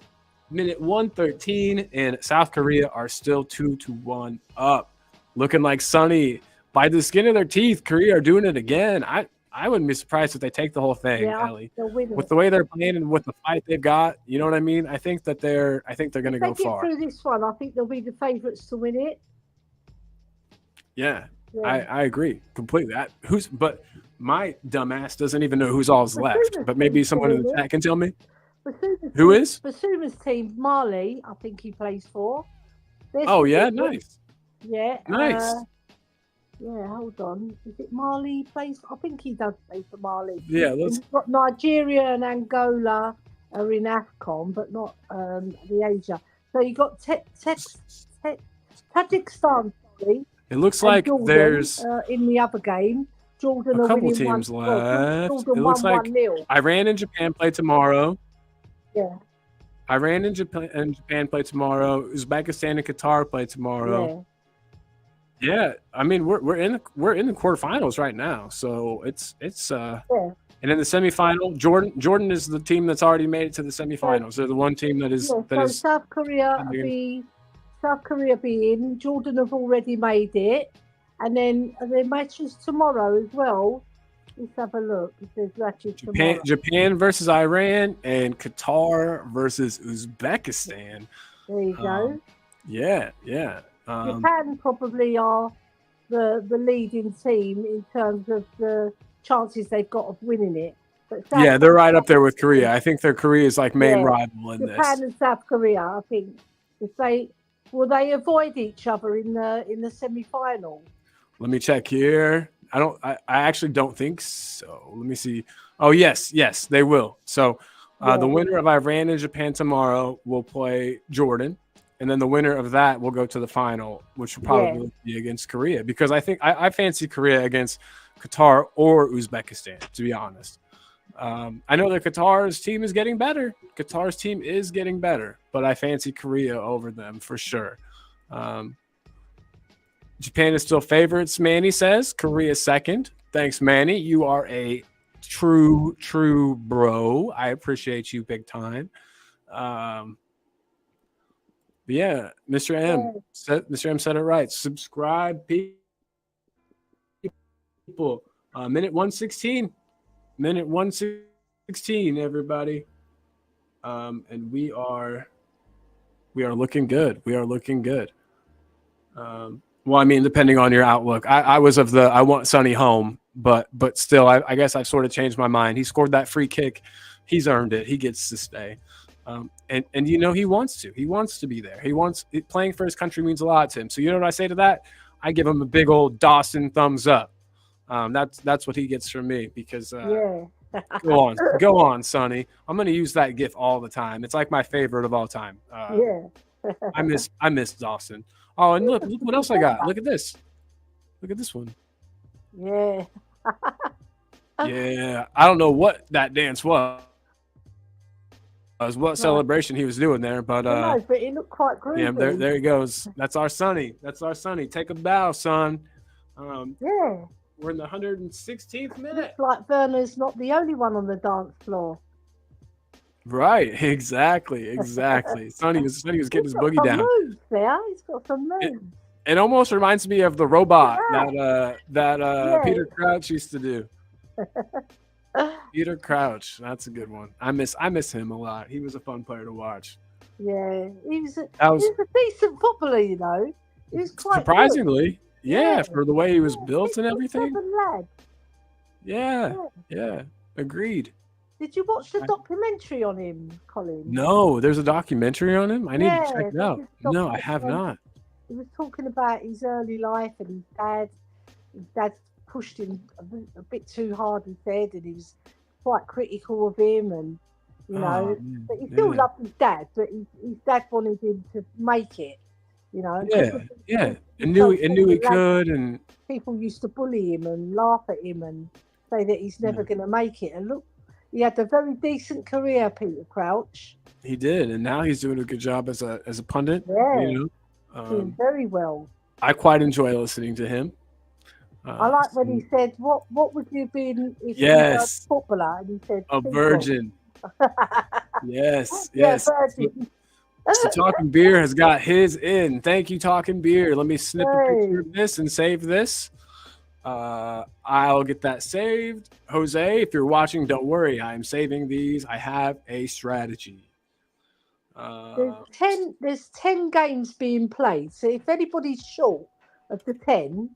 minute 113, and South Korea are still 2-1 up. Looking like Sonny, by the skin of their teeth, Korea are doing it again. I wouldn't be surprised if they take the whole thing, Ellie. With the way they're playing and with the fight they've got, you know what I mean? I think they're going to go far. Through this one, I think they'll be the favourites to win it. Yeah. I agree completely. But my dumbass doesn't even know who's all's left. But maybe someone in the chat can tell me. Who is? Basuma's team, Marley, I think he plays for. Nice. Yeah. Nice. Hold on. Is it Marley plays? I think he does play for Marley. Yeah, got Nigeria and Angola are in AFCON, but not the Asia. So you got Tajikistan. It looks like Jordan, there's in the other game. Jordan a couple teams left. Jordan it looks like 1-0. Iran and Japan play tomorrow. Yeah. Iran and Japan play tomorrow. Uzbekistan and Qatar play tomorrow. Yeah. I mean, we're in the quarterfinals right now, so it's And in the semifinal, Jordan is the team that's already made it to the semifinals. They're the one team that is South Korea be in. Jordan have already made it, and then their matches tomorrow as well. Let's have a look. There's matches tomorrow. Japan versus Iran and Qatar versus Uzbekistan. There you go. Yeah. Japan probably are the leading team in terms of the chances they've got of winning it. But South Yeah, they're right Korea, up there with Korea. I think they're Korea's like main yeah, rival in Japan this. and South Korea, I think, if they will they avoid each other in the semi-final. Let me check here. I actually don't think so. Let me see. Oh, yes, they will. So the Yeah, winner of Iran and Japan tomorrow will play Jordan. And then the winner of that will go to the final, which will yeah, probably be against Korea. Because I think I fancy Korea against Qatar or Uzbekistan, to be honest. I know that Qatar's team is getting better. But I fancy Korea over them for sure. Japan is still favorites, Manny says. Korea second. Thanks, Manny. You are a true bro. I appreciate you big time. But yeah, Mr. M. yeah. Mr. M said it right. Subscribe, people. Minute 116. Minute 116, everybody. And we are looking good. Well, I mean, depending on your outlook, I was of the I want Sonny home, but still, I guess I've sort of changed my mind. He scored that free kick, he's earned it. He gets to stay, and you know he wants to. He wants to be there. Playing for his country means a lot to him. So you know what I say to that? I give him a big old Dawson thumbs up. That's what he gets from me because Yeah. go on, Sonny. I'm gonna use that gif all the time. It's like my favorite of all time. Yeah. I miss Dawson. Oh, and look what else I got. Look at this. Look at this one. Yeah. Yeah, I don't know what that dance was. What celebration he was doing there, but No, but it looked quite groovy. yeah, there he goes. That's our Sonny. Take a bow, son. Yeah. We're in the 116th minute. Looks like Werner's not the only one on the dance floor. Right, exactly. Sonny was getting his boogie down. Moves there. He's got some moves. It almost reminds me of the robot that Yeah. Peter Crouch used to do. Peter Crouch, that's a good one. I miss him a lot. He was a fun player to watch. Yeah, he was a decent footballer, you know. He was quite surprisingly, good. yeah, for the way he was built and everything. Lad. Yeah, agreed. Did you watch the documentary on him, Colin? No, there's a documentary on him. I need to check it out. No, I have not. He was talking about his early life and his dad. His dad pushed him a bit too hard, he said, and he was quite critical of him, and you know, but he still loved his dad. But his dad wanted him to make it, you know. Yeah, and knew he could, and people used to bully him and laugh at him and say that he's never going to make it. And look, he had a very decent career, Peter Crouch. He did, and now he's doing a good job as a pundit. Yeah, you know, doing very well. I quite enjoy listening to him. I like when he said, "What would you be if you were a footballer?" And he said, "A virgin." yes. Virgin. So Talking Beer has got his in. Thank you, Talking Beer. Let me snip a picture of this and save this. I'll get that saved. Jose, if you're watching, don't worry. I'm saving these. I have a strategy. There's 10 games being played. So if anybody's short of the 10,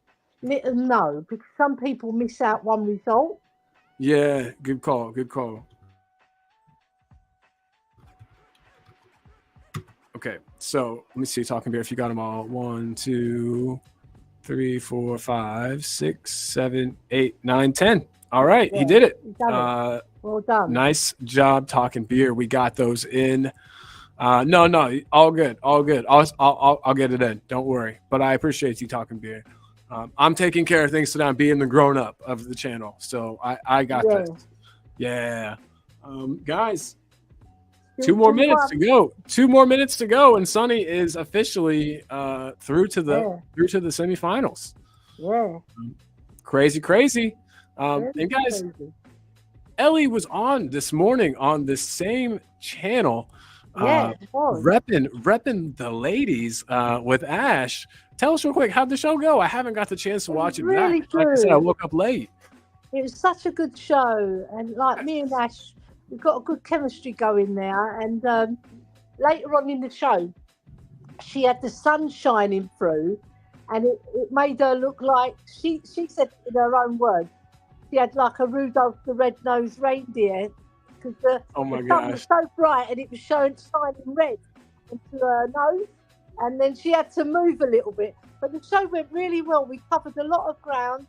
let them know, because some people miss out one result. Yeah, good call. Okay, so let me see, Talking Beer, if you got them all. 1, 2, 3, 4, 5, 6, 7, 8, 9, 10. All right, he did it. Well done. Nice job, Talking Beer. We got those in. No, all good. I'll get it in. Don't worry. But I appreciate you, Talking Beer. I'm taking care of things today. I'm being the grown up of the channel, so I got this. Yeah, guys. 2 more minutes to go. 2 more minutes to go, and Sonny is officially through to the semifinals. Yeah. Crazy. And guys, Ellie was on this morning on the same channel. Repping the ladies with Ash. Tell us real quick, how'd the show go? I haven't got the chance to watch it really back. Like I said, I woke up late. It was such a good show, and like me and Ash, we've got a good chemistry going there. And later on in the show, she had the sun shining through, and it made her look like she said in her own words, she had like a Rudolph the Red-Nosed Reindeer, because the sun was so bright and it was shining red into her nose, and then she had to move a little bit. But the show went really well. We covered a lot of ground.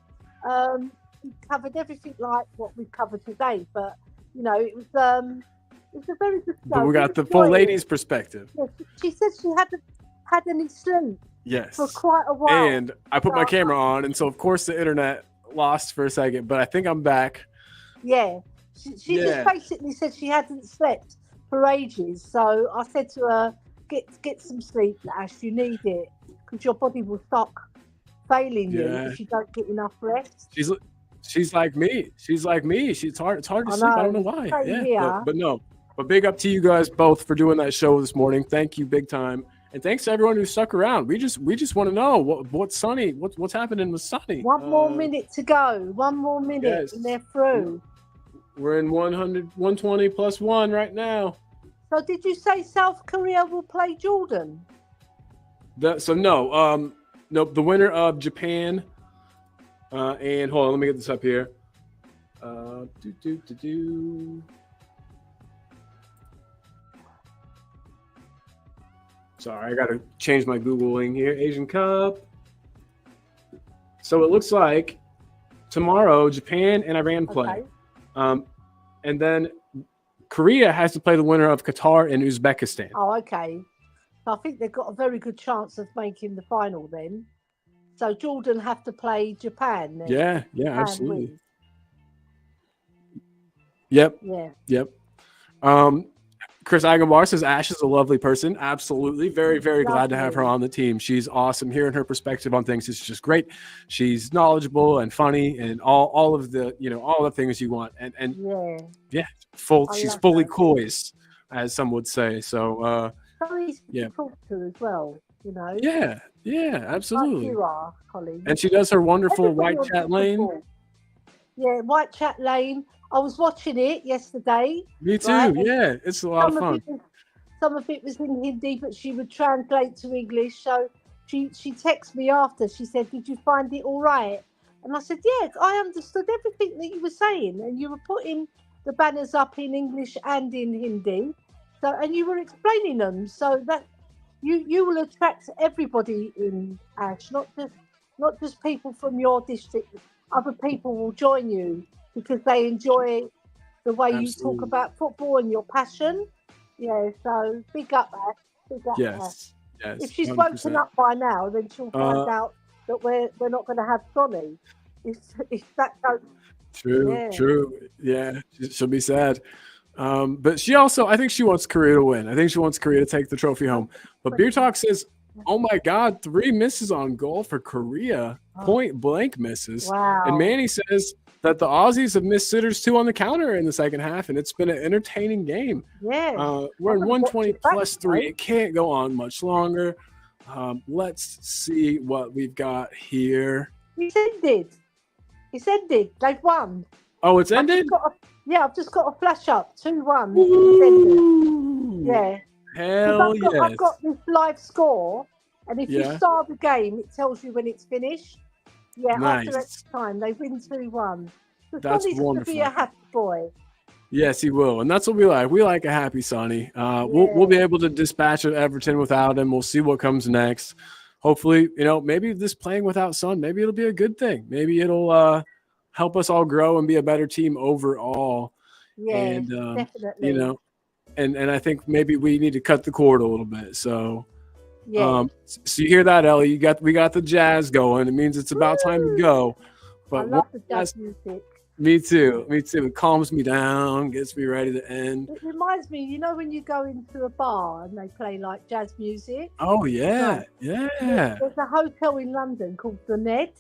We covered everything like what we've covered today, but you know, it was a very good show. But we got the full ladies' perspective. Yes, she said she hadn't had any sleep. Yes. For quite a while. And I put my camera on, and so of course the internet lost for a second, but I think I'm back. Yeah. She just basically said she hadn't slept for ages. So I said to her, get some sleep, Ash, you need it, because your body will start failing you if you don't get enough rest. She's like me. It's hard to sleep. I don't know why. But big up to you guys both for doing that show this morning. Thank you big time. And thanks to everyone who stuck around. We just want to know what's happening with Sunny. One more minute to go. One more minute and they're through. We're in 120 plus 1 right now. So did you say South Korea will play Jordan? No, the winner of Japan and hold on, let me get this up here. Sorry, I got to change my Googling here. Asian Cup. So it looks like tomorrow Japan and Iran play. Okay. And then Korea has to play the winner of Qatar and Uzbekistan. Oh, okay. So I think they've got a very good chance of making the final then. So Jordan have to play Japan then. Yeah, absolutely. Win. Yep. Yeah. Yep. Chris Agambar says Ash is a lovely person. Absolutely. Very, very glad to have her on the team. She's awesome. Hearing her perspective on things is just great. She's knowledgeable and funny and all of the, all the things you want. And she's fully coys, as some would say. So so easy to talk to as well, Yeah, absolutely. Like you are, Colin. And she does her wonderful White Chat Lane. Yeah, White Chat Lane. I was watching it yesterday. Me too. Right? Yeah, it's a lot of fun. Some of it was in Hindi, but she would translate to English. So she texted me after. She said, "Did you find it all right?" And I said, "Yeah, I understood everything that you were saying, and you were putting the banners up in English and in Hindi. So, and you were explaining them, so that you will attract everybody in Ash, not just people from your district. Other people will join you." Because they enjoy the way you talk about football and your passion. Yeah, so big up, Ash. Big up, yes. If she's 100%. Woken up by now, then she'll find out that we're not going to have Sonny. If that goes. True. Yeah, she'll be sad. But she also, I think she wants Korea to win. I think she wants Korea to take the trophy home. But Beer Talk says, oh my God, 3 misses on goal for Korea. Point blank misses. Wow. And Manny says that the Aussies have missed sitters 2 on the counter in the second half, and it's been an entertaining game. Yeah. We're in 120 plus 3. It can't go on much longer. Let's see what we've got here. It's ended. They've won. Oh, it's ended? I've just got a flash up. 2-1. It's ended. Yeah. Hell yes. I've got this live score, and if you start the game, it tells you when it's finished. Yeah, nice. After extra time, they win 2-1. So that's Sonny's wonderful. Going to be a happy boy. Yes, he will, and that's what we like. We like a happy Sonny. We'll be able to dispatch at Everton without him. We'll see what comes next. Hopefully, maybe this playing without Son, maybe it'll be a good thing. Maybe it'll help us all grow and be a better team overall. Yeah, and, definitely. And I think maybe we need to cut the cord a little bit. So. Yeah. So you hear that, Ellie? We got the jazz going. It means it's about time to go. But I love the jazz music. Me too. It calms me down, gets me ready to end. It reminds me, when you go into a bar and they play like jazz music. Oh yeah, yeah. There's a hotel in London called the Ned.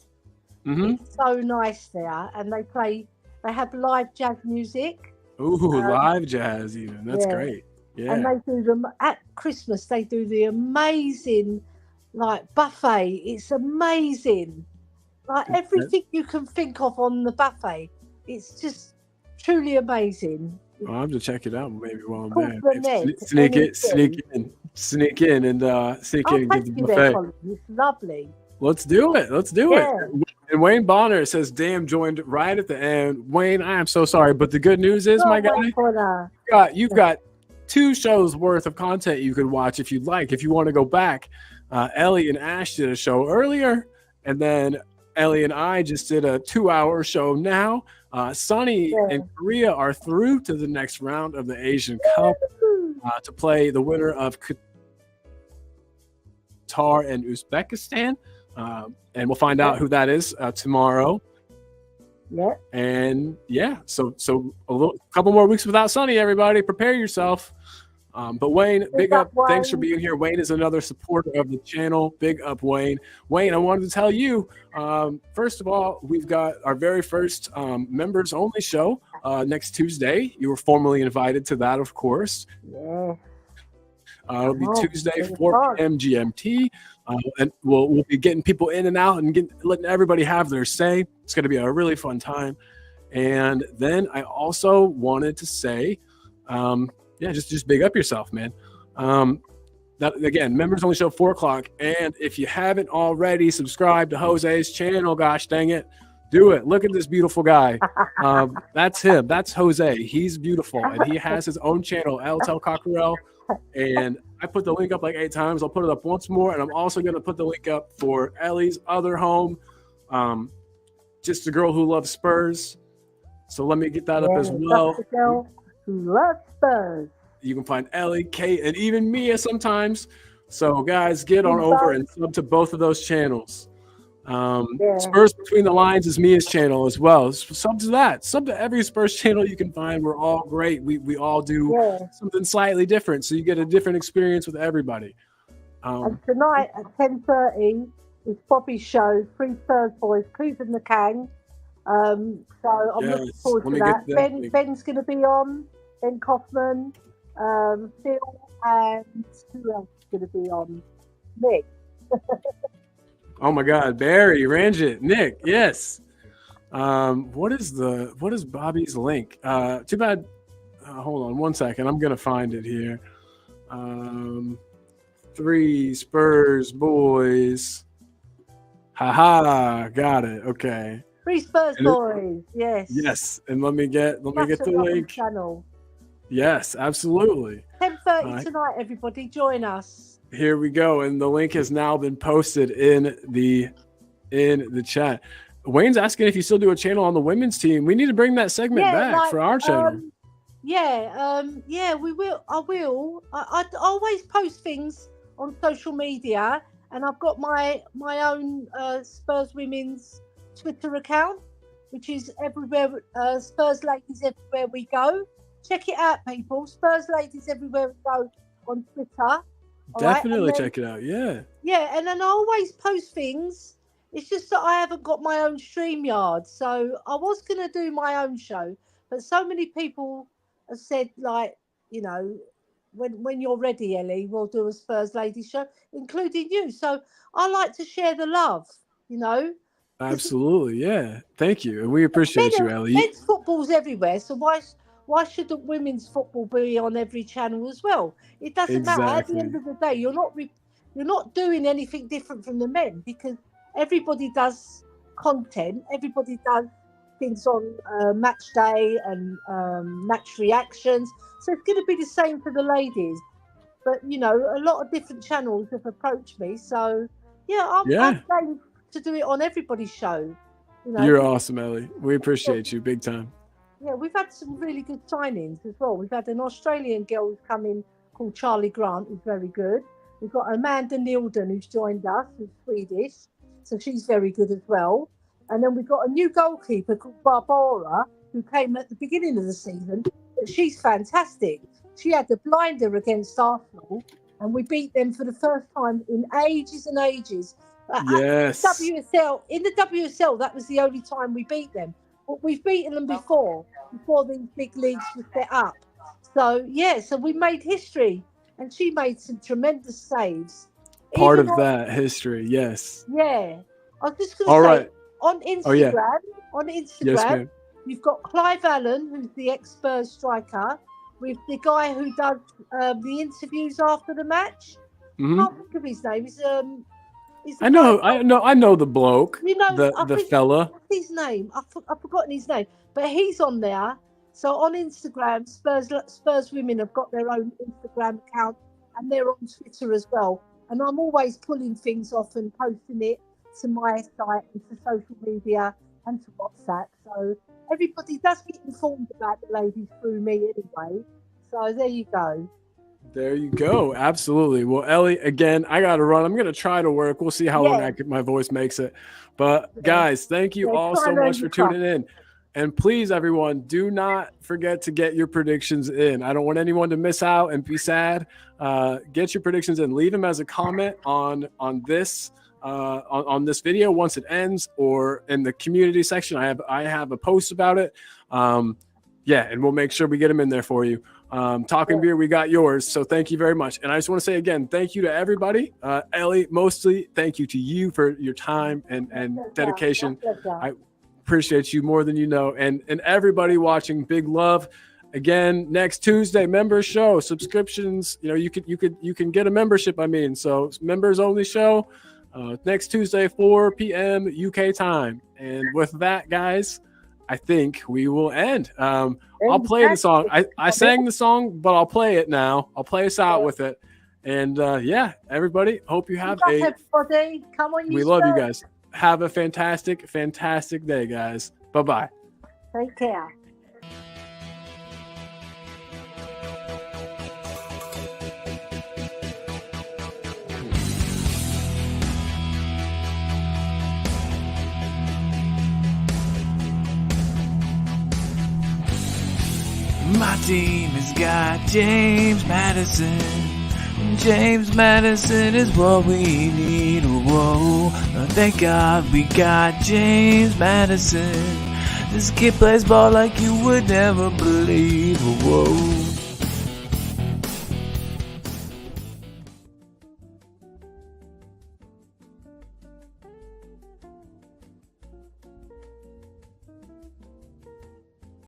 Mm-hmm. It's so nice there, and they have live jazz music. Ooh, live jazz even. That's great. Yeah. And they do them at Christmas. They do the amazing, buffet. It's amazing. Everything you can think of on the buffet. It's just truly amazing. I'll have to check it out maybe while I'm there. Sneak in. sneak in and get Thank the you there, buffet. Colin. It's lovely. Let's do it. Let's do Yeah. it. And Wayne Bonner says, "Damn, joined right at the end." Wayne, I am so sorry, but the good news is, my guy, you've got 2 shows worth of content you can watch if you'd like. If you want to go back, Ellie and Ash did a show earlier, and then Ellie and I just did a 2-hour show now. Sunny and Korea are through to the next round of the Asian Cup to play the winner of Qatar and Uzbekistan. And we'll find out who that is tomorrow. Yeah. And so a couple more weeks without Sunny, everybody. Prepare yourself. But Wayne, big up. Wayne. Thanks for being here. Wayne is another supporter of the channel. Big up, Wayne. Wayne, I wanted to tell you, first of all, we've got our very first members only show next Tuesday. You were formally invited to that, of course. Yeah. It'll be Tuesday, 4 p.m. GMT. And we'll be getting people in and out and letting everybody have their say. It's going to be a really fun time. And then I also wanted to say, just big up yourself, man. That again, members only show 4 o'clock. And if you haven't already subscribed to Jose's channel, gosh dang it, do it. Look at this beautiful guy. That's him. That's Jose. He's beautiful. And he has his own channel, El Tel Cockerel. And I put the link up like 8 times. I'll put it up once more. And I'm also going to put the link up for Ellie's other home. Just a girl who loves Spurs. So let me get that up as well. Girl who loves Spurs. You can find Ellie, Kate, and even Mia sometimes. So guys, get on over and sub to both of those channels. Spurs Between the Lines is Mia's channel as well. Sub to that. Sub to every Spurs channel you can find. We're all great. We all do something slightly different, so you get a different experience with everybody. And tonight at 10:30 is Bobby's show, Free Spurs Boys, Cleveland the Kang. So I'm looking forward to that. Ben's going to be on. Ben Kaufman, Phil, and who else is going to be on? Nick. Oh my God, Barry, Ranjit, Nick, yes. What is Bobby's link? Too bad. Hold on 1 second. I'm gonna find it here. 3 Spurs Boys. Haha, got it. Okay. 3 Spurs Boys. Yes. Yes, and let me get the link. Channel. Yes, absolutely. 10:30 tonight, everybody. Join us. Here we go, and the link has now been posted in the chat. Wayne's asking if you still do a channel on the women's team. We need to bring that segment back for our channel. We will. I will. I always post things on social media, and I've got my own Spurs Women's Twitter account, which is everywhere. Spurs Ladies Everywhere We Go. Check it out, people. Spurs Ladies Everywhere We Go on Twitter. Definitely check it out. Yeah, and then I always post things. It's just that I haven't got my own StreamYard, so I was going to do my own show, but so many people have said, like, when you're ready, Ellie, we'll do a Spurs Ladies show, including you. So I like to share the love, Absolutely, yeah. Thank you, and we appreciate you, Ellie. Men's football's everywhere, so why shouldn't women's football be on every channel as well? It doesn't matter. At the end of the day, you're not doing anything different from the men, because everybody does content. Everybody does things on match day and match reactions. So it's going to be the same for the ladies. But a lot of different channels have approached me. So I'm going to do it on everybody's show. You're awesome, Ellie. We appreciate you big time. Yeah, we've had some really good signings as well. We've had an Australian girl who's come in called Charlie Grant, who's very good. We've got Amanda Nilden, who's joined us, who's Swedish, so she's very good as well. And then we've got a new goalkeeper called Barbara, who came at the beginning of the season, but she's fantastic. She had the blinder against Arsenal, and we beat them for the first time in ages and ages. Yes. In the WSL, that was the only time we beat them. But we've beaten them before these big leagues were set up. So we made history, and she made some tremendous saves. Part of that history, yes. Yeah. I was just going to say, on Instagram, Yes, you've got Clive Allen, who's the ex-Spurs striker. with the guy who does the interviews after the match. Mhm. I can't think of his name. He's the I know, guy- I know the bloke. You know, I the think- fella. What's his name? I've forgotten his name, but he's on there. So on Instagram, Spurs Women have got their own Instagram account, and they're on Twitter as well. And I'm always pulling things off and posting it to my site and to social media and to WhatsApp. So everybody does get informed about the ladies through me anyway. So there you go. There you go. Absolutely. Well, Ellie, again, I got to run. I'm going to try to work. We'll see how long my voice makes it. But guys, thank you all so much for tuning in. And please, everyone, do not forget to get your predictions in. I don't want anyone to miss out and be sad. Get your predictions in. Leave them as a comment on this video once it ends, or in the community section. I have a post about it. And we'll make sure we get them in there for you. Talking Beer, we got yours. So thank you very much. And I just want to say again, thank you to everybody. Ellie, mostly thank you to you for your time and dedication. I appreciate you more than you know. And everybody watching, big love. Again, next Tuesday, members show, subscriptions. You can get a membership. So members only show next Tuesday, 4 p.m. UK time. And with that, guys, I think we will end. I'll play the song. I sang the song, but I'll play it now. I'll play us out with it. And everybody, hope you have everybody. Come on, we love you guys. Have a fantastic, fantastic day, guys. Bye-bye. Take care. My team has got James Madison. James Madison is what we need. Whoa, thank God we got James Madison. This kid plays ball like you would never believe. Whoa.